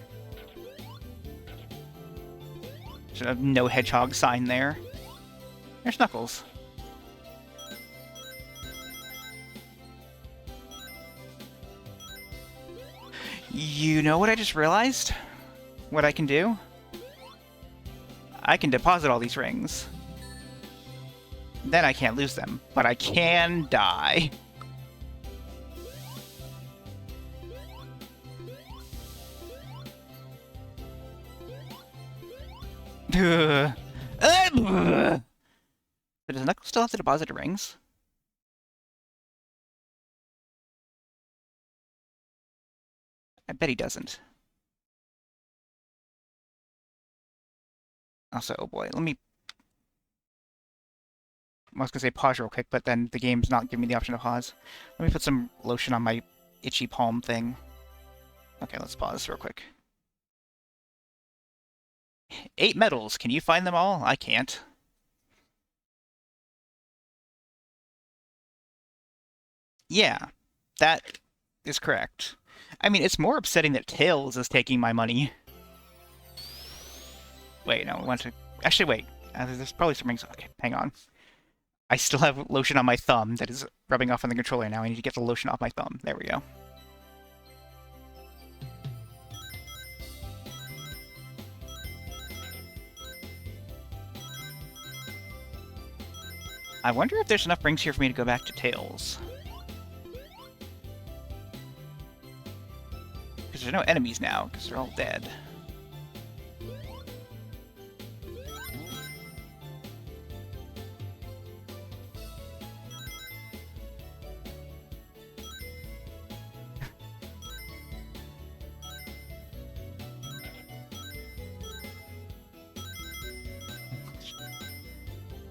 [SPEAKER 1] There's a no Hedgehog sign there. There's Knuckles. You know what I just realized? What I can do? I can deposit all these rings. Then I can't lose them, but I can die. But does Knuckles still have to deposit the rings? I bet he doesn't. Also, oh boy, let me... I was gonna say pause real quick, but then the game's not giving me the option to pause. Let me put some lotion on my itchy palm thing. Okay, let's pause real quick. 8 medals. Can you find them all? I can't. Yeah, that is correct. I mean, it's more upsetting that Tails is taking my money. Wait, no, I want to... Actually, wait. There's probably some rings... Okay, hang on. I still have lotion on my thumb that is rubbing off on the controller now. I need to get the lotion off my thumb. There we go. I wonder if there's enough rings here for me to go back to Tails. Because there's no enemies now, because they're all dead.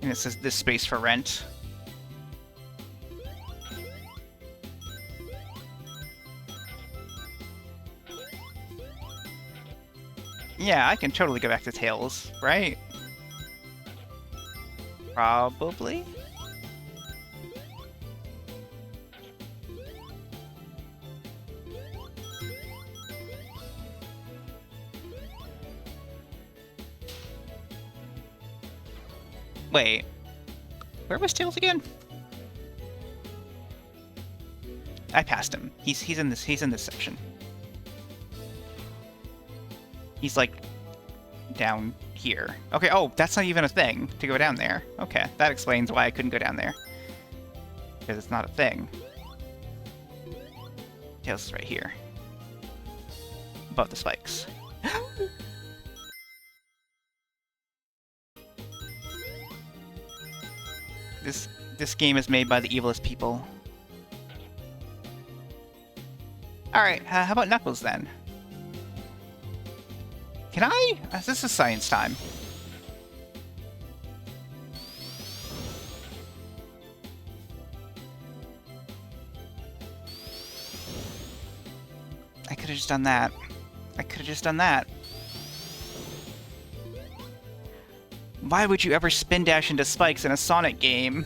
[SPEAKER 1] And it says this space for rent. Yeah, I can totally go back to Tails, right? Probably? Wait, where was Tails again? I passed him. He's in this section. He's like down here. Okay, oh, that's not even a thing to go down there. Okay, that explains why I couldn't go down there. Because it's not a thing. Tails is right here. Above the spikes. This game is made by the evilest people. Alright, how about Knuckles then? Can I? This is science time. I could have just done that. I could have just done that. Why would you ever spin dash into spikes in a Sonic game?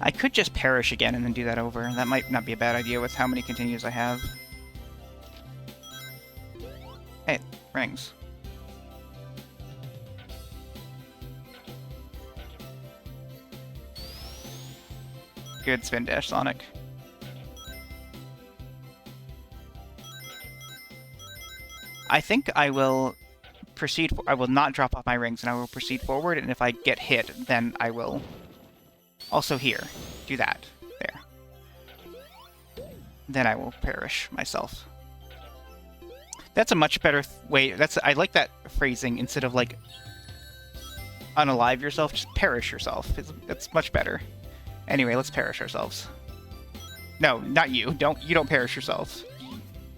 [SPEAKER 1] I could just perish again and then do that over. That might not be a bad idea with how many continues I have. Hey, rings. Good spin dash, Sonic. I think I will proceed. I will not drop off my rings, and I will proceed forward. And if I get hit, then I will. Also here, do that. There. Then I will perish myself. That's a much better way. I like that phrasing instead of like unalive yourself. Just perish yourself. That's much better. Anyway, let's perish ourselves. No, not you. You don't perish yourselves.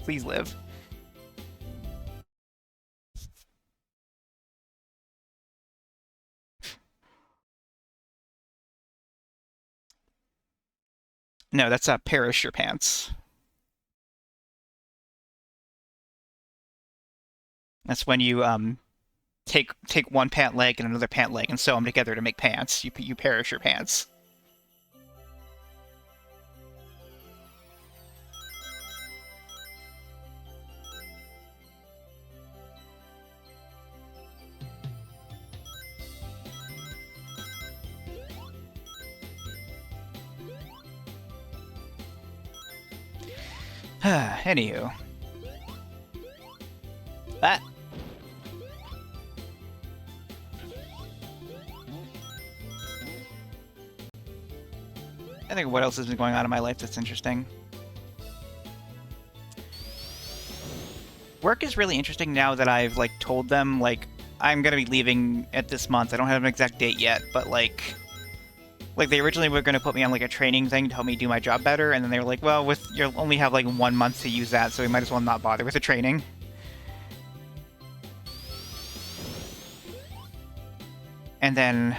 [SPEAKER 1] Please live. No, that's perish your pants. That's when you take one pant leg and another pant leg and sew them together to make pants. You perish your pants. Anywho. That. I think what else has been going on in my life that's interesting? Work is really interesting now that I've, like, told them, like, I'm gonna be leaving at this month. I don't have an exact date yet, but, like they originally were going to put me on like a training thing to help me do my job better, and then they were like, well, you'll only have like 1 month to use that, so we might as well not bother with the training. And then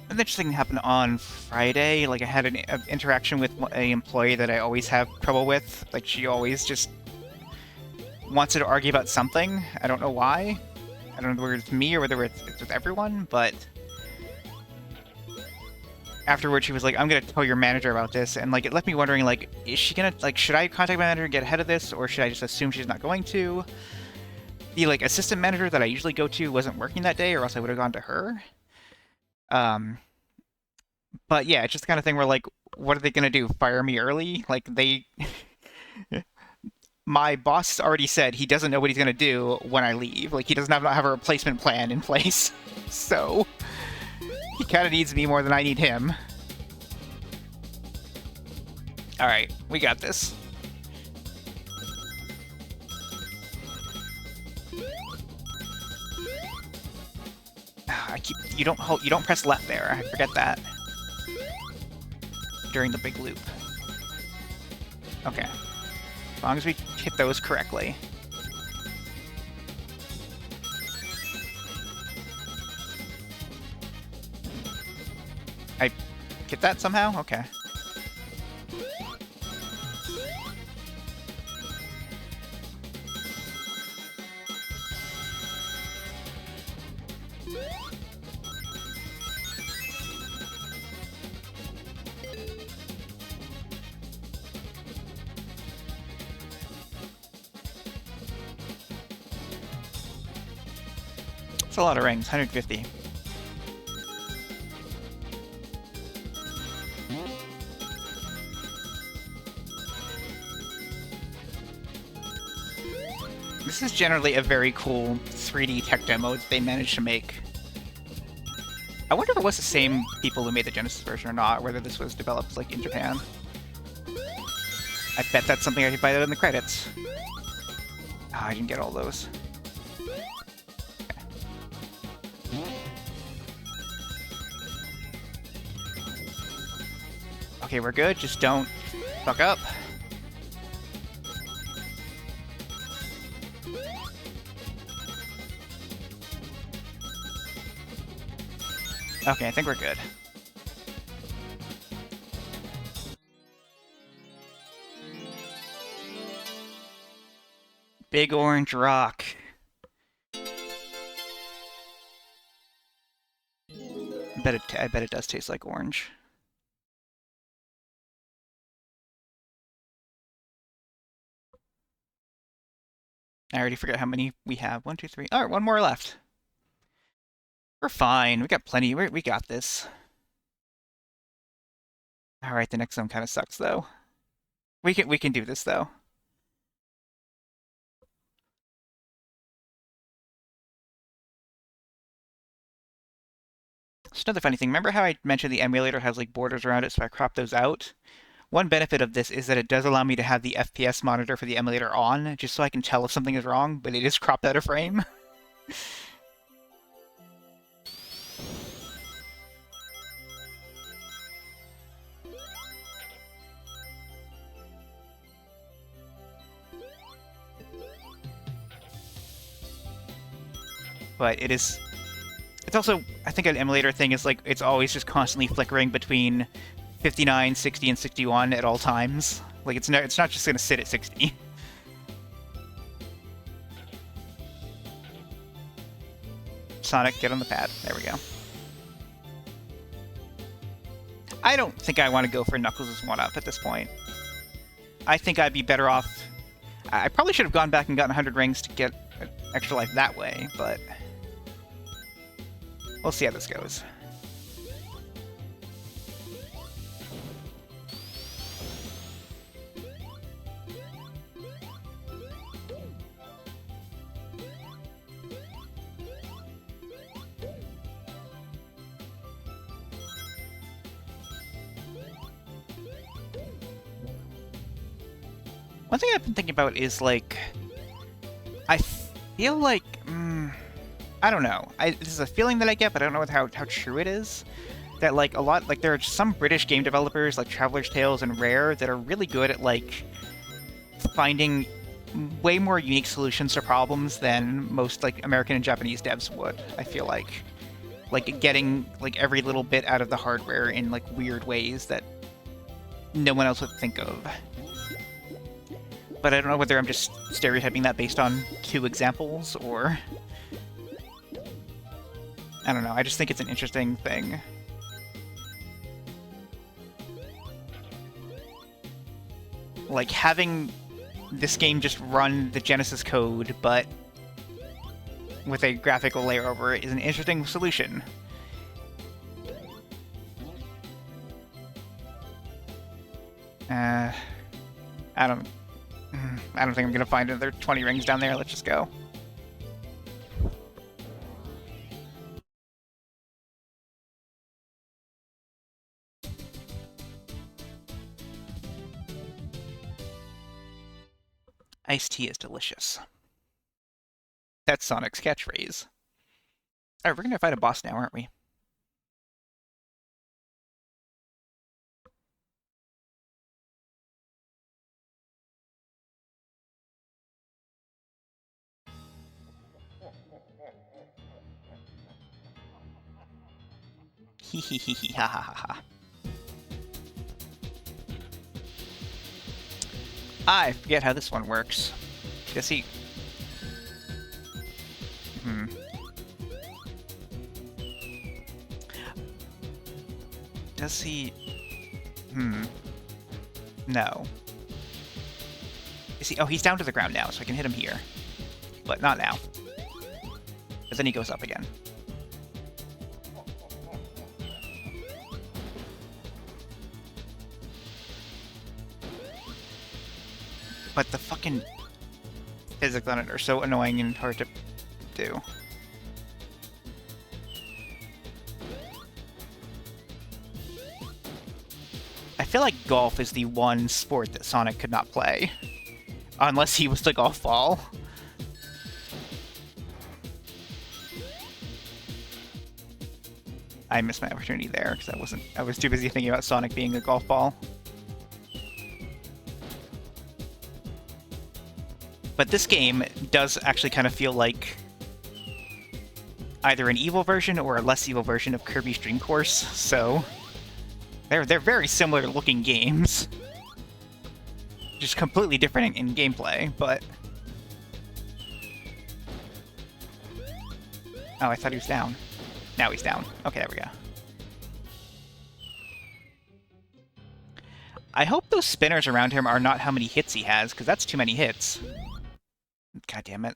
[SPEAKER 1] an interesting thing happened on Friday. Like I had an interaction with an employee that I always have trouble with. Like she always just wants to argue about something. I don't know why. I don't know whether it's me or whether it's with everyone, but afterwards she was like, I'm gonna tell your manager about this, and like it left me wondering, like, is she gonna, like, should I contact my manager and get ahead of this, or should I just assume she's not going to? The like assistant manager that I usually go to wasn't working that day, or else I would have gone to her. But yeah, it's just the kind of thing where like, what are they gonna do? Fire me early? Like they my boss already said he doesn't know what he's gonna do when I leave. Like he doesn't have a replacement plan in place. So he kind of needs me more than I need him. Alright, we got this. You don't press left there. I forget that. During the big loop. Okay. As long as we hit those correctly. I get that somehow? Okay. It's a lot of rings, 150. This is generally a very cool 3D tech demo that they managed to make. I wonder if it was the same people who made the Genesis version or not, whether this was developed like in Japan. I bet that's something I could find out in the credits. Oh, I didn't get all those. Okay, we're good. Just don't fuck up. Okay, I think we're good. Big orange rock. I bet it does taste like orange. I already forget how many we have. 1, 2, 3. All right, one more left. We're fine. We got plenty. We got this. All right, the next one kind of sucks though. We can do this though. Just another funny thing. Remember how I mentioned the emulator has like borders around it, so I crop those out? One benefit of this is that it does allow me to have the FPS monitor for the emulator on, just so I can tell if something is wrong, but it is cropped out of frame. But it's also, I think an emulator thing is like, it's always just constantly flickering between 59, 60, and 61 at all times. Like, it's not just gonna sit at 60. Sonic, get on the pad. There we go. I don't think I want to go for Knuckles' 1-up at this point. I think I'd be better off... I probably should have gone back and gotten 100 rings to get extra life that way, but... we'll see how this goes. One thing I've been thinking about is, like, I feel like, I don't know. This is a feeling that I get, but I don't know how true it is. That, like, there are some British game developers, like Traveler's Tales and Rare, that are really good at, like, finding way more unique solutions to problems than most, like, American and Japanese devs would, I feel like. Like, getting, like, every little bit out of the hardware in, like, weird ways that no one else would think of. But I don't know whether I'm just stereotyping that based on 2 examples, or... I don't know, I just think it's an interesting thing. Like, having this game just run the Genesis code, but with a graphical layer over it, is an interesting solution. I don't think I'm gonna find another 20 rings down there. Let's just go. Iced tea is delicious. That's Sonic's catchphrase. Alright, we're gonna fight a boss now, aren't we? Hee ha ha ha ha. I forget how this one works. Does he... Does he... No. Is he... Oh, he's down to the ground now, so I can hit him here. But not now. But then he goes up again. But the fucking physics on it are so annoying and hard to do. I feel like golf is the one sport that Sonic could not play. Unless he was the golf ball. I missed my opportunity there, because I was too busy thinking about Sonic being a golf ball. But this game does actually kind of feel like either an evil version or a less evil version of Kirby's Dream Course, so they're very similar looking games. Just completely different in gameplay, but... Oh, I thought he was down. Now he's down. Okay, there we go. I hope those spinners around him are not how many hits he has, because that's too many hits. God damn it.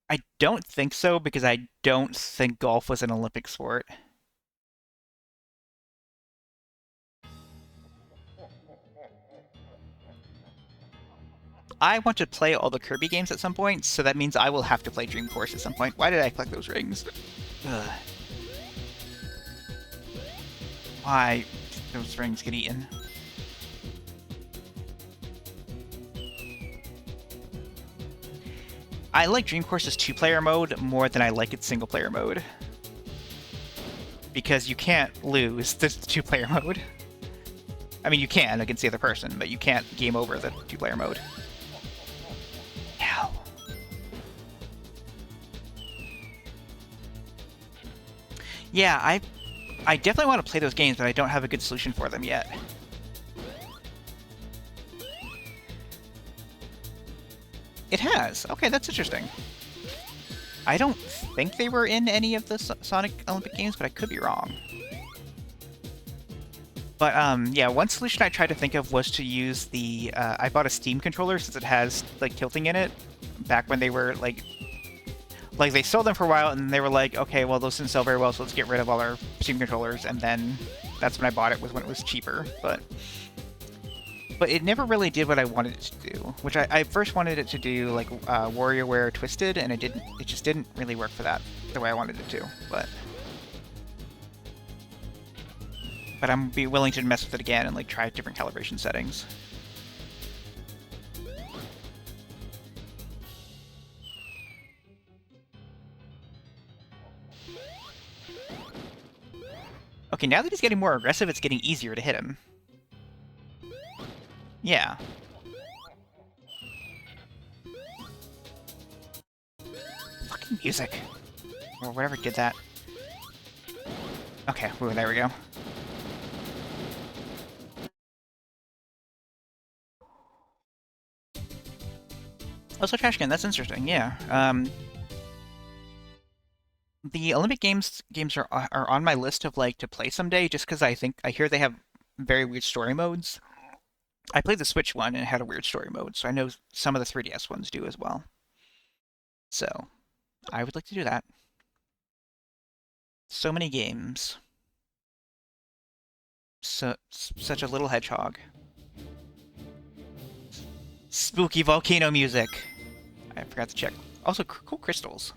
[SPEAKER 1] I don't think so, because I don't think golf was an Olympic sport. I want to play all the Kirby games at some point, so that means I will have to play Dream Course at some point. Why did I collect those rings? Ugh. Why did those rings get eaten? I like Dream Course's two-player mode more than I like its single-player mode. Because you can't lose this two-player mode. I mean, you can against the other person, but you can't game over the two-player mode. Ow. Yeah, I definitely want to play those games, but I don't have a good solution for them yet. It has. Okay, that's interesting. I don't think they were in any of the Sonic Olympic games, but I could be wrong. But yeah, one solution I tried to think of was to use the I bought a Steam controller since it has like tilting in it. Back when they were like they sold them for a while, and they were like, okay, well those didn't sell very well, so let's get rid of all our Steam controllers. And then that's when I bought it, was when it was cheaper. But it never really did what I wanted it to do. Which I first wanted it to do like WarioWare Twisted, and it didn't. It just didn't really work for that the way I wanted it to. But I'm be willing to mess with it again and like try different calibration settings. Okay, now that he's getting more aggressive, it's getting easier to hit him. Yeah. Fucking music. Or whatever did that. Okay, ooh, there we go. Also, trash can. That's interesting. Yeah. The Olympic games are on my list of like to play someday, just because I hear they have very weird story modes. I played the Switch one and it had a weird story mode, so I know some of the 3DS ones do as well. So I would like to do that. So many games. Such a little hedgehog. Spooky volcano music. I forgot to check. Also, cool crystals.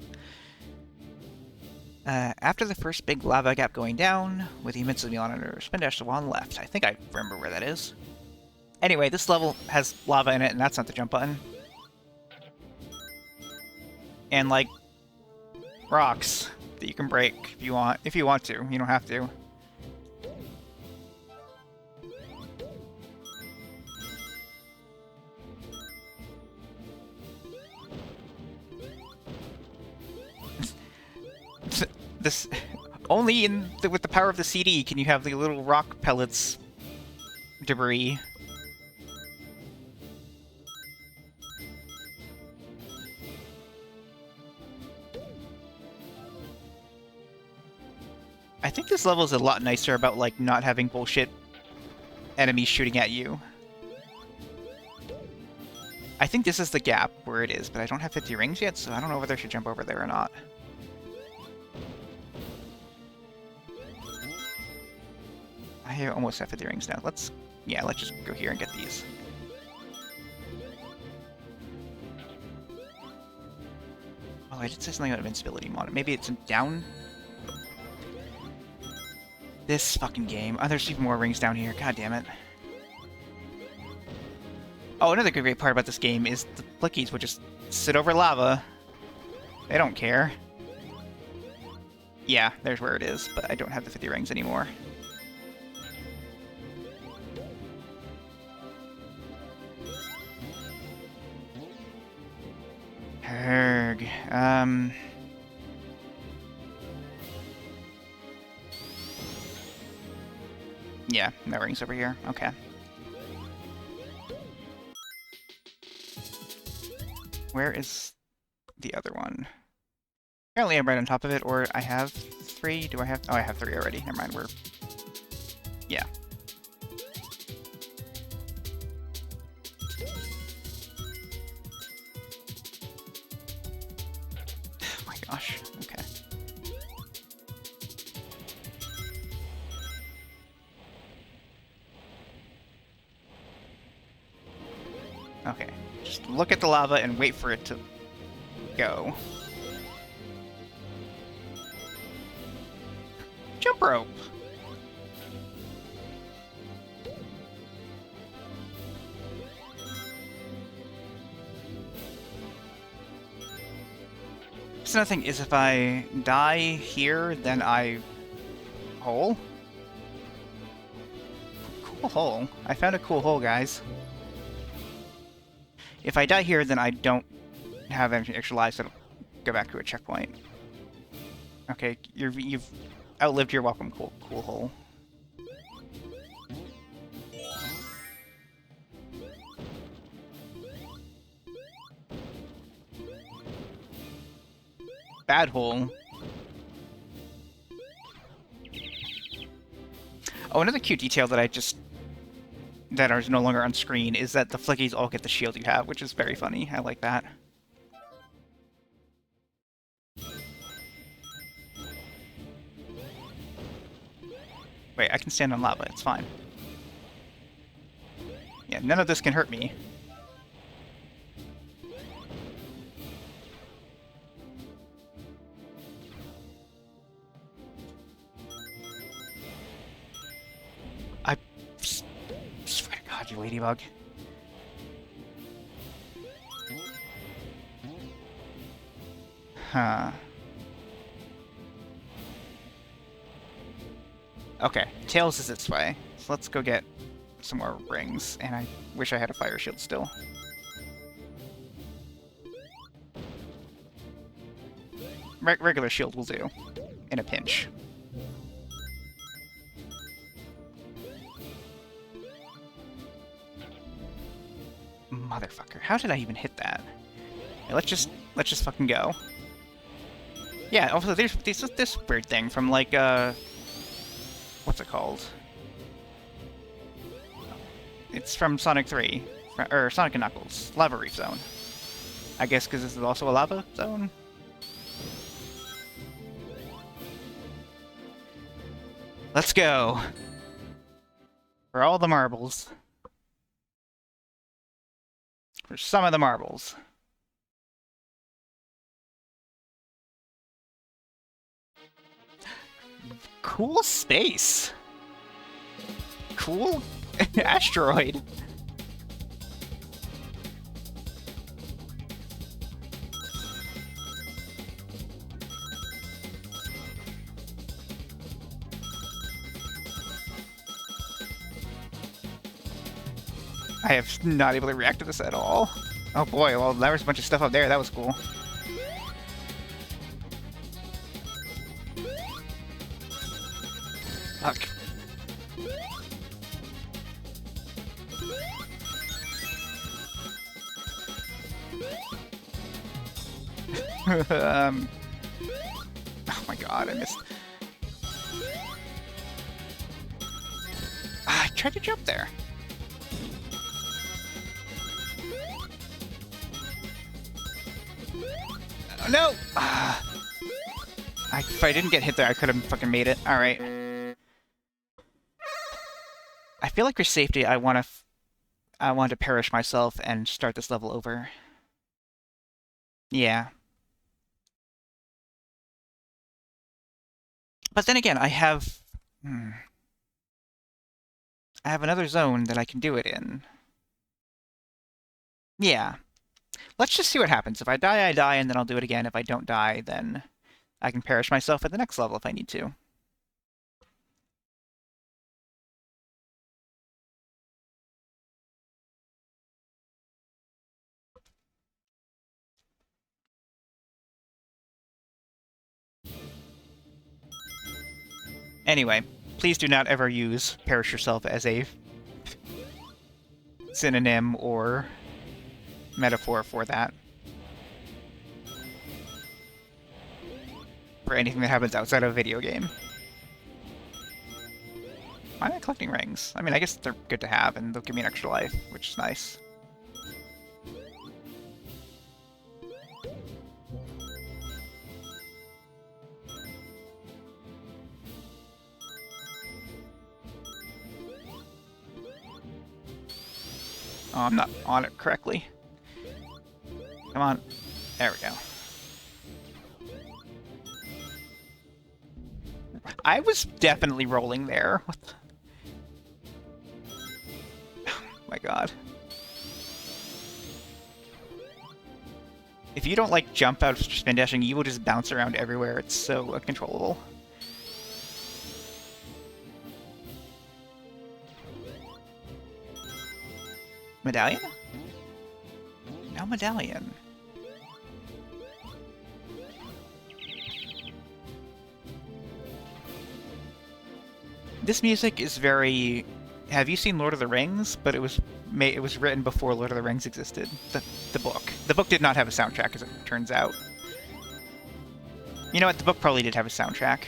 [SPEAKER 1] After the first big lava gap going down, with the immensely monitor, spin dash the one left. I think I remember where that is. Anyway, this level has lava in it, and that's not the jump button. And, like, rocks that you can break if you want. If you want to. You don't have to. This only with the power of the CD can you have the little rock pellets debris. I think this level is a lot nicer about like not having bullshit enemies shooting at you. I think this is the gap where it is, but I don't have 50 rings yet, so I don't know whether I should jump over there or not. I almost have 50 rings now. Let's just go here and get these. Oh, I did say something about invincibility mod. Maybe it's down. This fucking game. Oh, there's even more rings down here. God damn it. Oh, another great part about this game is the flickies would just sit over lava. They don't care. Yeah, there's where it is, but I don't have the 50 rings anymore. Herg. Yeah, no rings over here. Okay. Where is the other one? Apparently I'm right on top of it, or I have 3. Do I have... Oh, I have 3 already. Never mind, we're... Yeah. Oh my gosh. Okay. Okay. Just look at the lava and wait for it to go. Jump rope! So another thing is if I die here, then I... Hole? Cool hole. I found a cool hole, guys. If I die here, then I don't have any extra lives, so I'll go back to a checkpoint. Okay, you've outlived your welcome, cool hole. Bad hole. Oh, another cute detail that that are no longer on screen is that the flickies all get the shield you have, which is very funny. I like that. Wait, I can stand on lava, it's fine. Yeah, none of this can hurt me. I swear to God, you ladybug. Huh. Okay, Tails is its way. So let's go get some more rings, and I wish I had a fire shield still. Regular shield will do, in a pinch. Motherfucker, how did I even hit that? Okay, let's just fucking go. Yeah, also there's this weird thing from like what's it called? It's from Sonic 3, or Sonic & Knuckles, Lava Reef Zone. I guess because this is also a lava zone? Let's go! For all the marbles. For some of the marbles. Cool space! Cool asteroid! I have not able to react to this at all. Oh boy, well there was a bunch of stuff up there, that was cool. Fuck. Oh my god, I missed. I tried to jump there. Oh, no! If I didn't get hit there, I could have fucking made it. Alright. I feel like for safety, I want to perish myself and start this level over. Yeah. But then again, I have another zone that I can do it in. Yeah. Let's just see what happens. If I die, I die, and then I'll do it again. If I don't die, then I can perish myself at the next level if I need to. Anyway, please do not ever use perish yourself as a synonym or metaphor for that. for anything that happens outside of a video game. Why am I collecting rings? I mean, I guess they're good to have, and they'll give me an extra life, which is nice. Oh, I'm not on it correctly. Come on. There we go. I was definitely rolling there. What the... Oh my god. If you don't, like, jump out of spin dashing, you will just bounce around everywhere. It's so uncontrollable. Medallion? No medallion. This music is very... Have you seen Lord of the Rings? But it was written before Lord of the Rings existed. The book. The book did not have a soundtrack, as it turns out. You know what? The book probably did have a soundtrack.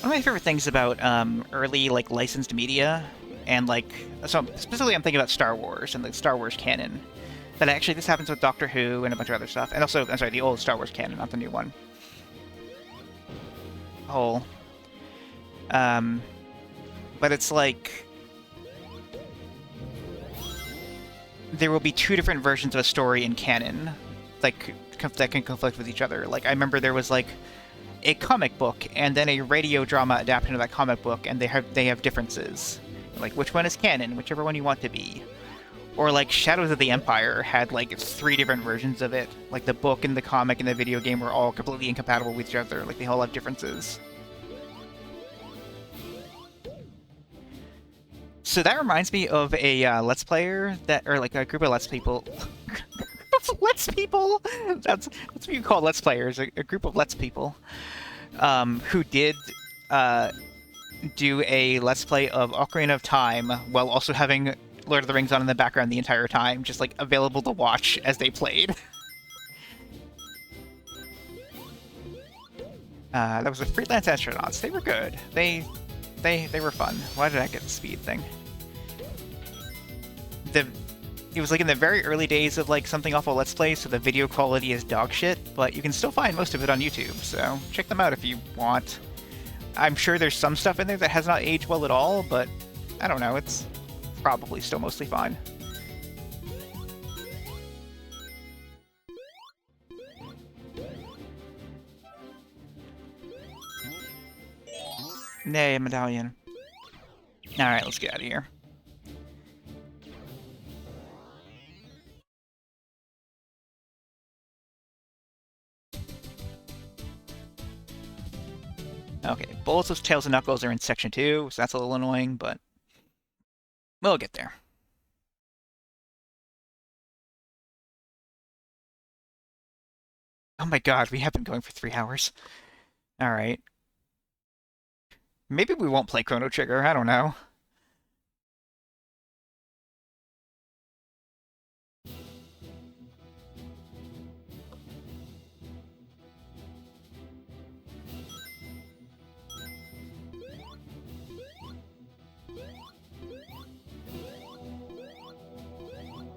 [SPEAKER 1] One of my favorite things about early, like, licensed media, and, like, so specifically I'm thinking about Star Wars and the Star Wars canon, but actually this happens with Doctor Who and a bunch of other stuff, and also, I'm sorry, the old Star Wars canon, not the new one. Whole. But it's like... There will be two different versions of a story in canon, like, that can conflict with each other. Like, I remember there was, like, a comic book and then a radio drama adaptation of that comic book, and they have differences. Like, which one is canon, whichever one you want to be. Or, like, Shadows of the Empire had, like, 3 different versions of it. Like, the book and the comic and the video game were all completely incompatible with each other. Like, they all have differences. So that reminds me of a Let's Player that, or like a group of Let's People. Let's People? That's what you call Let's Players, a group of Let's People, who did do a Let's Play of Ocarina of Time while also having Lord of the Rings on in the background the entire time, just like available to watch as they played. That was the Freelance Astronauts. They were good. They were fun. Why did I get the speed thing? It was like in the very early days of like Something Awful Let's Play, so the video quality is dog shit, but you can still find most of it on YouTube, so check them out if you want. I'm sure there's some stuff in there that has not aged well at all, but I don't know, it's probably still mostly fine. Nay, a medallion. Alright, let's get out of here. Okay, Bullets with Tails and Knuckles are in Section 2, so that's a little annoying, but we'll get there. Oh my god, we have been going for 3 hours. Alright. Maybe we won't play Chrono Trigger, I don't know.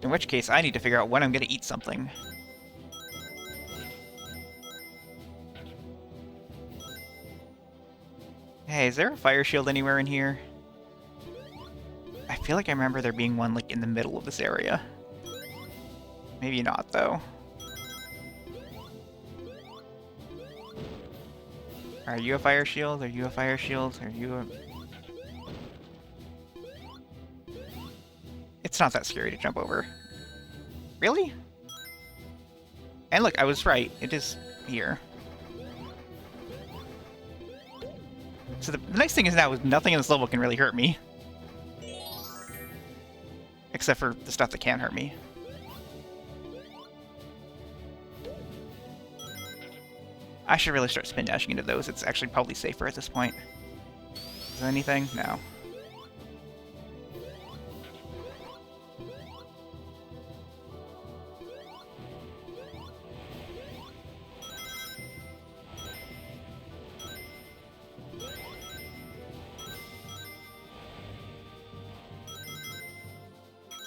[SPEAKER 1] In which case, I need to figure out when I'm gonna eat something. Hey, is there a fire shield anywhere in here? I feel like I remember there being one, like, in the middle of this area. Maybe not, though. Are you a fire shield? Are you a fire shield? Are you a... It's not that scary to jump over. Really? And look, I was right. It is here. So the nice thing is now is nothing in this level can really hurt me. Except for the stuff that can hurt me. I should really start spin dashing into those. It's actually probably safer at this point. Is there anything? No.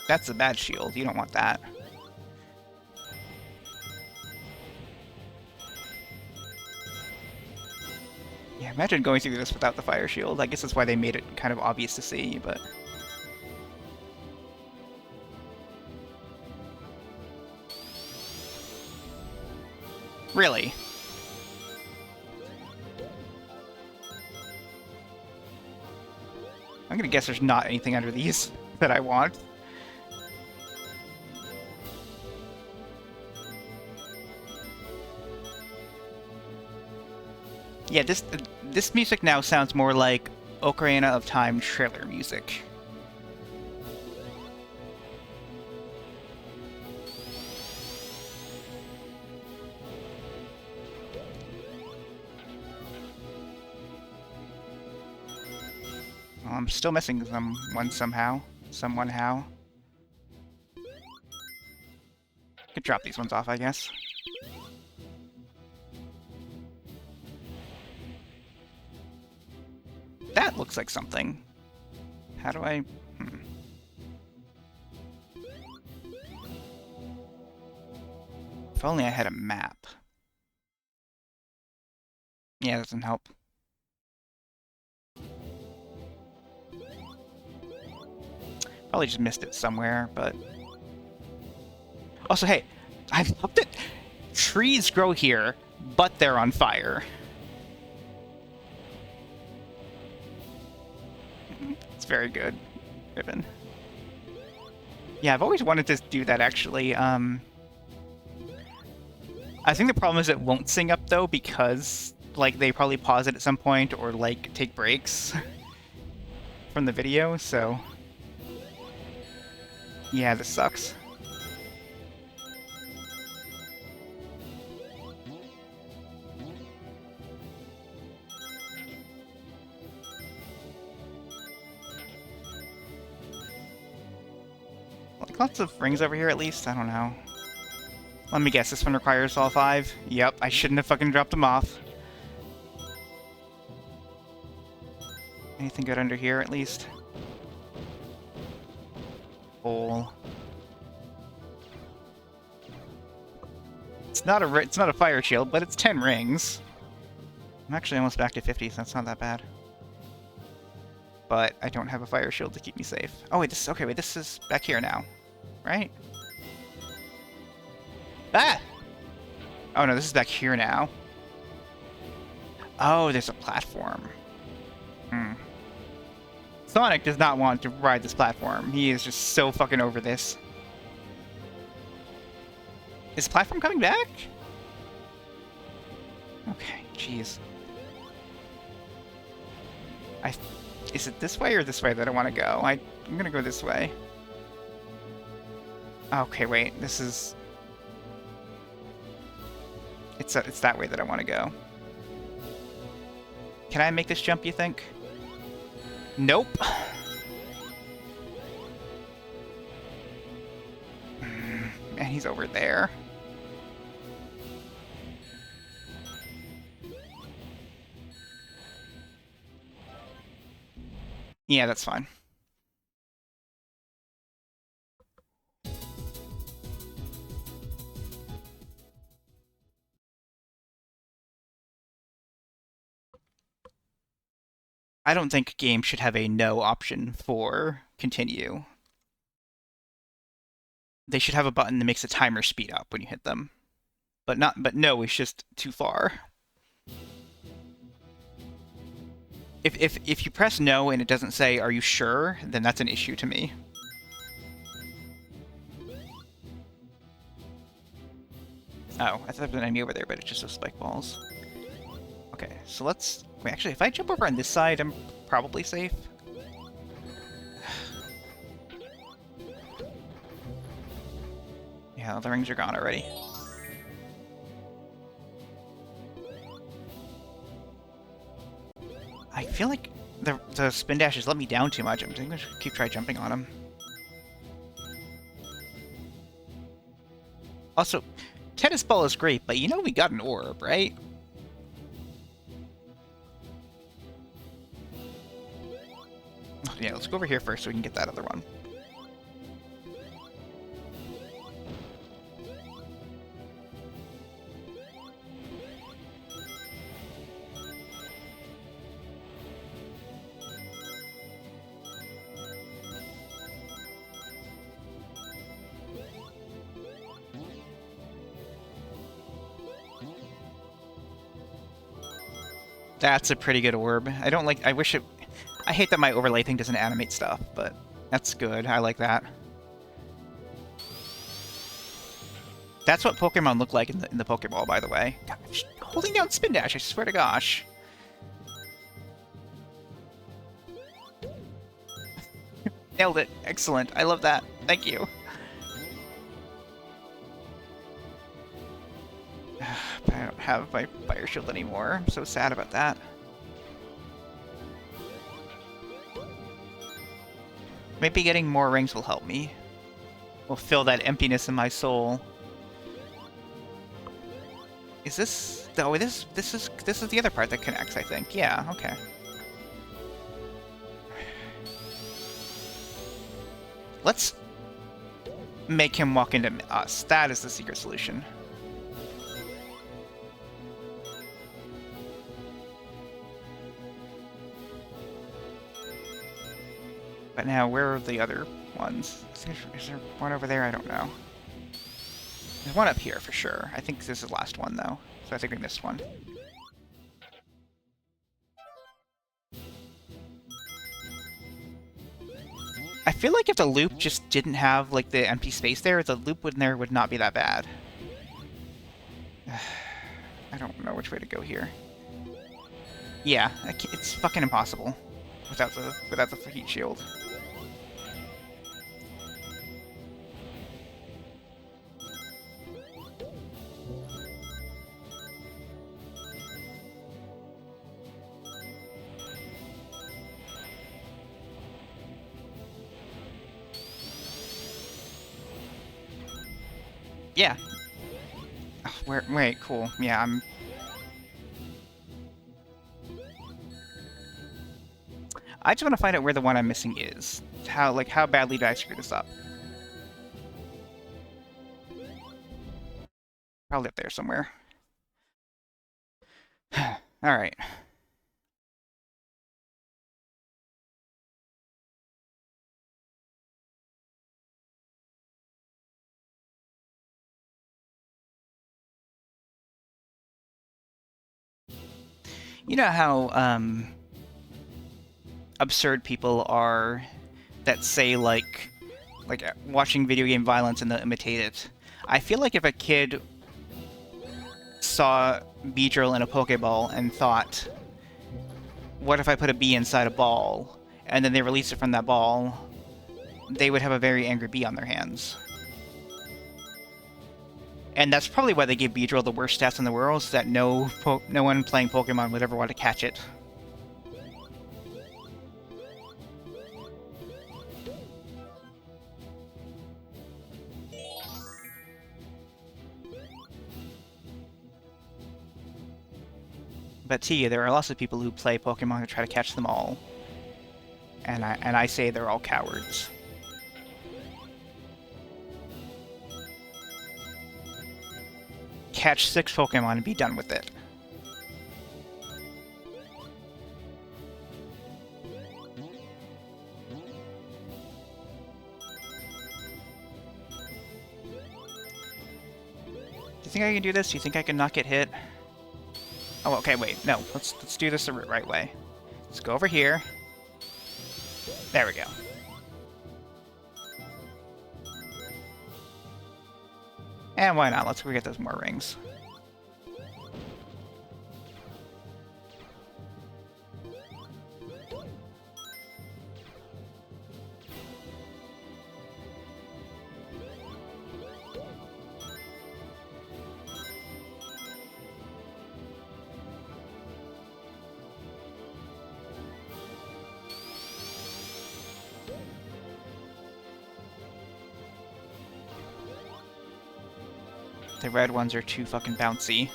[SPEAKER 1] That's a bad shield. You don't want that. Yeah, imagine going through this without the fire shield. I guess that's why they made it kind of obvious to see, but... Really? I'm gonna guess there's not anything under these that I want. Yeah, this music now sounds more like Ocarina of Time trailer music. Well, I'm still missing someone how. Could drop these ones off, I guess. That looks like something. How do I... If only I had a map. Yeah, that doesn't help. Probably just missed it somewhere, but... Also, hey, I love that trees grow here, but they're on fire. It's very good, Ribbon. Yeah, I've always wanted to do that, actually. I think the problem is it won't sing up, though, because, like, they probably pause it at some point or, like, take breaks from the video, so... Yeah, this sucks. Like, lots of rings over here, at least? I don't know. Let me guess, this one requires all 5? Yep, I shouldn't have fucking dropped them off. Anything good under here, at least? Hole. It's not a fire shield, but it's 10 rings. I'm actually almost back to 50, so that's not that bad. But I don't have a fire shield to keep me safe. Oh wait, this is back here now, right? Ah! Oh no, this is back here now. Oh, there's a platform. Sonic does not want to ride this platform. He is just so fucking over this. Is the platform coming back? Okay, jeez. Is it this way or this way that I want to go? I'm gonna go this way. Okay, wait. This is... It's that way that I want to go. Can I make this jump, you think? Nope. And he's over there. Yeah, that's fine. I don't think games should have a no option for continue. They should have a button that makes the timer speed up when you hit them. But no is just too far. If you press no and it doesn't say, "Are you sure?" then that's an issue to me. Oh, I thought there was an enemy over there, but it's just those spike balls. Okay, so let's... Wait, actually, if I jump over on this side, I'm probably safe. Yeah, all the rings are gone already. feel like the spin dash has let me down too much. I'm going to keep jumping on him. Also, tennis ball is great, but you know we got an orb, right? Yeah, let's go over here first so we can get that other one. That's a pretty good orb. I don't like... I wish it... I hate that my overlay thing doesn't animate stuff, but that's good. I like that. That's what Pokemon look like in the Pokeball, by the way. Gosh, holding down spin dash, I swear to gosh. Nailed it. Excellent. I love that. Thank you. I don't have my Fire Shield anymore. I'm so sad about that. Maybe getting more rings will help me. Will fill that emptiness in my soul. Is this... Oh, this is the other part that connects, I think. Yeah, okay. Let's make him walk into us. That is the secret solution. But now, where are the other ones? Is there one over there? I don't know. There's one up here for sure. I think this is the last one, though. So I think we missed one. I feel like if the loop just didn't have, like, the empty space there, the loop in there would not be that bad. I don't know which way to go here. Yeah, it's fucking impossible without the heat shield. Yeah. Oh, wait, cool. Yeah, I just want to find out where the one I'm missing is. How badly did I screw this up? Probably up there somewhere. Alright. You know how, absurd people are that say, like watching video game violence and they'll imitate it. I feel like if a kid saw Beedrill in a Pokeball and thought, what if I put a bee inside a ball, and then they release it from that ball, they would have a very angry bee on their hands. And that's probably why they give Beedrill the worst stats in the world, so that no one playing Pokemon would ever want to catch it. But to you, there are lots of people who play Pokemon to try to catch them all. And I say they're all cowards. Catch 6 Pokemon and be done with it. Do you think I can do this? Do you think I can not get hit? Oh, okay, wait. No, let's do this the right way. Let's go over here. There we go. And why not? Let's go get those more rings. The red ones are too fucking bouncy.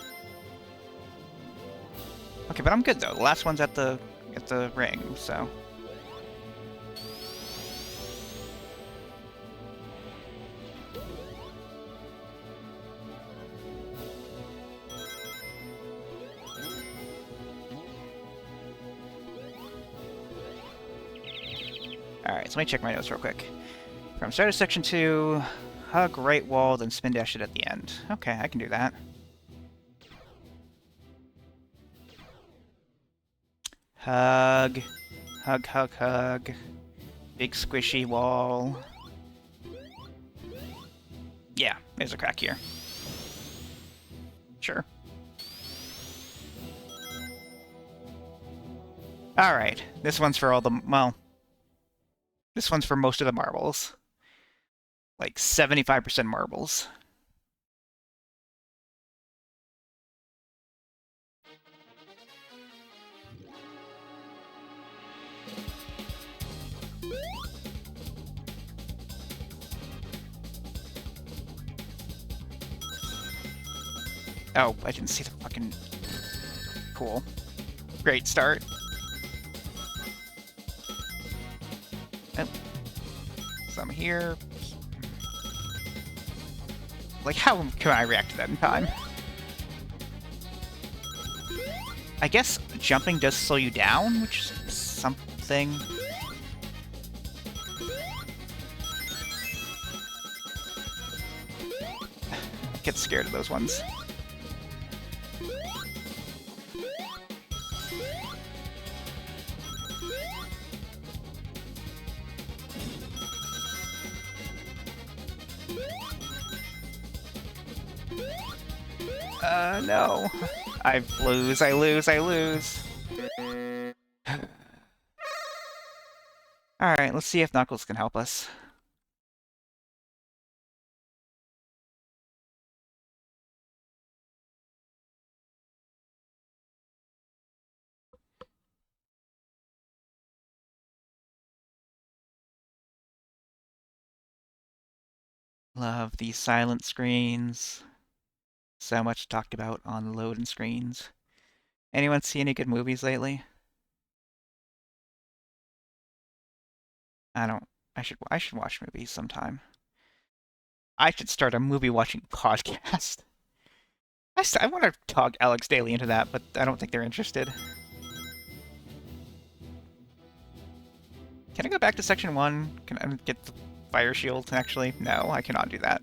[SPEAKER 1] Okay, but I'm good though. The last one's at the ring, so. Alright, so let me check my notes real quick. From start of section 2, hug right wall, then spin dash it at the end. Okay, I can do that. Hug. Hug, hug, hug. Big squishy wall. Yeah, there's a crack here. Sure. Alright, this one's for all the... well... this one's for most of the marbles. Like 75% marbles. Oh, I didn't see the fucking... cool. Great start. Oh. Some here. Like, how can I react to that in time? I guess jumping does slow you down, which is something. I get scared of those ones. No. I lose, I lose, I lose. Alright, let's see if Knuckles can help us. Love these silent screens. So much talked about on loading screens. Anyone see any good movies lately? I don't. I should watch movies sometime. I should start a movie watching podcast. I want to talk Alex Daly into that, but I don't think they're interested. Can I go back to section 1? Can I get the fire shield, actually? No, I cannot do that.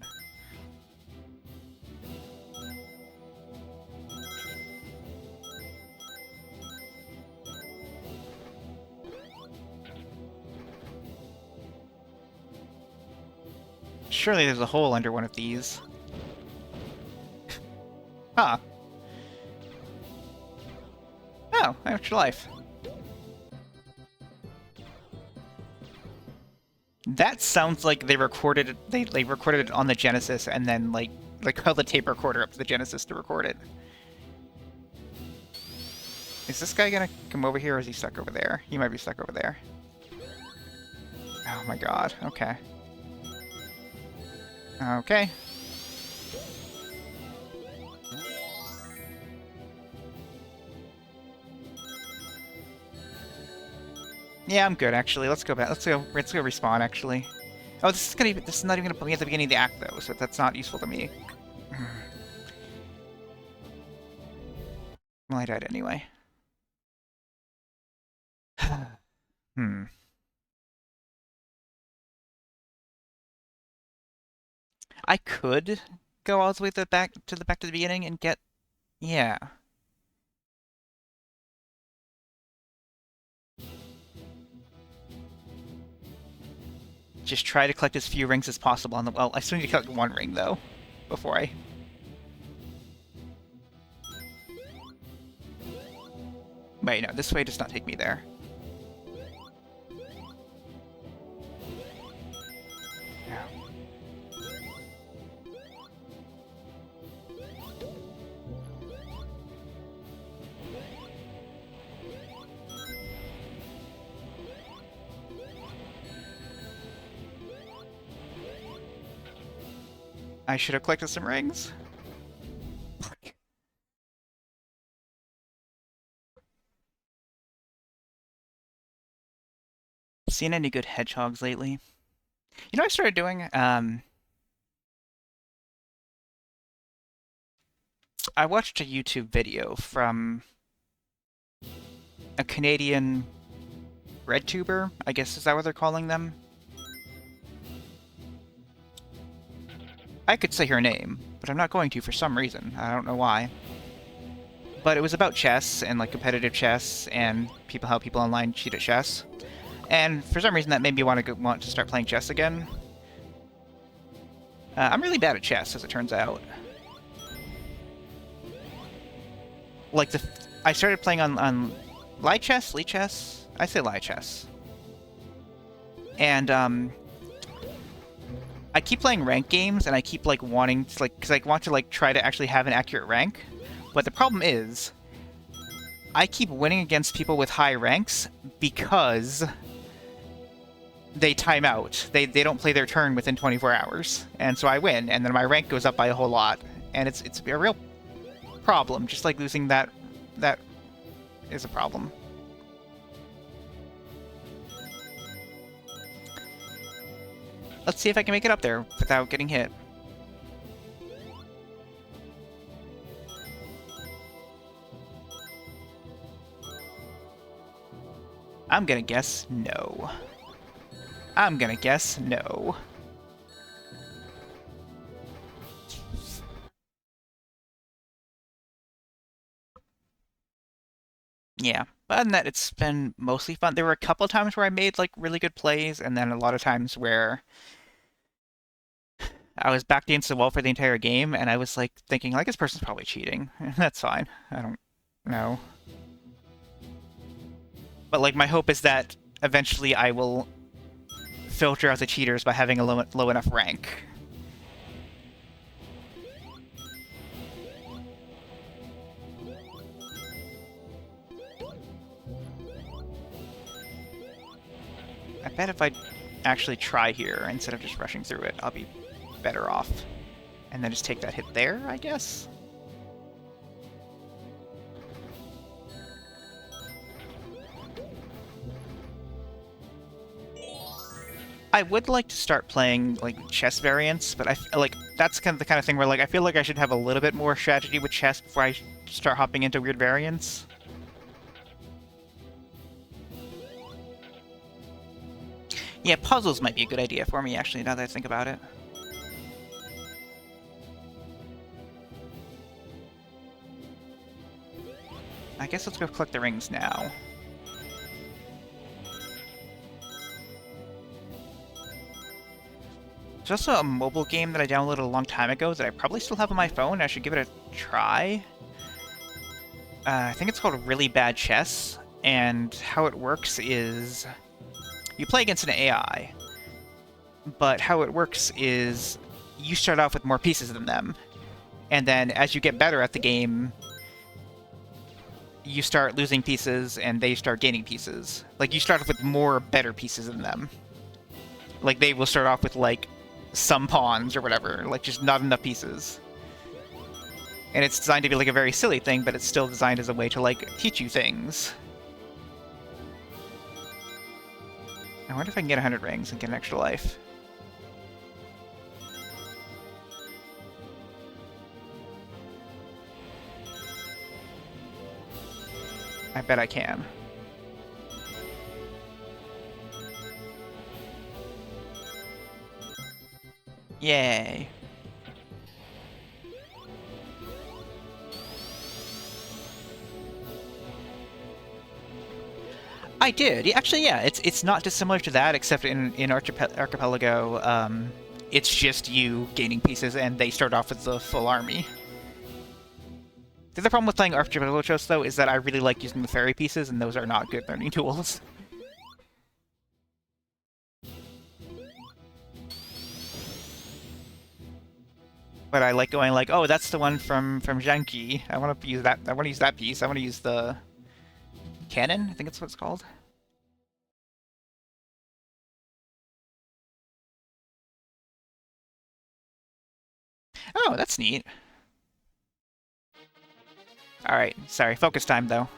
[SPEAKER 1] Surely there's a hole under one of these. Huh. Oh, extra life. That sounds like they recorded it. They recorded it on the Genesis and then like held the tape recorder up to the Genesis to record it. Is this guy gonna come over here or is he stuck over there? He might be stuck over there. Oh my god. Okay. Okay. Yeah, I'm good actually. Let's go back. Let's go respawn actually. Oh, this is not even gonna put me at the beginning of the act though, so that's not useful to me. Well, I died anyway. Hmm. I could go all the way back to the beginning and get, yeah. Just try to collect as few rings as possible on the... well, I still need to collect one ring, though, before I... wait, no, this way does not take me there. I should have collected some rings. seen any good hedgehogs lately? You know what I started doing? I watched a YouTube video from a Canadian red tuber, I guess is that what they're calling them? I could say her name, but I'm not going to for some reason. I don't know why. But it was about chess and like competitive chess and how people online cheat at chess. And for some reason that made me want to start playing chess again. I'm really bad at chess, as it turns out. Like I started playing on light chess, I say light chess. And I keep playing rank games, and I keep like wanting to because I want to like try to actually have an accurate rank. But the problem is, I keep winning against people with high ranks because they time out. They don't play their turn within 24 hours, and so I win, and then my rank goes up by a whole lot, and it's a real problem. Just like losing that is a problem. Let's see if I can make it up there without getting hit. I'm gonna guess no. I'm gonna guess no. Yeah, but other than that, it's been mostly fun. There were a couple of times where I made like really good plays, and then a lot of times where I was backed against the wall for the entire game, and I was like thinking like this person's probably cheating. That's fine. I don't know. But like my hope is that eventually I will filter out the cheaters by having a low enough rank. I bet if I actually try here instead of just rushing through it, I'll be better off. And then just take that hit there, I guess? I would like to start playing like chess variants, but I like that's kind of the kind of thing where like I feel like I should have a little bit more strategy with chess before I start hopping into weird variants. Yeah, puzzles might be a good idea for me actually, now that I think about it. I guess let's go collect the rings now. There's also a mobile game that I downloaded a long time ago that I probably still have on my phone. I should give it a try. I think it's called Really Bad Chess, and how it works is you play against an AI, but how it works is you start off with more pieces than them, and then as you get better at the game, you start losing pieces and they start gaining pieces. Like, you start off with more better pieces than them. Like, they will start off with, like, some pawns or whatever, like, just not enough pieces. And it's designed to be, like, a very silly thing, but it's still designed as a way to, like, teach you things. I wonder if I can get 100 rings and get an extra life. I bet I can. Yay. I did. Actually, yeah, it's not dissimilar to that, except in Archipelago, it's just you gaining pieces, and they start off with the full army. The other problem with playing Archipelago, though, is that I really like using the fairy pieces, and those are not good learning tools. But I like going like, oh, that's the one from Zhangji. I want to use that. I want to use that piece. I want to use the cannon. I think that's what it's called. Oh, that's neat. All right, sorry. Focus time though.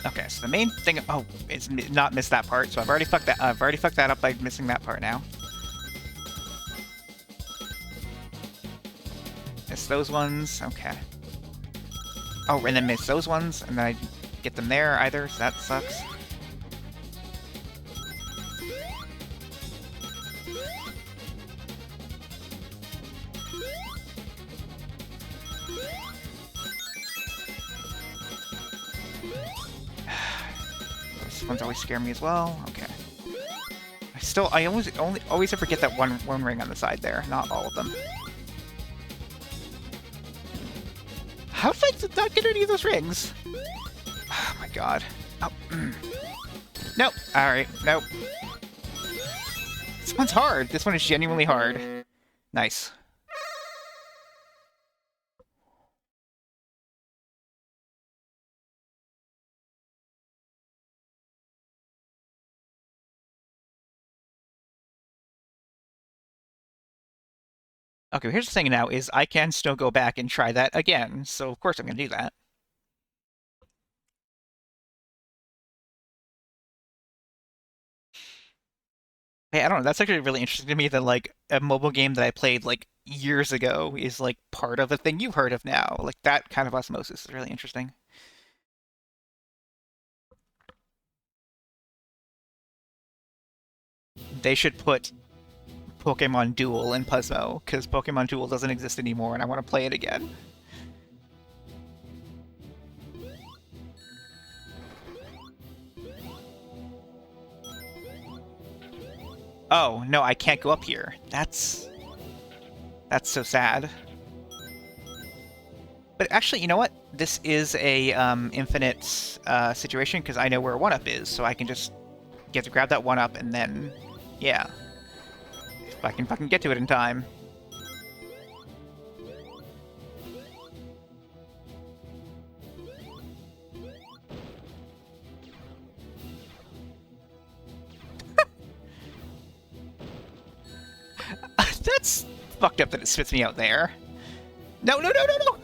[SPEAKER 1] Okay, so the main thing, oh, is not miss that part. So I've already fucked that. I've already fucked that up by missing that part now. Miss those ones. Okay. Oh, and then miss those ones, and then I get them there either. So that sucks. Those ones always scare me as well. Okay. I always ever get that one ring on the side there. Not all of them. How did I not get any of those rings? Oh my god. Oh. Nope. Alright. Nope. This one's hard. This one is genuinely hard. Nice. Okay, here's the thing now, is I can still go back and try that again, so of course I'm going to do that. Hey, I don't know, that's actually really interesting to me that, like, a mobile game that I played, like, years ago is, like, part of a thing you've heard of now. Like, that kind of osmosis is really interesting. They should put Pokemon Duel in Puzzmo, because Pokemon Duel doesn't exist anymore and I want to play it again. Oh, no, I can't go up here. That's so sad. But actually, you know what? This is a infinite situation because I know where 1-up is, so I can just get to grab that 1-up and then, yeah. If I can fucking get to it in time. That's fucked up that it spits me out there. No, no, no, no, no!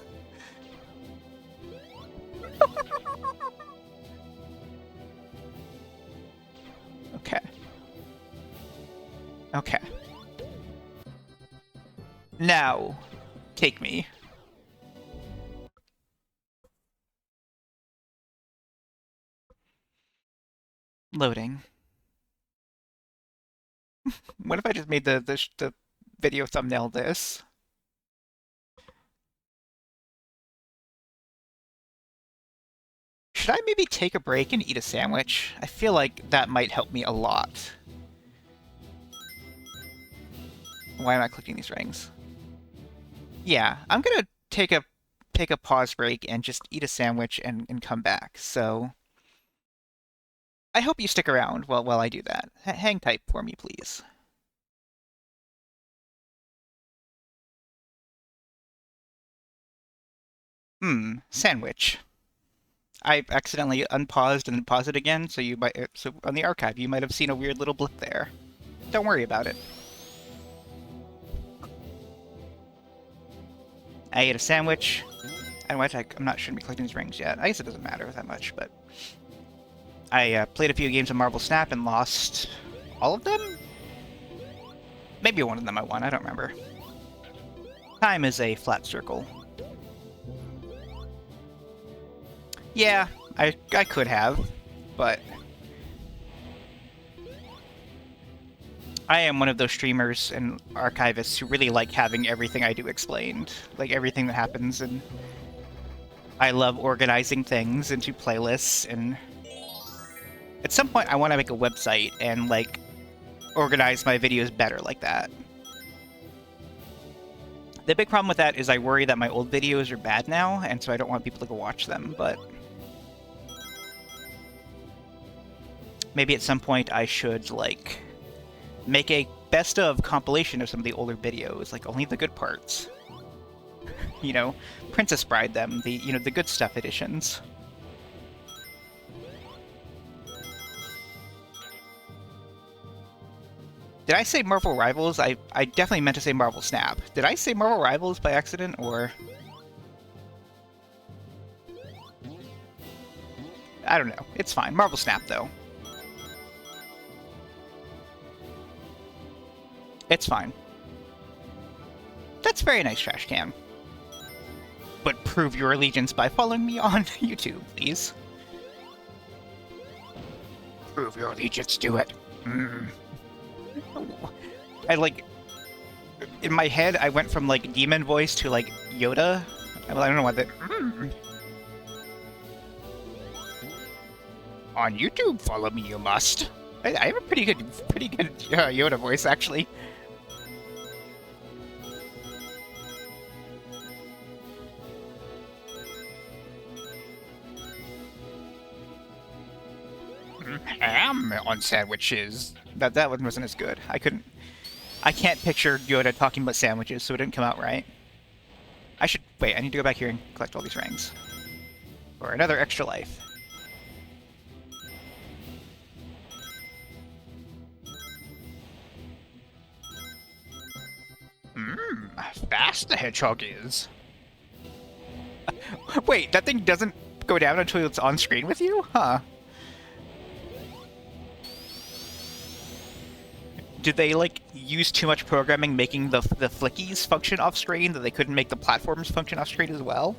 [SPEAKER 1] Okay. Okay. Now, take me. Loading. What if I just made the video thumbnail this? Should I maybe take a break and eat a sandwich? I feel like that might help me a lot. Why am I clicking these rings? Yeah, I'm gonna take a pause break and just eat a sandwich and come back. So I hope you stick around while I do that. Hang tight for me, please. Sandwich. I accidentally unpaused and then paused it again, so so on the archive you might have seen a weird little blip there. Don't worry about it. I ate a sandwich. I'm not sure to be collecting these rings yet. I guess it doesn't matter that much, but I played a few games of Marble Snap and lost all of them? Maybe one of them I won, I don't remember. Time is a flat circle. Yeah, I could have, but I am one of those streamers and archivists who really like having everything I do explained. Like, everything that happens, and I love organizing things into playlists, and at some point I want to make a website and, like, organize my videos better like that. The big problem with that is I worry that my old videos are bad now, and so I don't want people to go watch them, but maybe at some point I should, like, make a best of compilation of some of the older videos, like only the good parts. You know, Princess Bride them, the good stuff editions. Did I say Marvel Rivals? I definitely meant to say Marvel Snap. Did I say Marvel Rivals by accident, or... I don't know. It's fine. Marble Snap, though. It's fine. That's very nice, Trash Can. But prove your allegiance by following me on YouTube, please. Prove your allegiance, do it. I, like... In my head, I went from, like, demon voice to, like, Yoda. I don't know what that... On YouTube, follow me, you must. I have a pretty good Yoda voice, actually. Ham on sandwiches. That one wasn't as good. I can't picture Yoda talking about sandwiches, so it didn't come out right. Wait, I need to go back here and collect all these rings. For another extra life. Fast the Hedgehog is. Wait, that thing doesn't go down until it's on screen with you? Huh. Did they, like, use too much programming making the flickies function off-screen that they couldn't make the platforms function off-screen as well?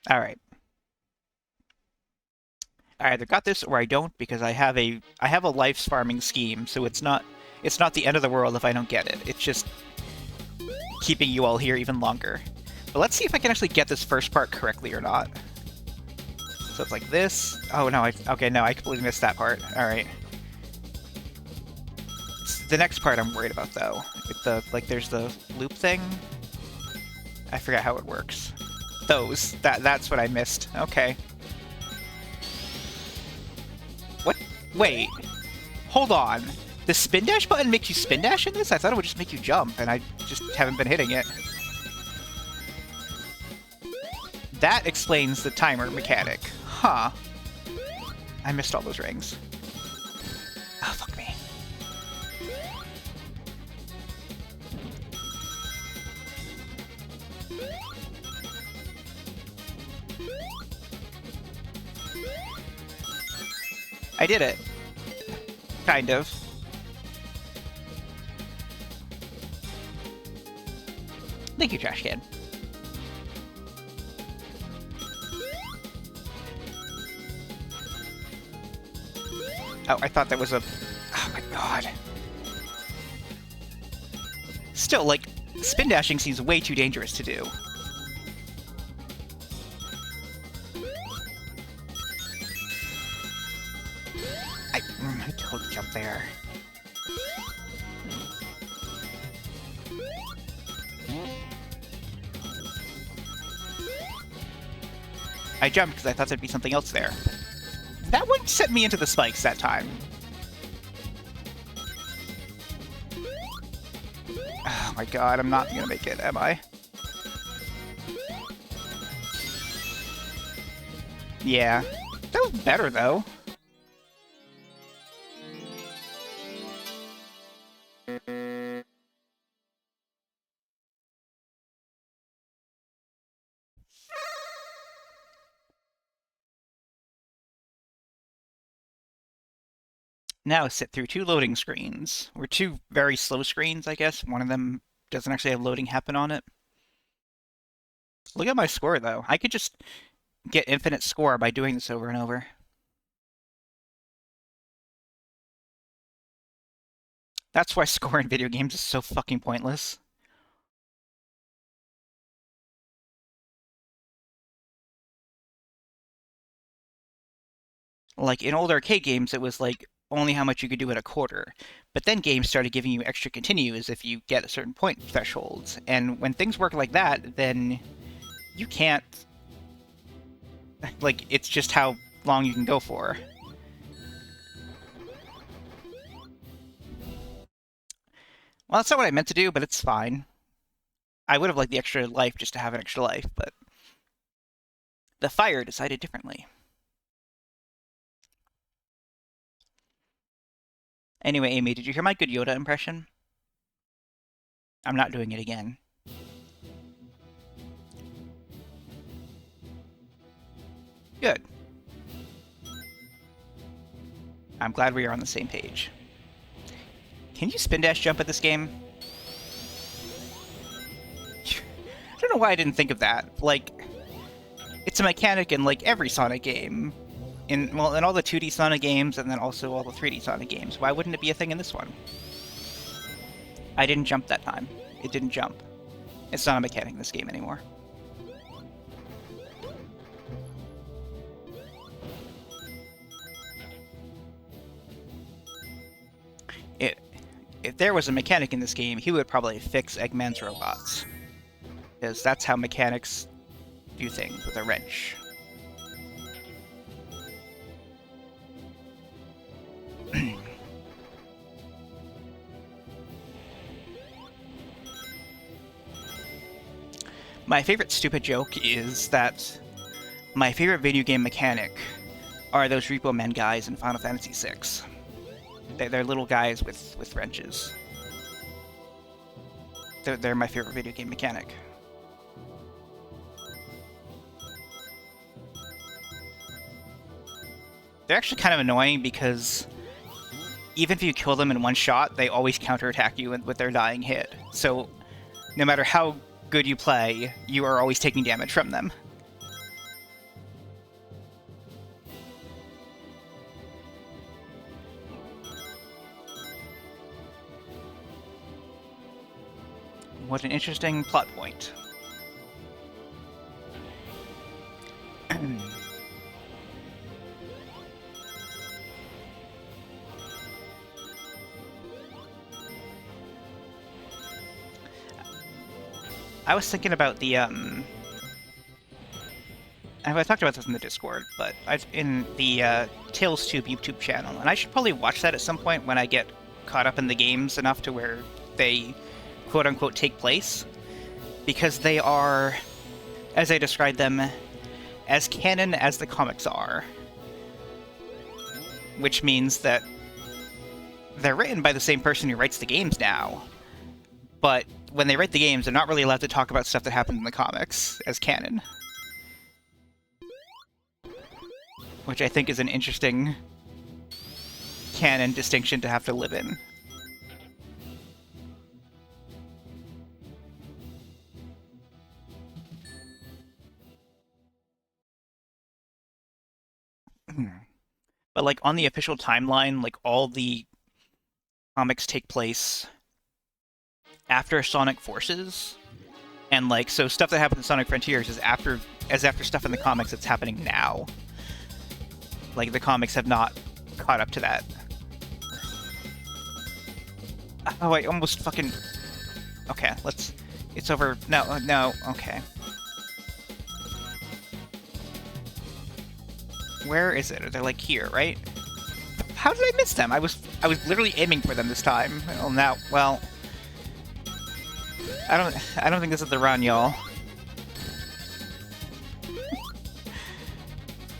[SPEAKER 1] Alright. I either got this or I don't, because I have a life's farming scheme, so it's not the end of the world if I don't get it. It's just keeping you all here even longer. But let's see if I can actually get this first part correctly or not. So it's like this. Oh no, okay, no, I completely missed that part. Alright. The next part I'm worried about though. With there's the loop thing. I forgot how it works. That's what I missed. Okay. What? Wait. Hold on. The spin dash button makes you spin dash in this? I thought it would just make you jump, and I just haven't been hitting it. That explains the timer mechanic. Huh. I missed all those rings. Oh, fuck me. I did it. Kind of. Thank you, Trash Can. Oh, I thought that was a... Oh my god. Still, like, spin dashing seems way too dangerous to do. I totally jumped there. I jumped because I thought there'd be something else there. That one sent me into the spikes that time. Oh my god, I'm not gonna make it, am I? Yeah. That was better, though. Now sit through 2 loading screens. Or 2 very slow screens, I guess. One of them doesn't actually have loading happen on it. Look at my score, though. I could just get infinite score by doing this over and over. That's why score in video games is so fucking pointless. Like, in old arcade games, it was like only how much you could do at a quarter. But then games started giving you extra continues if you get a certain point thresholds. And when things work like that, then you can't... Like, it's just how long you can go for. Well, that's not what I meant to do, but it's fine. I would have liked the extra life just to have an extra life, but The fire decided differently. Anyway, Amy, did you hear my good Yoda impression? I'm not doing it again. Good. I'm glad we are on the same page. Can you spin dash jump at this game? I don't know why I didn't think of that. Like, it's a mechanic in like every Sonic game. In all the 2D Sonic games, and then also all the 3D Sonic games. Why wouldn't it be a thing in this one? I didn't jump that time. It didn't jump. It's not a mechanic in this game anymore. If there was a mechanic in this game, he would probably fix Eggman's robots. Because that's how mechanics do things, with a wrench. My favorite stupid joke is that my favorite video game mechanic are those Repo Man guys in Final Fantasy VI. They're little guys with wrenches. They're my favorite video game mechanic. They're actually kind of annoying because even if you kill them in one shot, they always counterattack you with their dying hit. So no matter how good you play, you are always taking damage from them. What an interesting plot point. I was thinking about the, I talked about this in the Discord, but in the Tales Tube YouTube channel, and I should probably watch that at some point when I get caught up in the games enough to where they quote-unquote take place, because they are, as I described them, as canon as the comics are. Which means that they're written by the same person who writes the games now, but when they write the games, they're not really allowed to talk about stuff that happened in the comics as canon. Which I think is an interesting canon distinction to have to live in. But, like, on the official timeline, like, all the comics take place after Sonic Forces. And, like, so stuff that happened in Sonic Frontiers is after stuff in the comics that's happening now. Like, the comics have not caught up to that. Oh, I almost fucking... Okay, let's... It's over... No, no, okay. Where is it? They're like here, right? How did I miss them? I was literally aiming for them this time. Well, now, well, I don't think this is the run, y'all.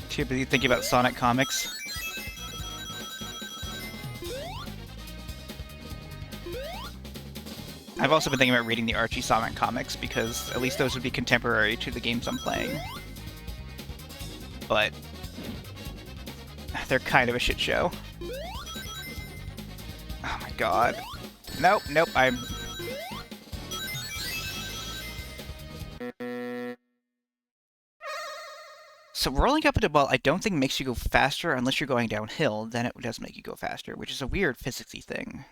[SPEAKER 1] Too busy thinking about Sonic comics. I've also been thinking about reading the Archie Sonic comics because at least those would be contemporary to the games I'm playing. But they're kind of a shit show. Oh my god. Nope, nope, I'm... So rolling up into a ball I don't think makes you go faster unless you're going downhill, then it does make you go faster, which is a weird physicsy thing.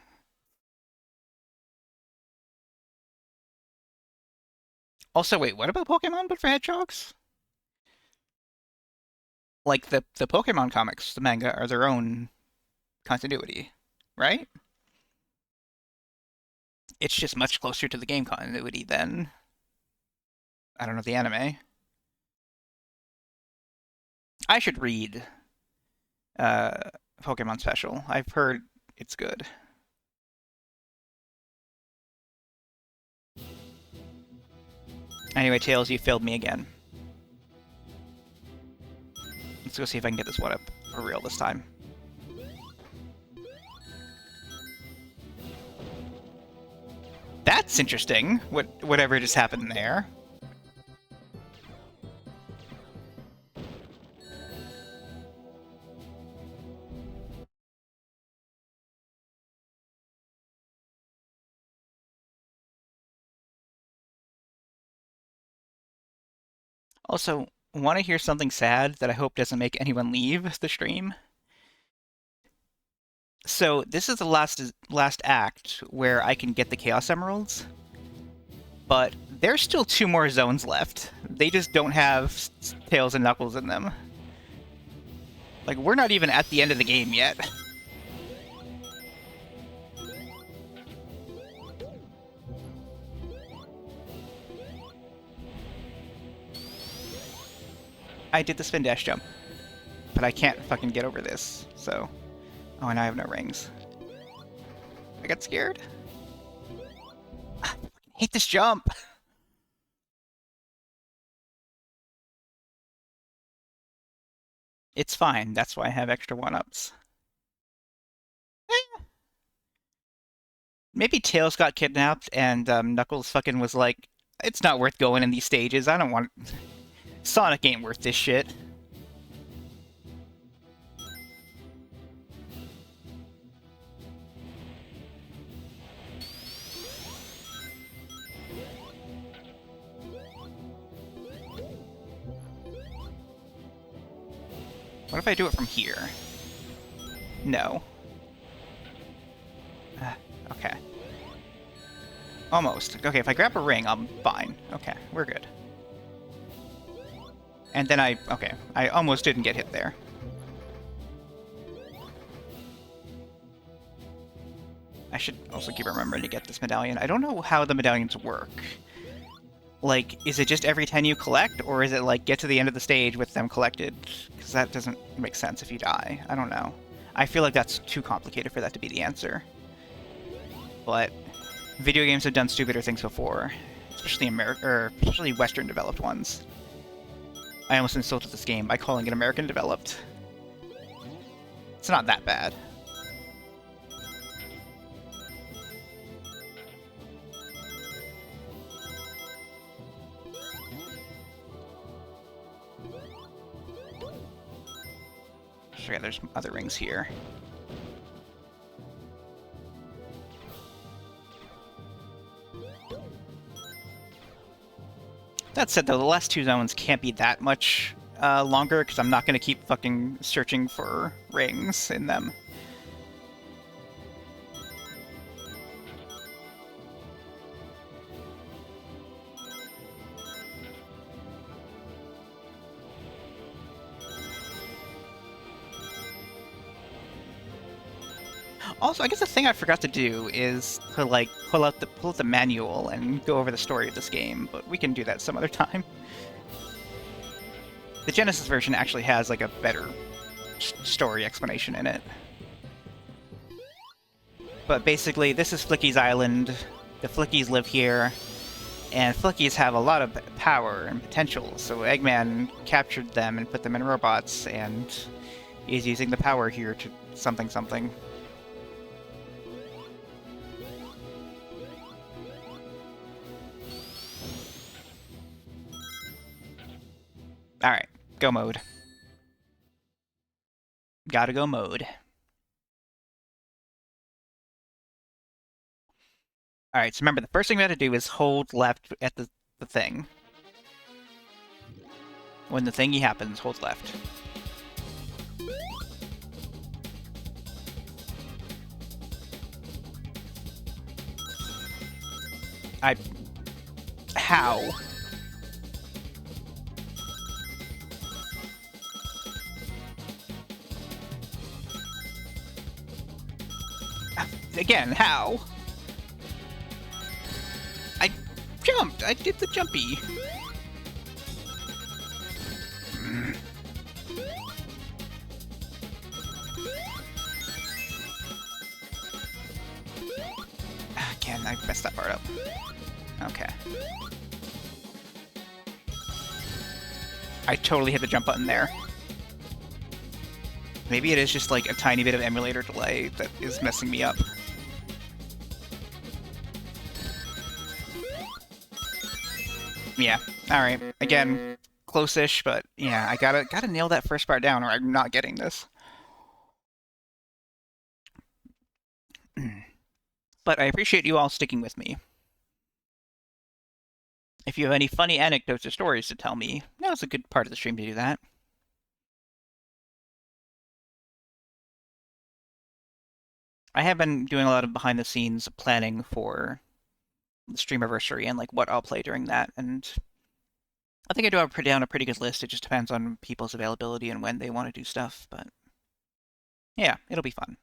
[SPEAKER 1] Also, wait, what about Pokemon but for hedgehogs? Like, the Pokemon comics, the manga, are their own continuity, right? It's just much closer to the game continuity than, I don't know, the anime. I should read Pokemon Special. I've heard it's good. Anyway, Tails, you failed me again. Let's go see if I can get this one up for real this time. That's interesting, whatever just happened there. Also, want to hear something sad that I hope doesn't make anyone leave the stream? So this is the last act where I can get the Chaos Emeralds, but there's still 2 more zones left. They just don't have Tails and Knuckles in them. Like, we're not even at the end of the game yet. I did the spin dash jump, but I can't fucking get over this, so... Oh, and I have no rings. I got scared. I hate this jump! It's fine, that's why I have extra 1-ups. Maybe Tails got kidnapped and Knuckles fucking was like, it's not worth going in these stages, I don't want... Sonic ain't worth this shit. What if I do it from here? No. Okay. Almost. Okay, if I grab a ring, I'm fine. Okay, we're good. And then okay, I almost didn't get hit there. I should also keep remembering to get this medallion. I don't know how the medallions work. Like, is it just every 10 you collect, or is it like get to the end of the stage with them collected? Because that doesn't make sense if you die. I don't know. I feel like that's too complicated for that to be the answer. But video games have done stupider things before, especially Western developed ones. I almost insulted this game by calling it American developed. It's not that bad. Okay, there's other rings here. That said, though, the last 2 zones can't be that much longer, because I'm not going to keep fucking searching for rings in them. Also, I guess the thing I forgot to do is to, like, pull out the manual and go over the story of this game, but we can do that some other time. The Genesis version actually has, like, a better story explanation in it. But basically, this is Flicky's island. The Flickies live here, and Flickies have a lot of power and potential, so Eggman captured them and put them in robots, and is using the power here to something something. Alright, go mode. Gotta go mode. Alright, so remember, the first thing we have to do is hold left at the thing. When the thingy happens, hold left. How? Again, how? I jumped! I did the jumpy! Again, I messed that part up. Okay. I totally hit the jump button there. Maybe it is just like a tiny bit of emulator delay that is messing me up. Yeah. All right. Again, close-ish, but yeah, I gotta nail that first part down, or I'm not getting this. But I appreciate you all sticking with me. If you have any funny anecdotes or stories to tell me, now's a good part of the stream to do that. I have been doing a lot of behind-the-scenes planning for the Streamiversary and like what I'll play during that, and I think I do have down a pretty good list. It just depends on people's availability and when they want to do stuff, but yeah, it'll be fun.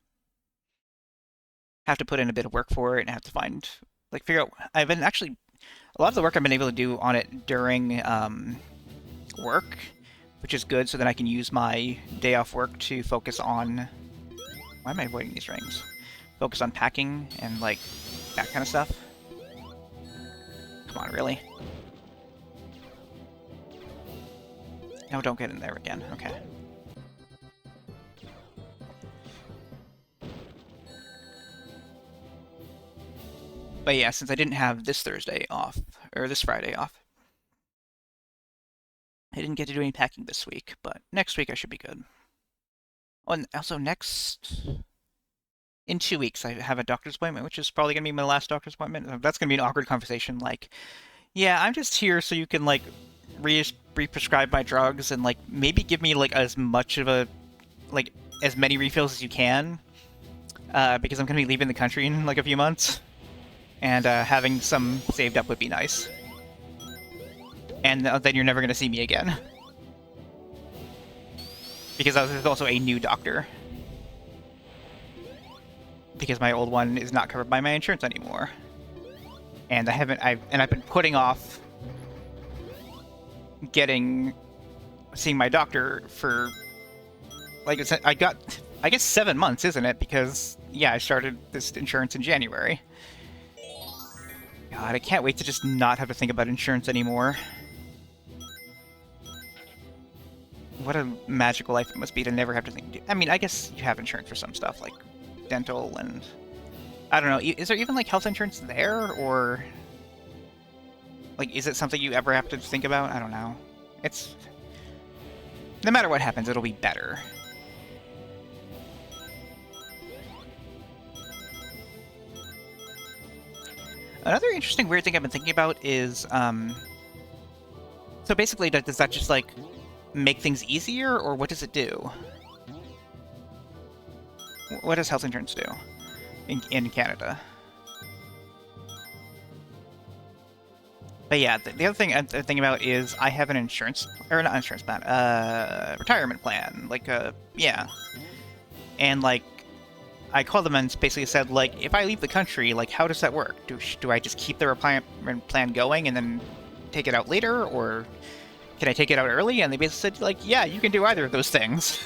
[SPEAKER 1] Have to put in a bit of work for it and have to find, like, figure out. I've been actually, a lot of the work I've been able to do on it during work, which is good, so that I can use my day off work to focus on, why am I avoiding these rings? Focus on packing and, like, that kind of stuff. Come on, really? No, don't get in there again. Okay. But yeah, since I didn't have this Thursday off, or this Friday off, I didn't get to do any packing this week, but next week I should be good. Oh, and also in 2 weeks, I have a doctor's appointment, which is probably going to be my last doctor's appointment. That's going to be an awkward conversation, like, yeah, I'm just here so you can, like, re-prescribe my drugs and, like, maybe give me, like, as much of a, like, as many refills as you can, because I'm going to be leaving the country in, like, a few months. And having some saved up would be nice. And then you're never going to see me again. Because I was also a new doctor. Because my old one is not covered by my insurance anymore. And I've been putting off seeing my doctor for, like, I guess 7 months, isn't it? Because, yeah, I started this insurance in January. God, I can't wait to just not have to think about insurance anymore. What a magical life it must be to never have to think. I mean, I guess you have insurance for some stuff, like dental and... I don't know, is there even, like, health insurance there, or... Like, is it something you ever have to think about? I don't know. It's... No matter what happens, it'll be better. Another interesting weird thing I've been thinking about is, so basically, does that just, like, make things easier, or what does it do? What does health insurance do in Canada? But yeah, the other thing I'm thinking about is I have an insurance, or not insurance plan, retirement plan, like, yeah. And, like, I called them and basically said, like, if I leave the country, like, how does that work? Do I just keep the retirement plan going and then take it out later, or can I take it out early? And they basically said, like, yeah, you can do either of those things.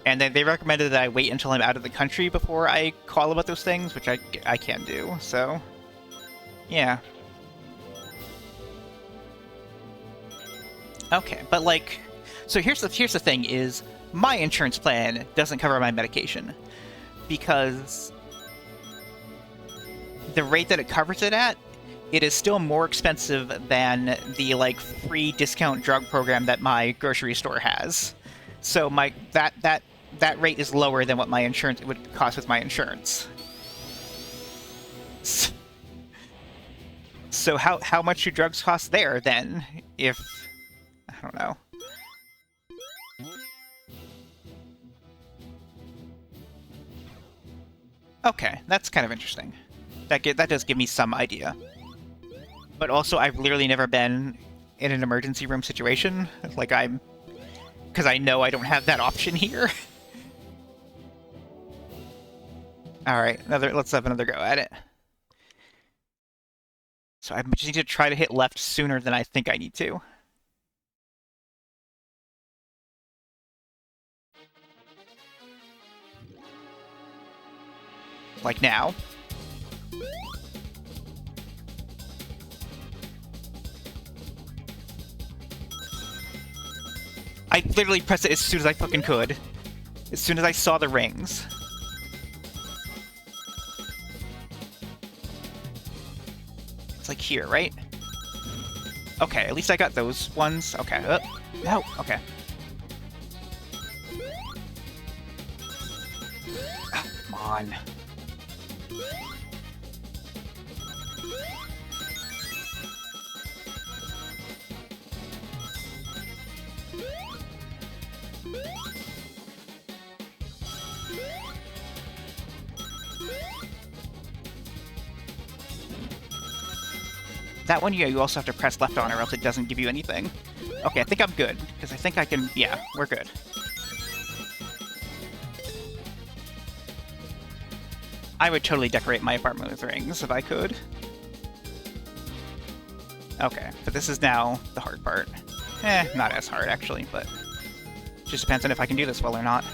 [SPEAKER 1] And then they recommended that I wait until I'm out of the country before I call about those things, which I can do, so... Yeah. Okay, but, like... So here's the thing, is... My insurance plan doesn't cover my medication, because the rate that it covers it at, it is still more expensive than the, like, free discount drug program that my grocery store has. So that rate is lower than what my insurance would cost with my insurance. So how much do drugs cost there then? If I don't know. Okay, that's kind of interesting. That does give me some idea. But also, I've literally never been in an emergency room situation. Like, because I know I don't have that option here. Alright, let's have another go at it. So I just need to try to hit left sooner than I think I need to. Like now. I literally pressed it as soon as I fucking could. As soon as I saw the rings. It's like here, right? Okay, at least I got those ones. Okay. No. Okay. Oh, come on. That one, yeah, you also have to press left on or else it doesn't give you anything. Okay, I think I'm good, because I think I can... Yeah, we're good. I would totally decorate my apartment with rings if I could. Okay, but this is now the hard part. Not as hard, actually, but... Just depends on if I can do this well or not.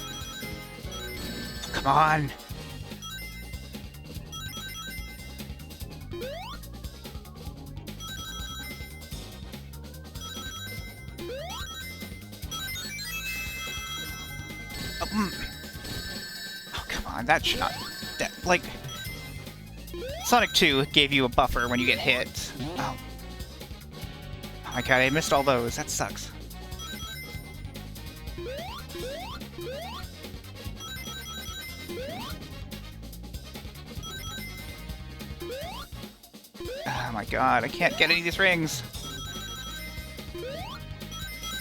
[SPEAKER 1] Come on! Oh, come on, that should not... That, like... Sonic 2 gave you a buffer when you get hit. Oh. Oh my god, I missed all those. That sucks. Oh my god, I can't get any of these rings.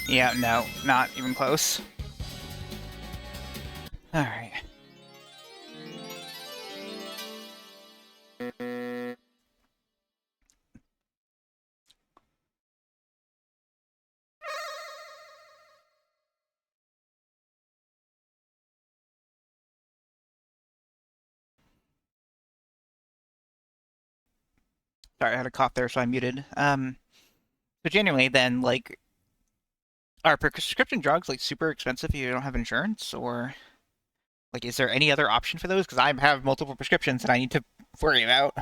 [SPEAKER 1] Yeah, no, not even close. Alright. Sorry, I had a cough there, so I muted. So genuinely then, like, are prescription drugs, like, super expensive if you don't have insurance, or... Like, is there any other option for those? Because I have multiple prescriptions that I need to worry about.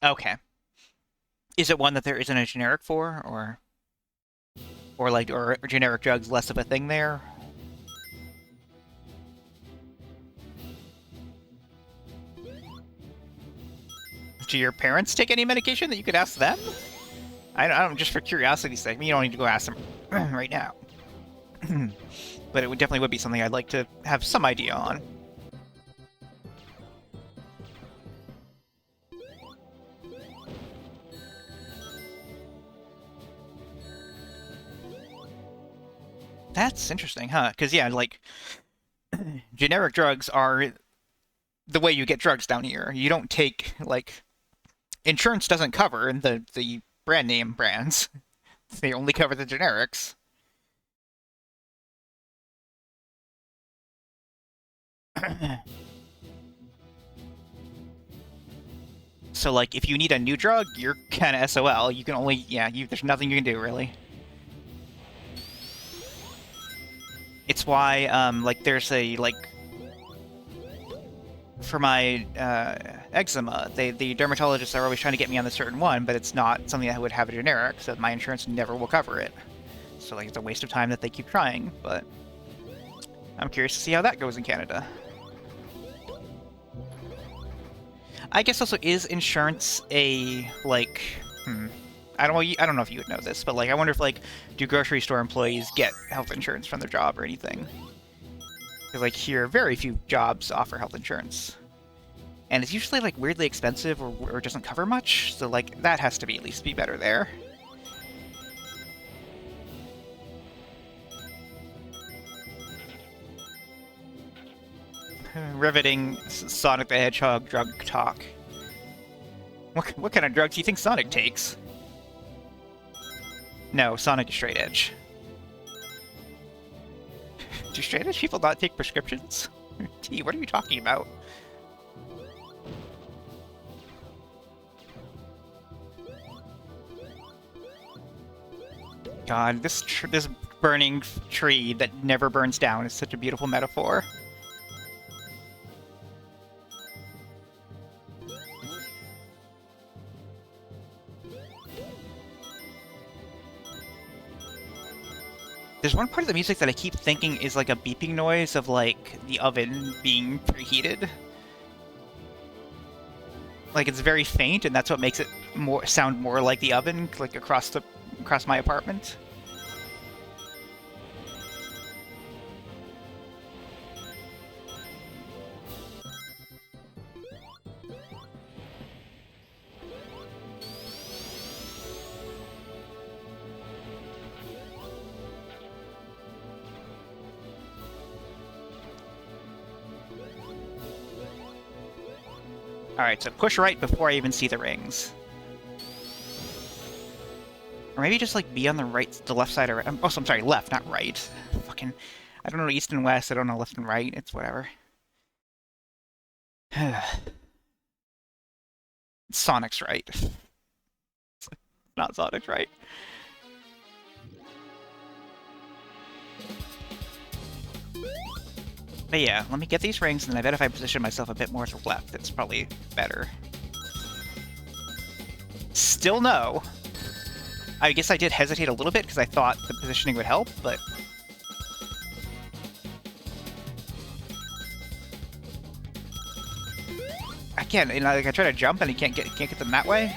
[SPEAKER 1] Okay. Is it one that there isn't a generic for, or generic drugs less of a thing there? Do your parents take any medication that you could ask them? I don't, just for curiosity's sake. I mean, you don't need to go ask them right now. But it definitely would be something I'd like to have some idea on. That's interesting, huh? Because, yeah, like, generic drugs are the way you get drugs down here. You don't take, like... Insurance doesn't cover the brand name brands. They only cover the generics. So, like, if you need a new drug, you're kind of SOL. You can only... Yeah, there's nothing you can do, really. It's why, like, there's a, like... For my eczema, the dermatologists are always trying to get me on a certain one, but it's not something that would have a generic, so my insurance never will cover it. So, like, it's a waste of time that they keep trying, but... I'm curious to see how that goes in Canada. I guess also, is insurance a, like... I don't know if you would know this, but, like, I wonder if, like, do grocery store employees get health insurance from their job or anything? Because, like, here, very few jobs offer health insurance. And it's usually, like, weirdly expensive or doesn't cover much, so, like, that has to be at least be better there. Riveting Sonic the Hedgehog drug talk. What kind of drugs do you think Sonic takes? No, Sonic is straight edge. Do straight edge people not take prescriptions? T, what are you talking about? God, this burning tree that never burns down is such a beautiful metaphor. There's one part of the music that I keep thinking is like a beeping noise of like the oven being preheated. Like it's very faint, and that's what makes it sound more like the oven, like across my apartment. Alright, so push right before I even see the rings. Or maybe just, like, be on the left side or right. Oh, so I'm sorry, left, not right. Fucking... I don't know east and west, I don't know left and right, it's whatever. Sonic's right. Not Sonic's right. But yeah, let me get these rings, and then I bet if I position myself a bit more to the left, it's probably better. Still no. I guess I did hesitate a little bit because I thought the positioning would help, but... I can't, you know, like I try to jump and you can't get them that way.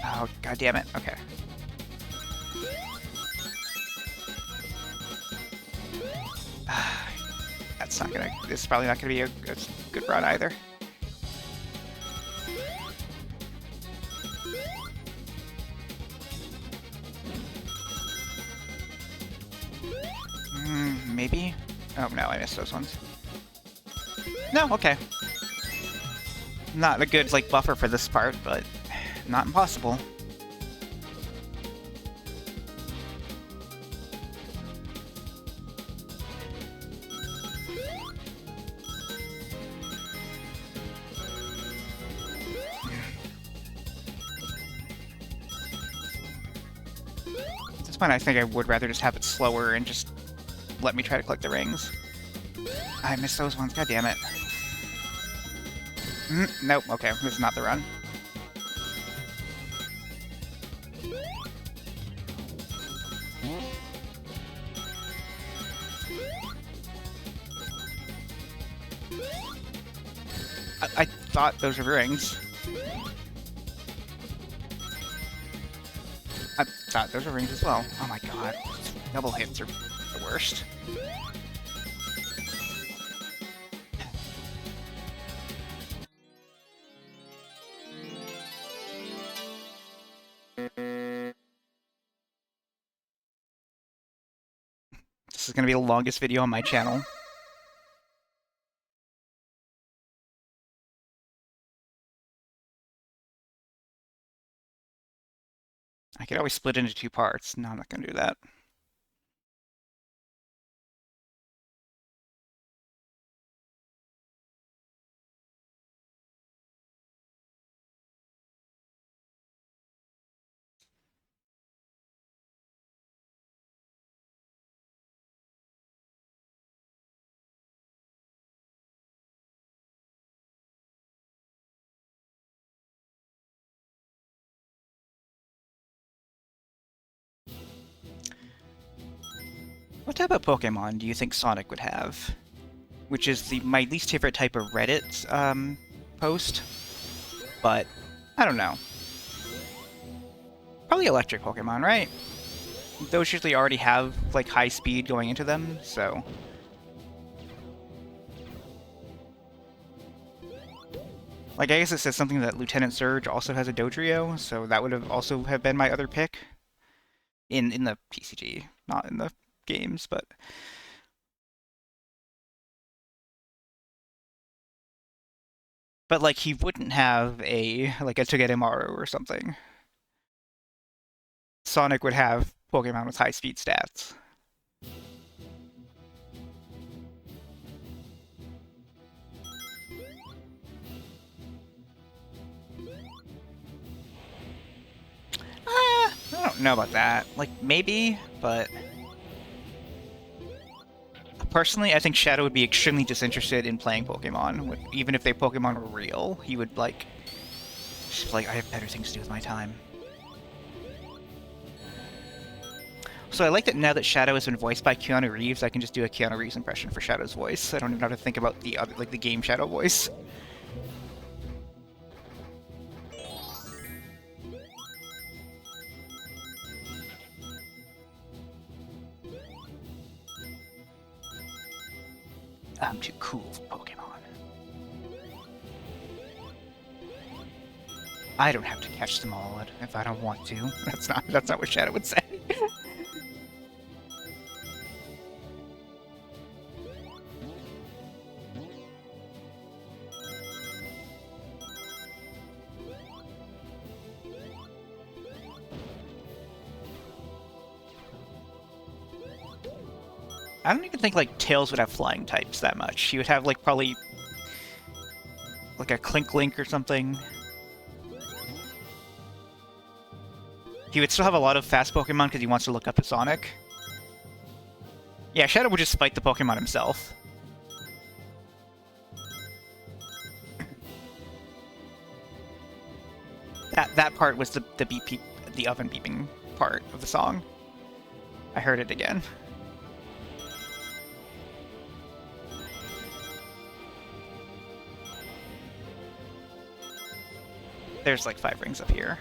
[SPEAKER 1] Oh, god damn it. Okay. That's not gonna... This is probably not gonna be a good run either. Maybe? Oh, no, I missed those ones. No, okay. Not a good, like, buffer for this part, but not impossible. At this point, I think I would rather just have it slower and just let me try to collect the rings. I missed those ones, god damn it. Nope, okay, this is not the run. I thought those were rings. I thought those were rings as well. Oh my god, double hits are the worst. This is going to be the longest video on my channel. I could always split into 2 parts. No, I'm not going to do that. What type of Pokemon do you think Sonic would have? Which is my least favorite type of Reddit post. But, I don't know. Probably electric Pokemon, right? Those usually already have, like, high speed going into them, so... Like, I guess it says something that Lieutenant Surge also has a Dodrio, so that would have also have been my other pick. In the PCG, not in the games, but... But, like, he wouldn't have like, a Togedemaru or something. Sonic would have Pokemon with high-speed stats. I don't know about that. Like, maybe, but... Personally, I think Shadow would be extremely disinterested in playing Pokemon. Even if their Pokemon were real, he would, like, Just like, I have better things to do with my time. So I like that now that Shadow has been voiced by Keanu Reeves, I can just do a Keanu Reeves impression for Shadow's voice. I don't even have to think about the other, like the game Shadow voice. I'm too cool for Pokemon. I don't have to catch them all if I don't want to. That's not what Shadow would say. I don't even think like Tails would have flying types that much. He would have like probably like a Clink Link or something. He would still have a lot of fast Pokemon because he wants to look up at Sonic. Yeah, Shadow would just fight the Pokemon himself. That part was the beep, the oven beeping part of the song. I heard it again. There's like 5 rings up here.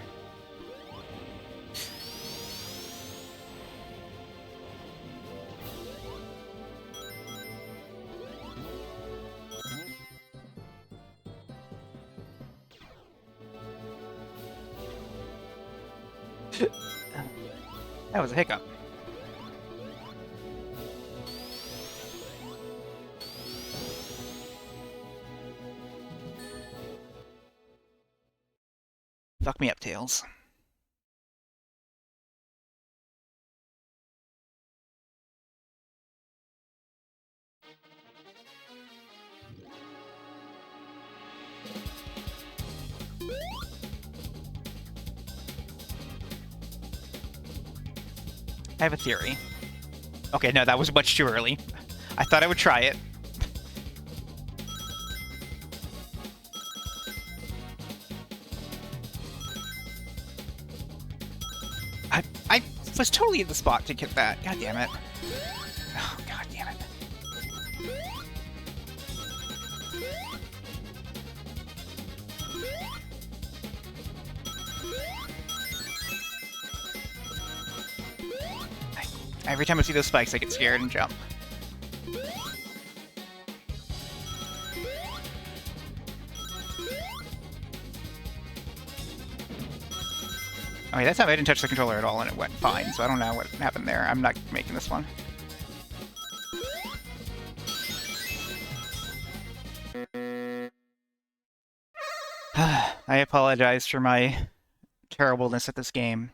[SPEAKER 1] That was a hiccup. Fuck me up, Tails. I have a theory. Okay, no, that was much too early. I thought I would try it. I was totally in the spot to get that. God damn it. Oh, god damn it. Every time I see those spikes, I get scared and jump. Okay, that time I didn't touch the controller at all and it went fine, so I don't know what happened there. I'm not making this one. I apologize for my terribleness at this game.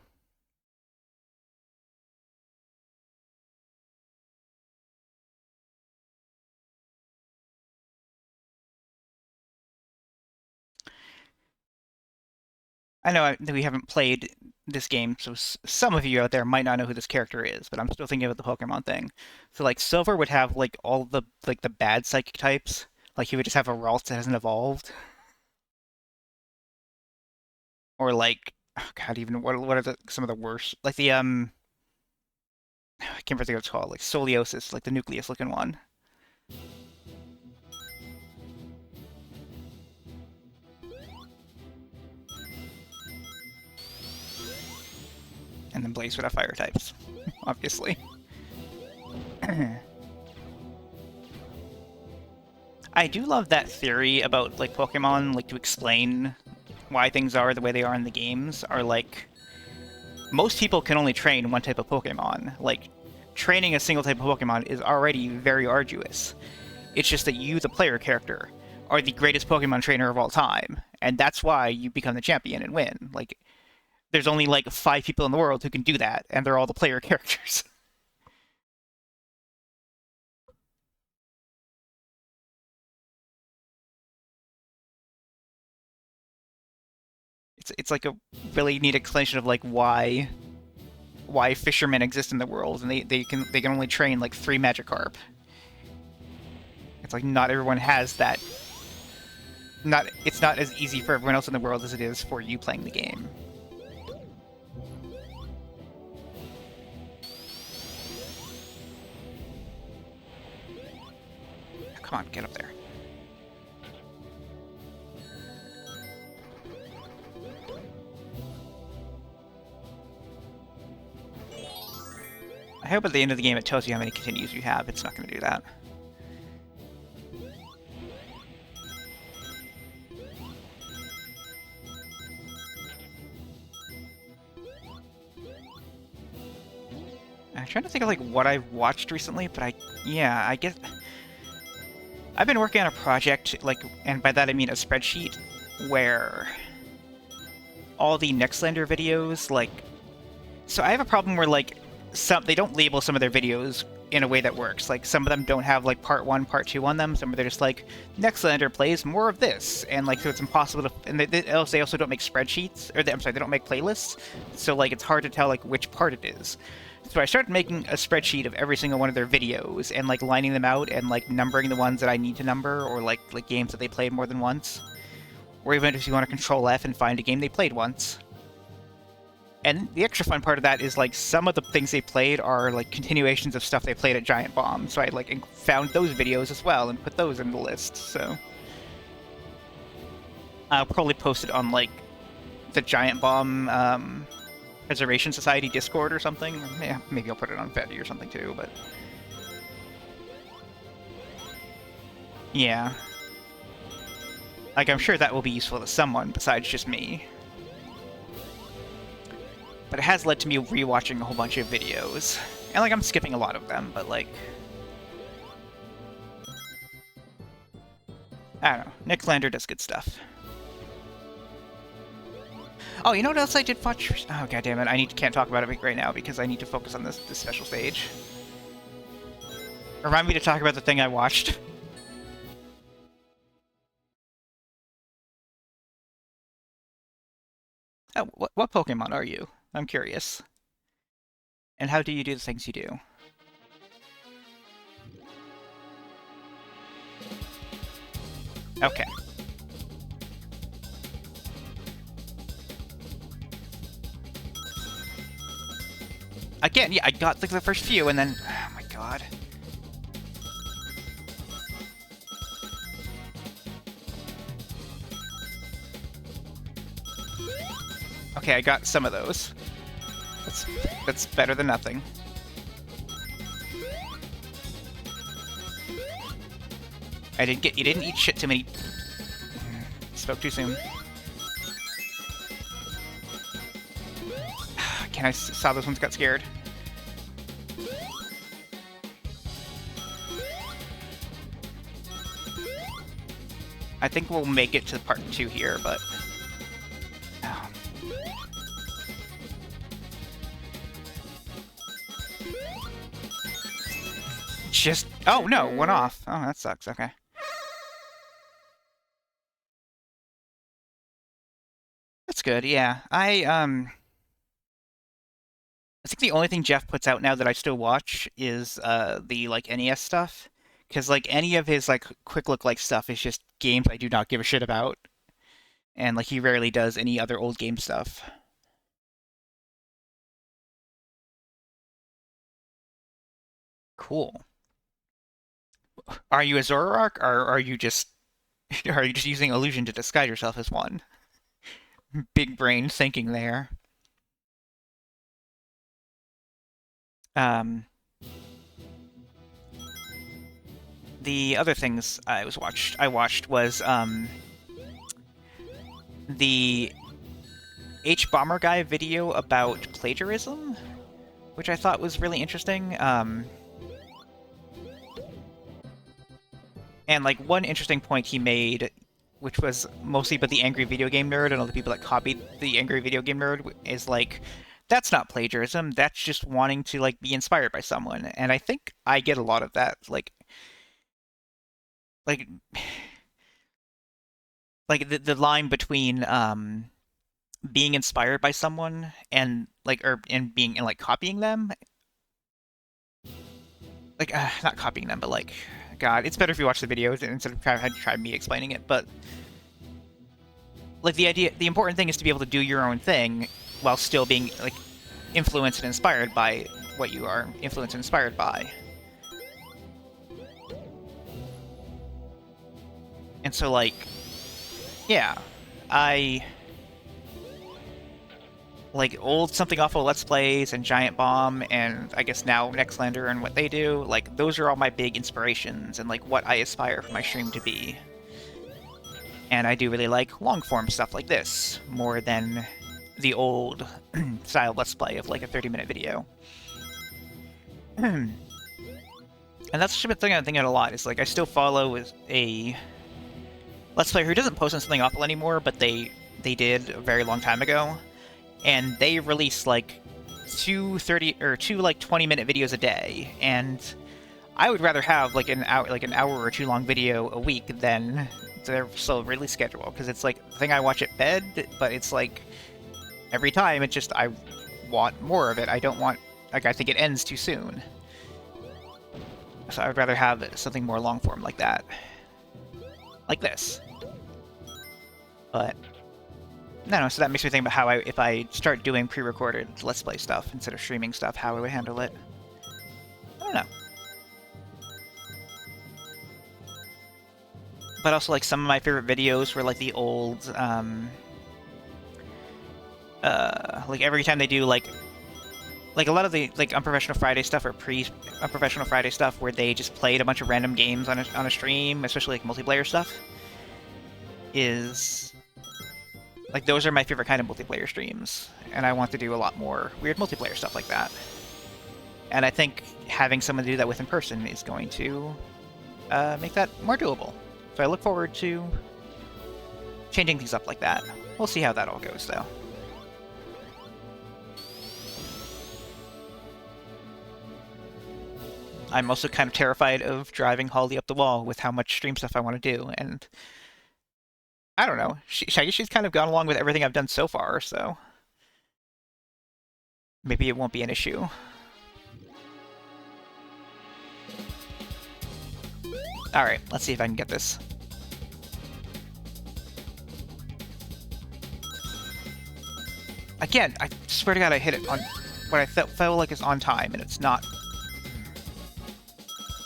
[SPEAKER 1] I know that we haven't played this game, so some of you out there might not know who this character is, but I'm still thinking about the Pokemon thing. So like Silver would have like all the the bad psychic types. Like he would just have a Ralts that hasn't evolved. Or like oh god, even what are some of the worst? Like the I can't remember what it's called, like Soliosis, like the nucleus looking one. And then Blaze would have fire types, obviously. I do love that theory about like Pokemon, like to explain why things are the way they are in the games, are like most people can only train one type of Pokemon. Like training a single type of Pokemon is already very arduous. It's just that you, the player character, are the greatest Pokemon trainer of all time, and that's why you become the champion and win. Like there's only like 5 people in the world who can do that, and they're all the player characters. It's like a really neat explanation of like why fishermen exist in the world, and they can only train like 3 Magikarp. It's like not everyone has that it's not as easy for everyone else in the world as it is for you playing the game. Come on, get up there. I hope at the end of the game it tells you how many continues you have. It's not going to do that. I'm trying to think of like what I've watched recently, but I guess I've been working on a project, like, and by that I mean a spreadsheet where all the Nextlander videos, like, so I have a problem where like they don't label some of their videos in a way that works. Like some of them don't have like part 1, part 2 on them. Some of them are just like Nextlander plays more of this, and like so it's impossible to. And they also don't make spreadsheets, or I'm sorry, they don't make playlists. So like it's hard to tell like which part it is. So I started making a spreadsheet of every single one of their videos and like lining them out and like numbering the ones that I need to number, or like games that they played more than once. Or even if you want to control F and find a game they played once. And the extra fun part of that is, like, some of the things they played are, like, continuations of stuff they played at Giant Bomb. So I, like, found those videos as well and put those in the list, so... I'll probably post it on, like, the Giant Bomb, Preservation Society Discord or something. Yeah, maybe I'll put it on Fetty or something, too, but... Yeah. Like, I'm sure that will be useful to someone besides just me. But it has led to me rewatching a whole bunch of videos. And, like, I'm skipping a lot of them, but, like... I don't know. Nextlander does good stuff. Oh, you know what else I did watch? Oh, goddammit. Can't talk about it right now because I need to focus on this special stage. Remind me to talk about the thing I watched. Oh, what Pokemon are you? I'm curious. And how do you do the things you do? Okay. Again, yeah, I got like the first few, and then... Oh my god. Okay, I got some of those. That's better than nothing. You didn't eat shit too many... Spoke too soon. I saw those ones got scared. I think we'll make it to part 2 here, but... Oh. Just... Oh, no! Went off. Oh, that sucks. Okay. That's good, yeah. I think the only thing Jeff puts out now that I still watch is the like NES stuff, because like any of his like quick look like stuff is just games I do not give a shit about, and like he rarely does any other old game stuff. Cool. Are you a Zoroark, or are you just using illusion to disguise yourself as one? Big brain thinking there. The other things I watched was the H Bomber Guy video about plagiarism, which I thought was really interesting. And like one interesting point he made, which was mostly about the angry video game nerd and all the people that copied the angry video game nerd, is like, that's not plagiarism. That's just wanting to like be inspired by someone. And I think I get a lot of that. Like the line between being inspired by someone and like being and like copying them, like not copying them, but like, God, it's better if you watch the videos instead of try me explaining it. But like the important thing is to be able to do your own thing while still being like influenced and inspired by what you are influenced and inspired by. And so, like, yeah, I like old Something Awful Let's Plays and Giant Bomb and I guess now Nextlander and what they do. Like, those are all my big inspirations and like what I aspire for my stream to be. And I do really like long-form stuff like this more than the old style Let's Play of like a 30-minute video. And that's the thing I'm thinking a lot, is like I still follow a Let's Player who doesn't post on Something Awful anymore, but they did a very long time ago. And they release like two 20-minute videos a day, and I would rather have like an hour or two long video a week than their slow release schedule, because it's like the thing I watch at bed, but it's like every time it's just I want more of it. I don't want, like, I think it ends too soon. So I would rather have something more long form like that, like this. But no, so that makes me think about how if I start doing pre-recorded Let's Play stuff instead of streaming stuff, how I would handle it. I don't know. But also, like, some of my favorite videos were like the old, like every time they do like a lot of the like Unprofessional Friday stuff or pre-Unprofessional Friday stuff where they just played a bunch of random games on a stream, especially like multiplayer stuff, is like those are my favorite kind of multiplayer streams, and I want to do a lot more weird multiplayer stuff like that. And I think having someone to do that with in person is going to make that more doable. So I look forward to changing things up like that. We'll see how that all goes, though. I'm also kind of terrified of driving Holly up the wall with how much stream stuff I want to do, and I don't know. I guess she's kind of gone along with everything I've done so far, so maybe it won't be an issue. Alright, let's see if I can get this. Again, I swear to God I hit it on what I felt like is on time, and it's not.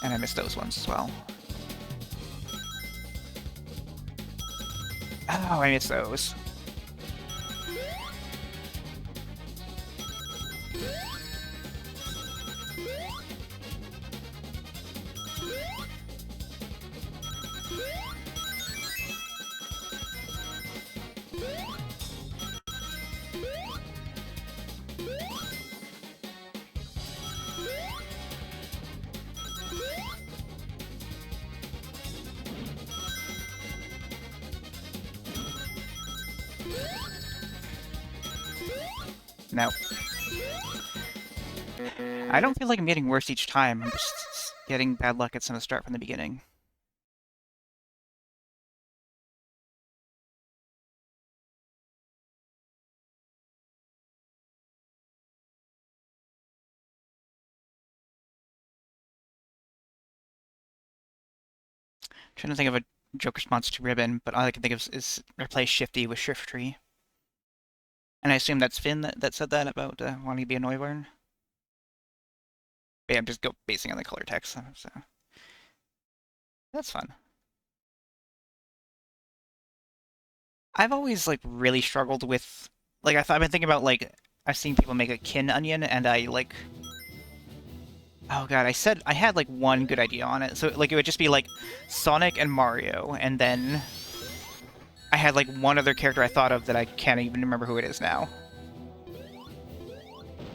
[SPEAKER 1] And I missed those ones as well. Oh, I missed those. No. I don't feel like I'm getting worse each time. I'm just getting bad luck at some of the start from the beginning. Trying to think of a joke response to Ribbon, but all I can think of is replace Shifty with Shift Tree. And I assume that's Finn that said that about wanting to be a Neuburn. But yeah, I'm just basing on the color text, so that's fun. I've always like really struggled with like I've been thinking about like I've seen people make a kin onion, and I like, oh god, I had like one good idea on it. So like it would just be like Sonic and Mario, and then I had like one other character I thought of that I can't even remember who it is now.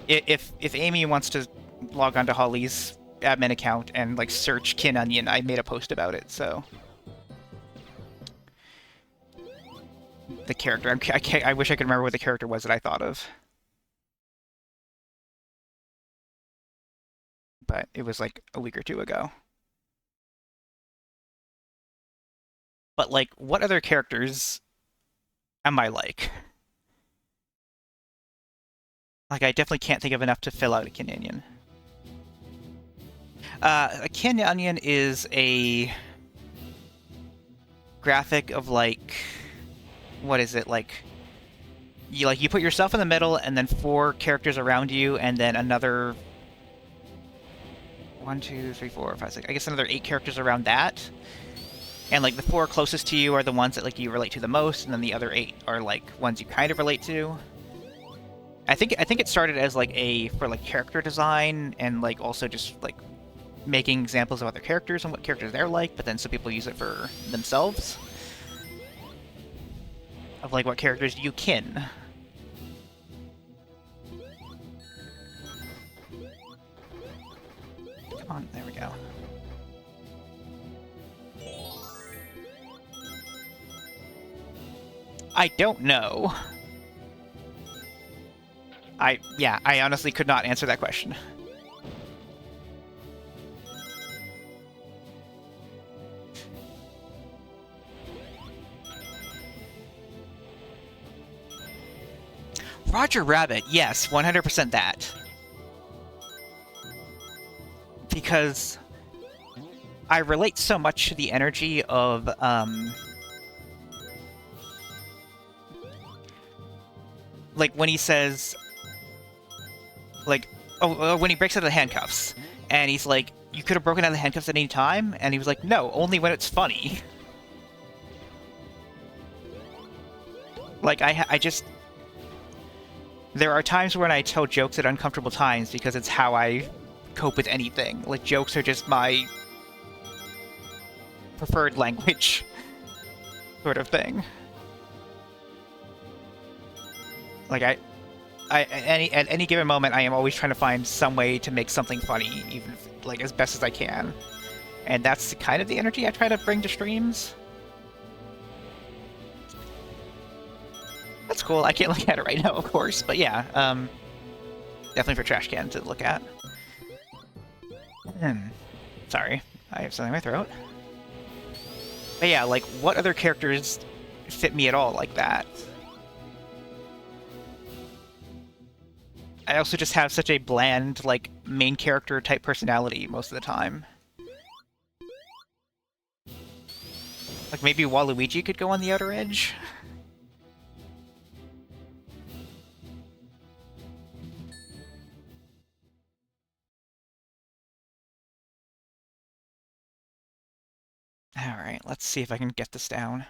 [SPEAKER 1] If Amy wants to log on to Holly's admin account and like search Kin Onion, I made a post about it, so the character I wish I could remember what the character was that I thought of. But it was like a week or two ago. But like, what other characters am I like? Like, I definitely can't think of enough to fill out a Kin Onion. A Kin Onion is a graphic of like what is it, you put yourself in the middle, and then 4 characters around you, and then another 1, 2, 3, 4, 5, 6. I guess another 8 characters around that. And like the 4 closest to you are the ones that like you relate to the most, and then the other 8 are like ones you kind of relate to. I think it started as like for like character design and like also just like making examples of other characters and what characters they're like, but then some people use it for themselves. Of like what characters you kin. Come on, there we go. I don't know. I honestly could not answer that question. Roger Rabbit, yes, 100% that. Because I relate so much to the energy of, like when he says, like, when he breaks out of the handcuffs, and he's like, you could have broken out of the handcuffs at any time, and he was like, no, only when it's funny. Like, I just... There are times when I tell jokes at uncomfortable times because it's how I cope with anything. Like, jokes are just my preferred language sort of thing. Like, at any given moment, I am always trying to find some way to make something funny, even if, like as best as I can. And that's kind of the energy I try to bring to streams. That's cool. I can't look at it right now, of course, but yeah, definitely for Trash Can to look at. Sorry, I have something in my throat. But yeah, like, what other characters fit me at all like that? I also just have such a bland, like, main character type personality most of the time. Like, maybe Waluigi could go on the outer edge? Alright, let's see if I can get this down.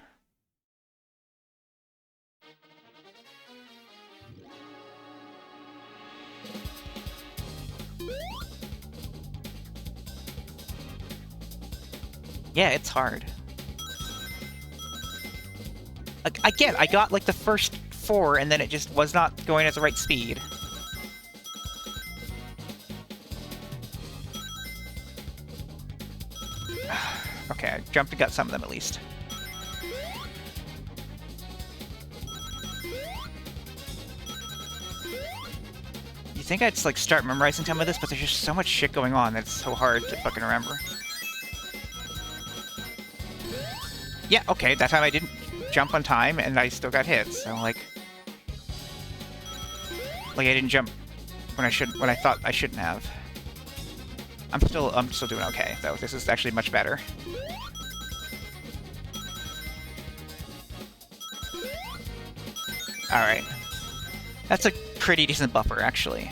[SPEAKER 1] Yeah, it's hard. Again, I got like the first 4 and then it just was not going at the right speed. Okay, I jumped and got some of them at least. You think I'd just like start memorizing some of this, but there's just so much shit going on that it's so hard to fucking remember. Yeah, okay, that time I didn't jump on time and I still got hit, so like I didn't jump when I thought I shouldn't have. I'm still doing okay though. This is actually much better. Alright. That's a pretty decent buffer, actually.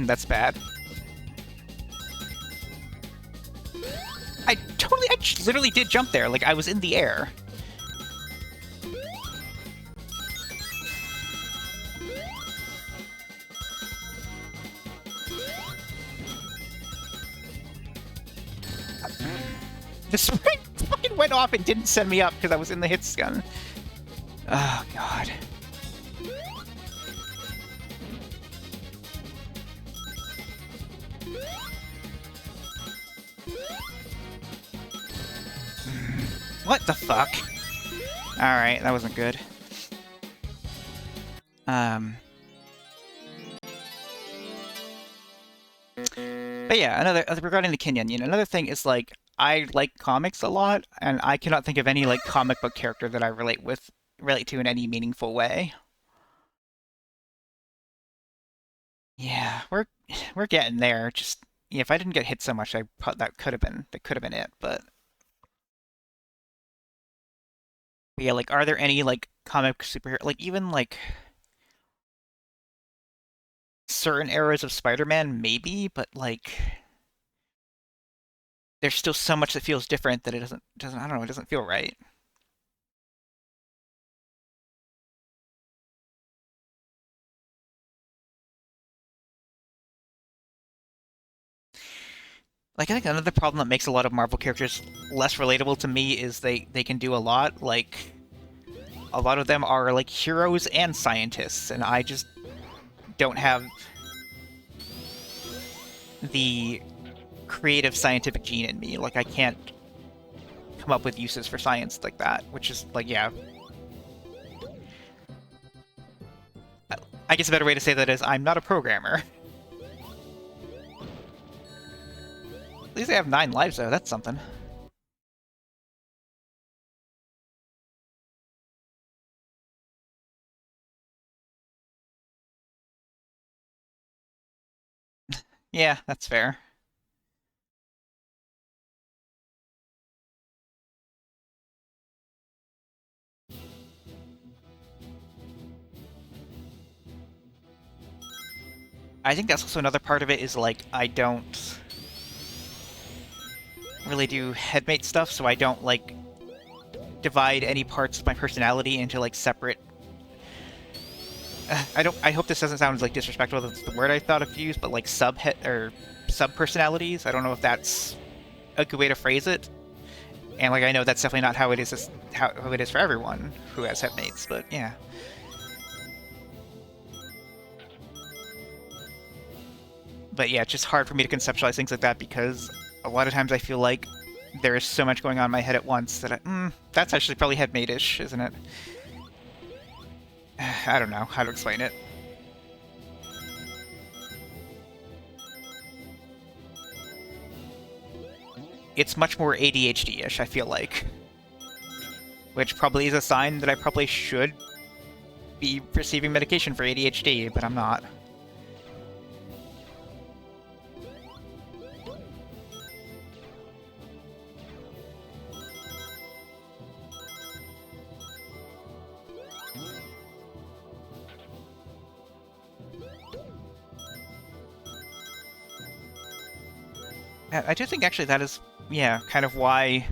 [SPEAKER 1] That's bad. I literally did jump there, like I was in the air. The spring fucking went off and didn't send me up because I was in the hit stun. Oh, God. What the fuck? Alright, that wasn't good. But yeah, regarding the Kenyan, another thing is, like, I like comics a lot, and I cannot think of any, like, comic book character that I relate with relate to in any meaningful way. Yeah, we're getting there. Just yeah, if I didn't get hit so much, that could have been it. But yeah, like, are there any like comic superhero like even like certain eras of Spider-Man? Maybe, but like there's still so much that feels different that it doesn't I don't know, it doesn't feel right. Like I think another problem that makes a lot of Marvel characters less relatable to me is they can do a lot. Like a lot of them are like heroes and scientists, and I just don't have the creative scientific gene in me. Like I can't come up with uses for science like that, which is like yeah. I guess a better way to say that is I'm not a programmer. At least I have 9 lives though. That's something. Yeah, that's fair. I think that's also another part of it is like I don't really do headmate stuff, so I don't like divide any parts of my personality into like separate. I don't. I hope this doesn't sound like disrespectful. That's the word I thought of to use, but like sub personalities. I don't know if that's a good way to phrase it. And like I know that's definitely not how it is. How it is for everyone who has headmates. But yeah. But yeah, it's just hard for me to conceptualize things like that because a lot of times I feel like there is so much going on in my head at once that that's actually probably headmate-ish, isn't it? I don't know how to explain it. It's much more ADHD-ish, I feel like. Which probably is a sign that I probably should be receiving medication for ADHD, but I'm not. I do think actually that is, yeah, kind of why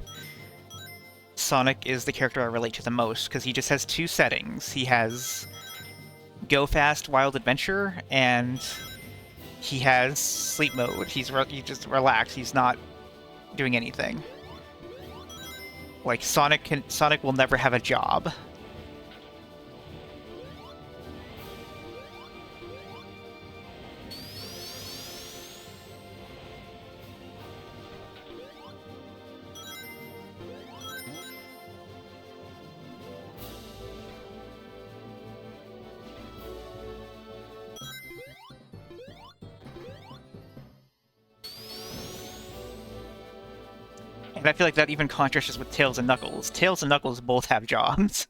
[SPEAKER 1] Sonic is the character I relate to the most, because he just has 2 settings. He has Go Fast Wild Adventure, and he has Sleep Mode. He just relaxed. He's not doing anything. Like Sonic will never have a job. And I feel like that even contrasts with Tails and Knuckles. Tails and Knuckles both have jobs.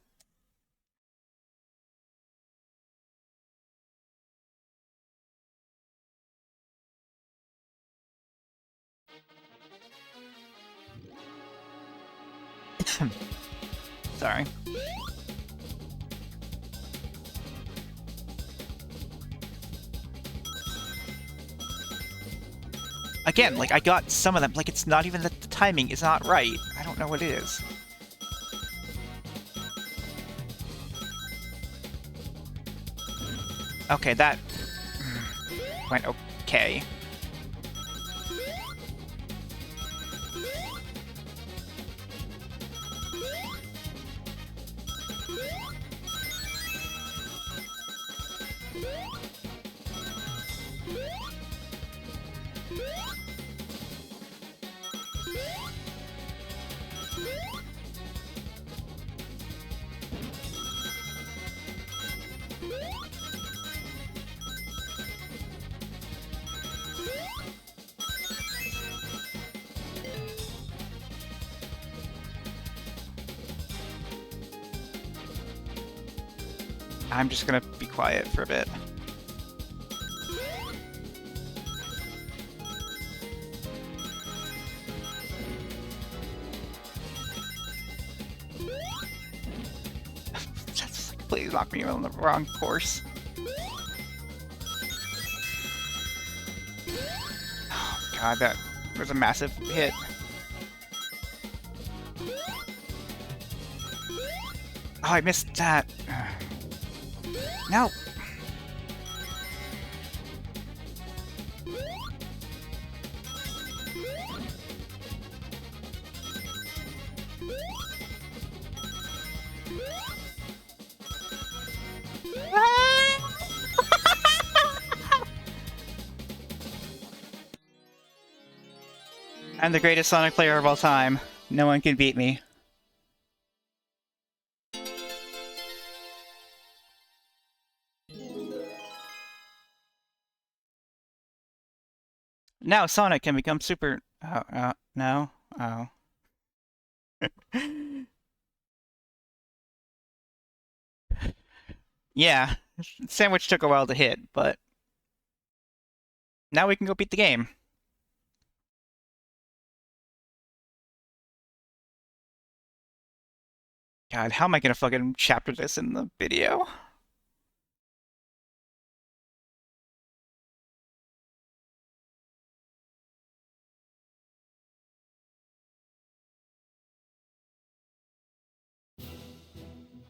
[SPEAKER 1] Sorry. Again, like, I got some of them. Like, it's not even that the timing is not right. I don't know what it is. Okay, that went okay. I'm just gonna be quiet for a bit. Please knock me on the wrong course. Oh god, that was a massive hit. Oh, I missed that. No. I'm the greatest Sonic player of all time. No one can beat me. Now Sonic can become super... Oh, no? Oh. Yeah, Sandwich took a while to hit, but... Now we can go beat the game. God, how am I gonna fucking chapter this in the video?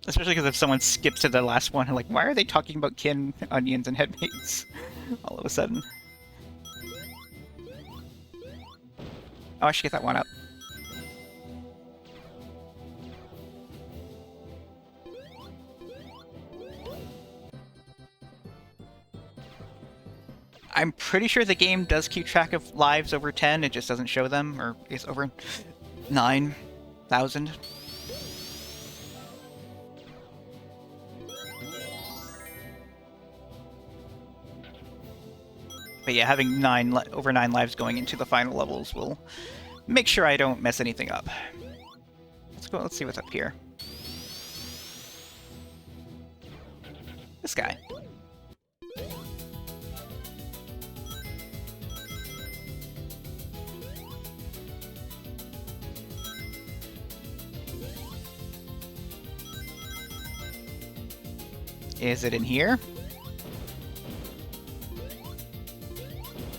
[SPEAKER 1] Especially because if someone skips to the last one, like, why are they talking about kin, onions, and headmates all of a sudden? Oh, I should get that one up. I'm pretty sure the game does keep track of lives over 10, it just doesn't show them, or is over 9,000. But yeah, having over 9 lives going into the final levels will make sure I don't mess anything up. Let's see what's up here. This guy. Is it in here?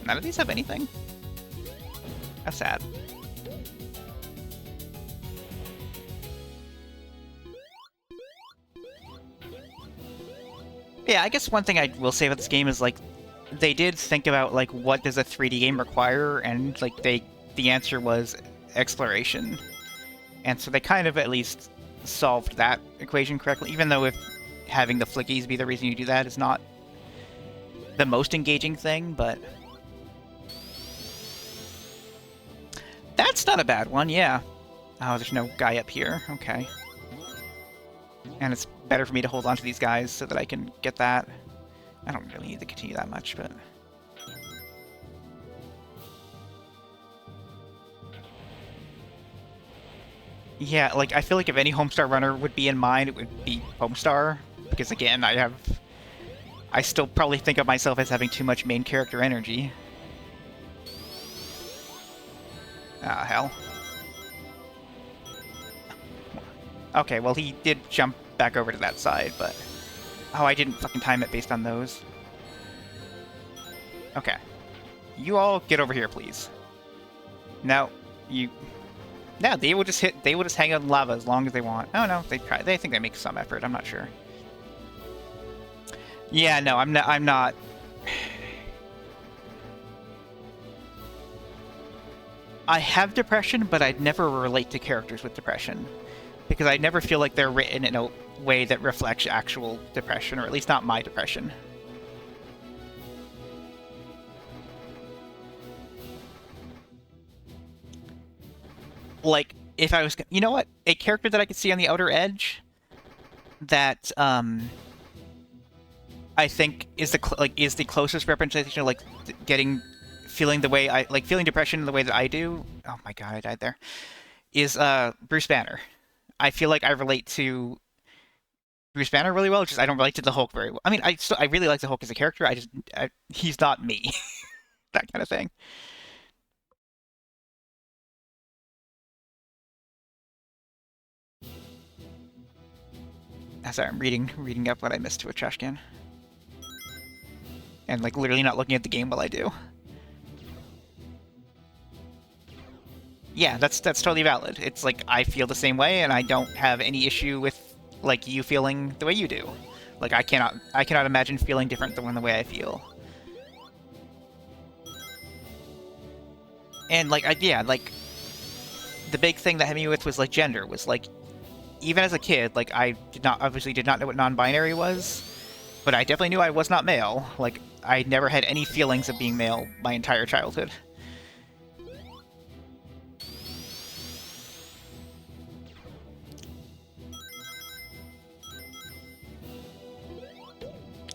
[SPEAKER 1] None of these have anything? How sad. Yeah, I guess one thing I will say about this game is, like, they did think about, like, what does a 3D game require, and, like, the answer was exploration. And so they kind of at least solved that equation correctly, even though if having the flickies be the reason you do that is not the most engaging thing, but... That's not a bad one, yeah. Oh, there's no guy up here. Okay. And it's better for me to hold on to these guys so that I can get that. I don't really need to continue that much, but... Yeah, like, I feel like if any Homestar runner would be in mind, it would be Homestar. Because, again, I still probably think of myself as having too much main character energy. Ah, hell. Okay, well, he did jump back over to that side, but... Oh, I didn't fucking time it based on those. Okay. You all get over here, please. No, you... No, they will just hang out in lava as long as they want. Oh no, they think they make some effort, I'm not sure. Yeah, no, I'm not... I have depression, but I'd never relate to characters with depression. Because I never feel like they're written in a way that reflects actual depression, or at least not my depression. Like, if I was... You know what? A character that I could see on the outer edge that, I think is the closest representation of, like, feeling the way feeling depression the way that I do. Oh my god, I died there. Is Bruce Banner. I feel like I relate to Bruce Banner really well. Just I don't relate to the Hulk very well. I mean, I really like the Hulk as a character. He's not me. That kind of thing. Sorry, I'm reading up what I missed to a trash can, and like literally not looking at the game while I do. Yeah, that's totally valid. It's like I feel the same way, and I don't have any issue with like you feeling the way you do. Like I cannot imagine feeling different than the way I feel. And like yeah, like the big thing that hit me with was like gender was like even as a kid, like I obviously did not know what non-binary was, but I definitely knew I was not male. Like I never had any feelings of being male my entire childhood.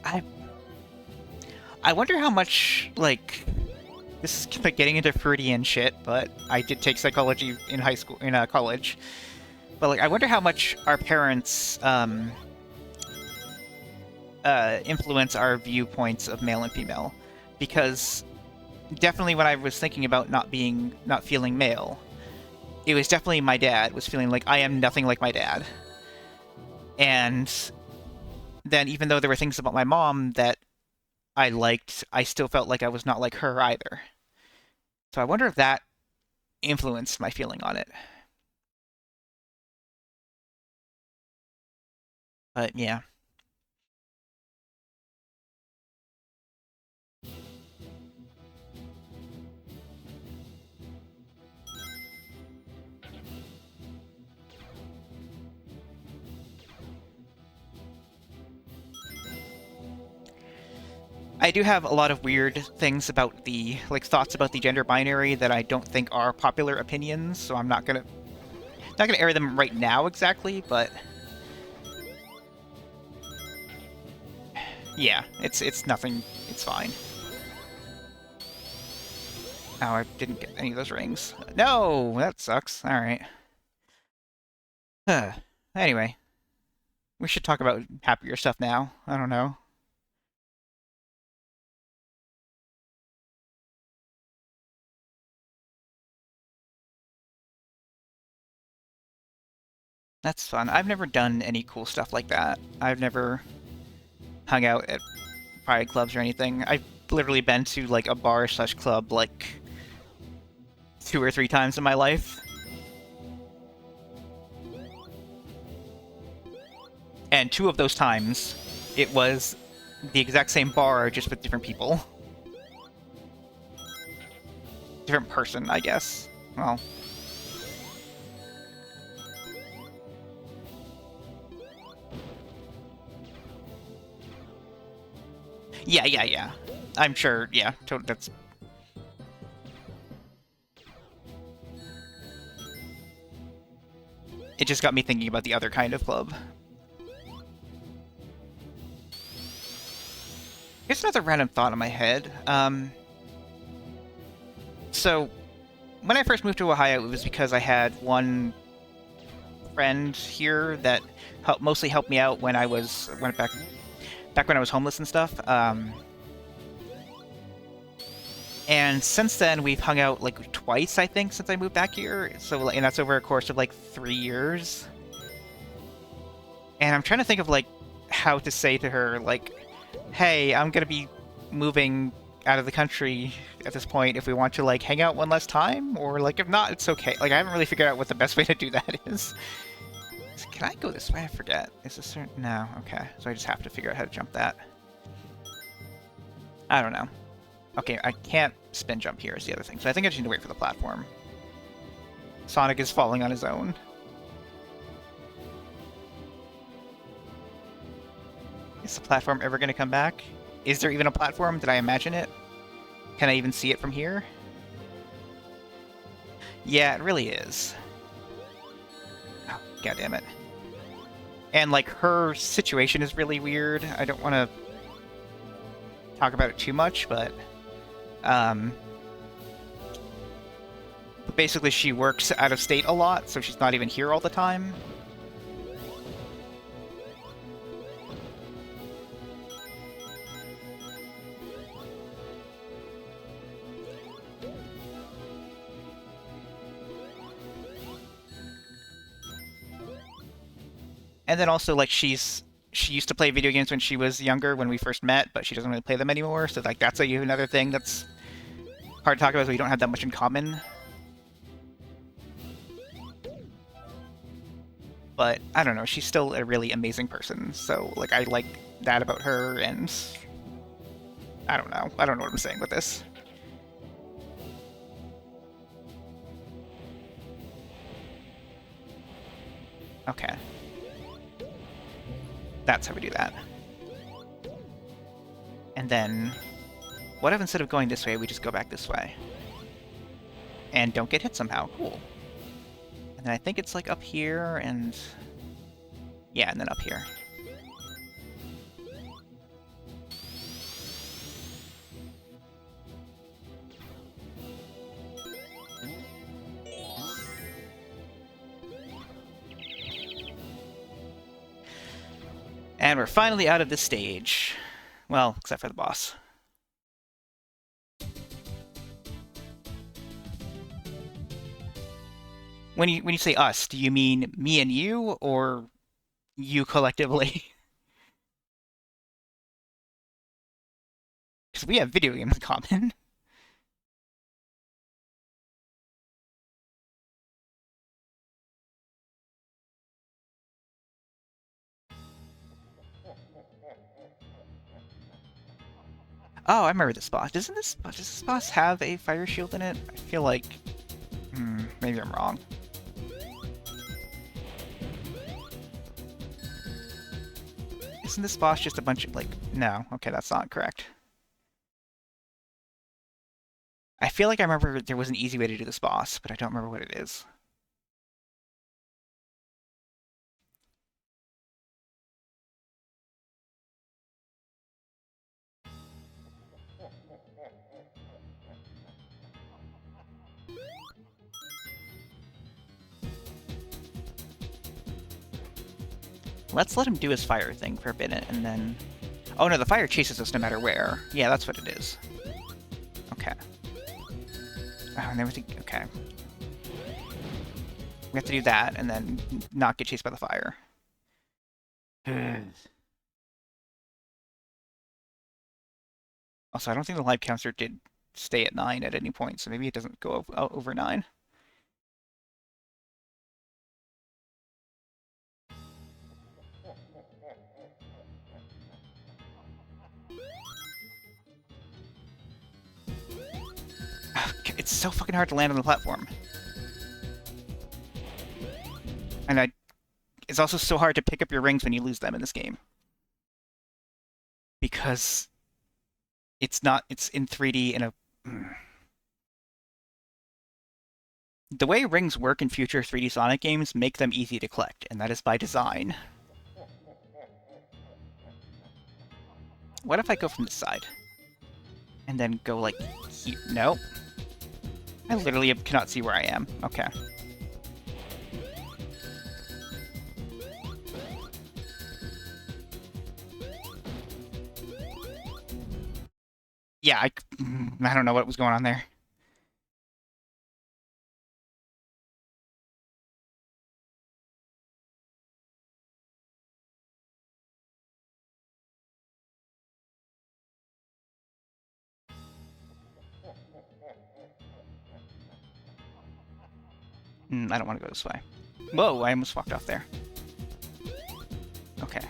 [SPEAKER 1] I I wonder how much like this is like getting into Freudian shit, but I did take psychology in high school in college. But like I wonder how much our parents influence our viewpoints of male and female, because definitely when I was thinking about not feeling male, it was definitely my dad was feeling like I am nothing like my dad. And then even though there were things about my mom that I liked, I still felt like I was not like her either. So I wonder if that influenced my feeling on it. But yeah. I do have a lot of weird things about the like thoughts about the gender binary that I don't think are popular opinions, so I'm not gonna air them right now exactly, but yeah, it's nothing. It's fine. Oh, I didn't get any of those rings. No, that sucks. All right. Anyway, we should talk about happier stuff now. I don't know. That's fun. I've never done any cool stuff like that. I've never hung out at pride clubs or anything. I've literally been to like a bar slash club like 2 or 3 times in my life. And 2 of those times, it was the exact same bar, just with different people. Different person, I guess. Well, yeah, yeah, yeah. I'm sure, yeah, that's... It just got me thinking about the other kind of club. Here's another random thought in my head. So, when I first moved to Ohio, it was because I had one friend here that mostly helped me out when I went back when I was homeless and stuff. And since then, we've hung out like twice, I think, since I moved back here. So, and that's over a course of like 3 years. And I'm trying to think of like how to say to her like, "Hey, I'm gonna be moving out of the country at this point. If we want to like hang out one last time, or like if not, it's okay." Like I haven't really figured out what the best way to do that is. Can I go this way? I forget. Is this certain? No. Okay. So I just have to figure out how to jump that. I don't know. Okay, I can't spin jump here is the other thing. So I think I just need to wait for the platform. Sonic is falling on his own. Is the platform ever going to come back? Is there even a platform? Did I imagine it? Can I even see it from here? Yeah, it really is. Oh, God damn it. And, like, her situation is really weird. I don't want to talk about it too much, but... basically, she works out of state a lot, so she's not even here all the time. And then also, like, she used to play video games when she was younger, when we first met, but she doesn't really play them anymore. So, like, that's another thing that's hard to talk about, is we don't have that much in common. But I don't know, she's still a really amazing person. So, like, I like that about her, and I don't know. I don't know what I'm saying with this. Okay. That's how we do that. And then, what if instead of going this way, we just go back this way? And don't get hit somehow. Cool. And then I think it's like up here, and... yeah, and then up here. And we're finally out of this stage. Well, except for the boss. When you say us, do you mean me and you, or you collectively? Because we have video games in common. Oh, I remember this boss. Does this boss have a fire shield in it? I feel like... maybe I'm wrong. Isn't this boss just a bunch of, like... no, okay, that's not correct. I feel like I remember there was an easy way to do this boss, but I don't remember what it is. Let's let him do his fire thing for a minute, and then... oh no, the fire chases us no matter where. Yeah, that's what it is. Okay. Oh, and then we have to... okay. We have to do that, and then not get chased by the fire. Also, I don't think the life counter did stay at 9 at any point, so maybe it doesn't go over 9. It's so fucking hard to land on the platform. And it's also so hard to pick up your rings when you lose them in this game. Because it's in 3D in a... the way rings work in future 3D Sonic games make them easy to collect, and that is by design. What if I go from this side? And then go, like, here? No. I literally cannot see where I am. Okay. Yeah, I don't know what was going on there. I don't want to go this way. Whoa, I almost walked off there. Okay.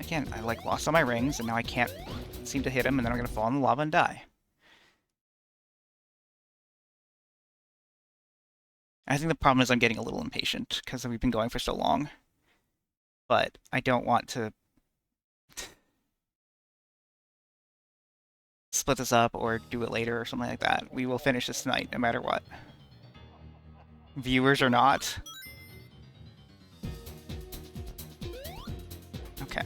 [SPEAKER 1] Again, I like lost all my rings, and now I can't seem to hit him, and then I'm gonna fall in the lava and die. I think the problem is I'm getting a little impatient, because we've been going for so long. But I don't want to split this up or do it later or something like that. We will finish this tonight, no matter what. Viewers or not. Okay.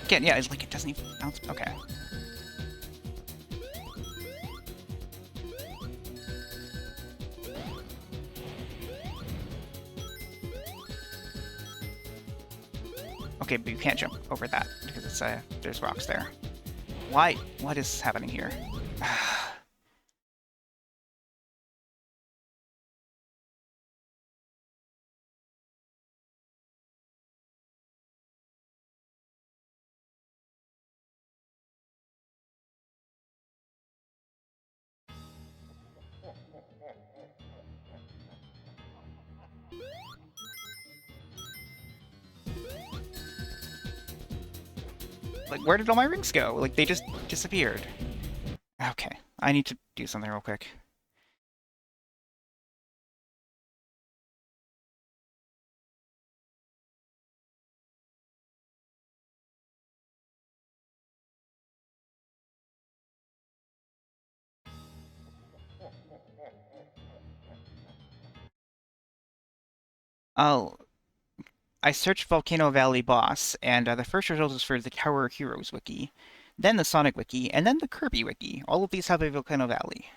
[SPEAKER 1] Again, yeah, it's like it doesn't even bounce. Okay. Okay, but you can't jump over that because it's there's rocks there. Why? What is happening here? Like, where did all my rings go? Like, they just disappeared. Okay, I need to do something real quick. Oh, I searched Volcano Valley boss, and the first result is for the Tower Heroes wiki, then the Sonic wiki, and then the Kirby wiki. All of these have a Volcano Valley.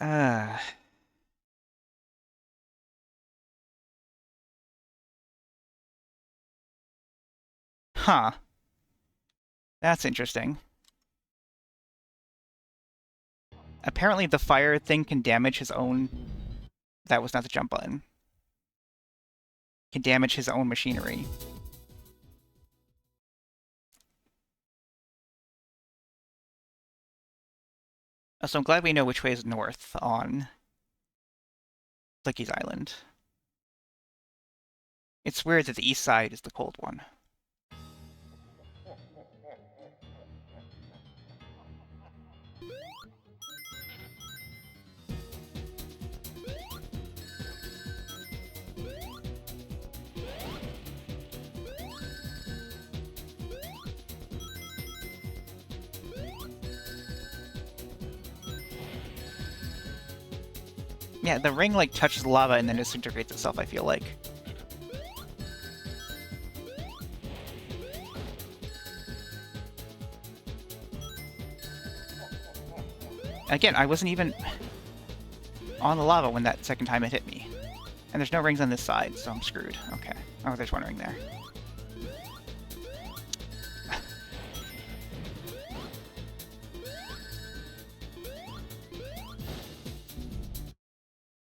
[SPEAKER 1] Uh, huh. That's interesting. Apparently the fire thing can damage his own... That was not the jump button. Can damage his own machinery. So I'm glad we know which way is north on Flicky's Island. It's weird that the east side is the cold one. Yeah, the ring, like, touches lava and then disintegrates itself, I feel like. Again, I wasn't even on the lava when that second time it hit me. And there's no rings on this side, so I'm screwed. Okay. Oh, there's one ring there.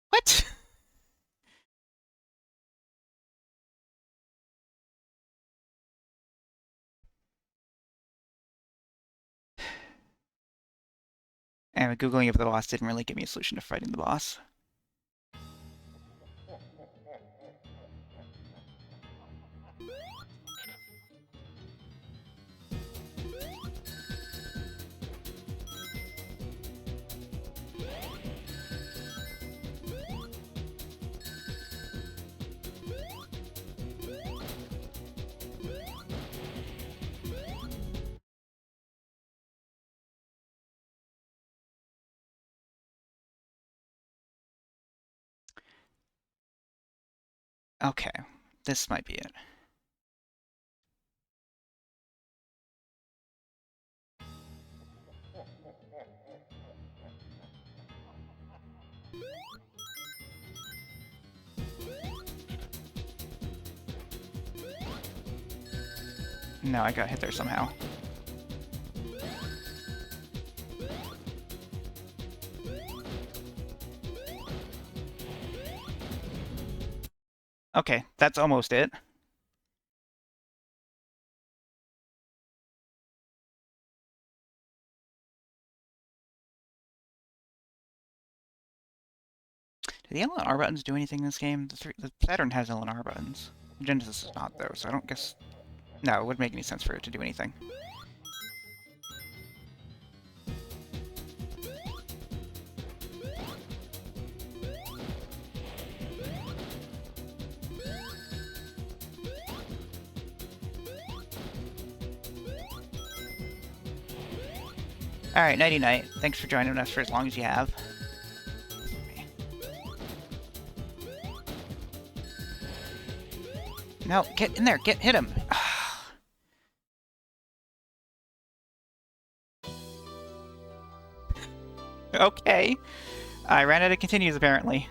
[SPEAKER 1] What? And Googling of the boss didn't really give me a solution to fighting the boss. Okay, this might be it. No, I got hit there somehow. Okay, that's almost it. Do the L and R buttons do anything in this game? The Saturn has L and R buttons. Genesis does not, though, so I don't guess... No, it wouldn't make any sense for it to do anything. Alright, nighty-night. Thanks for joining us for as long as you have. No, get in there, hit him! Okay. I ran out of continues, apparently.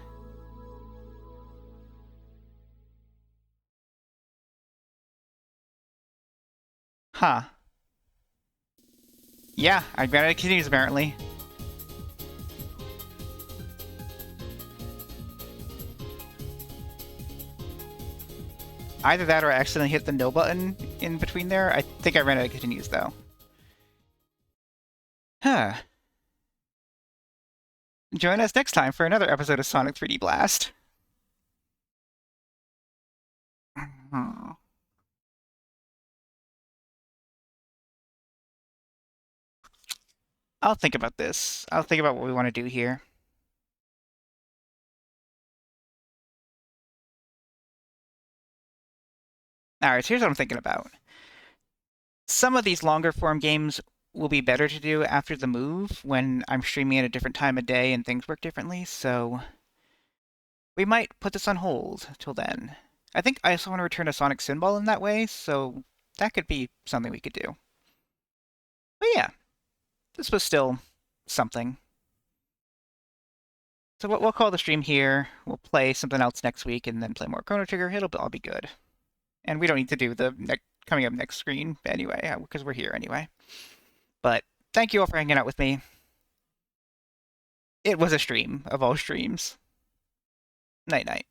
[SPEAKER 1] Huh. Yeah, I ran out of continues, apparently. Either that or I accidentally hit the no button in between there. I think I ran out of continues, though. Huh. Join us next time for another episode of Sonic 3D Blast. I'll think about this. I'll think about what we want to do here. All right, so here's what I'm thinking about. Some of these longer form games will be better to do after the move when I'm streaming at a different time of day and things work differently, so we might put this on hold till then. I think I also want to return a Sonic Sinball in that way, so that could be something we could do. But yeah, this was still something. So we'll call the stream here. We'll play something else next week and then play more Chrono Trigger. It'll all be good. And we don't need to do the coming up next screen anyway, because we're here anyway. But thank you all for hanging out with me. It was a stream of all streams. Night night.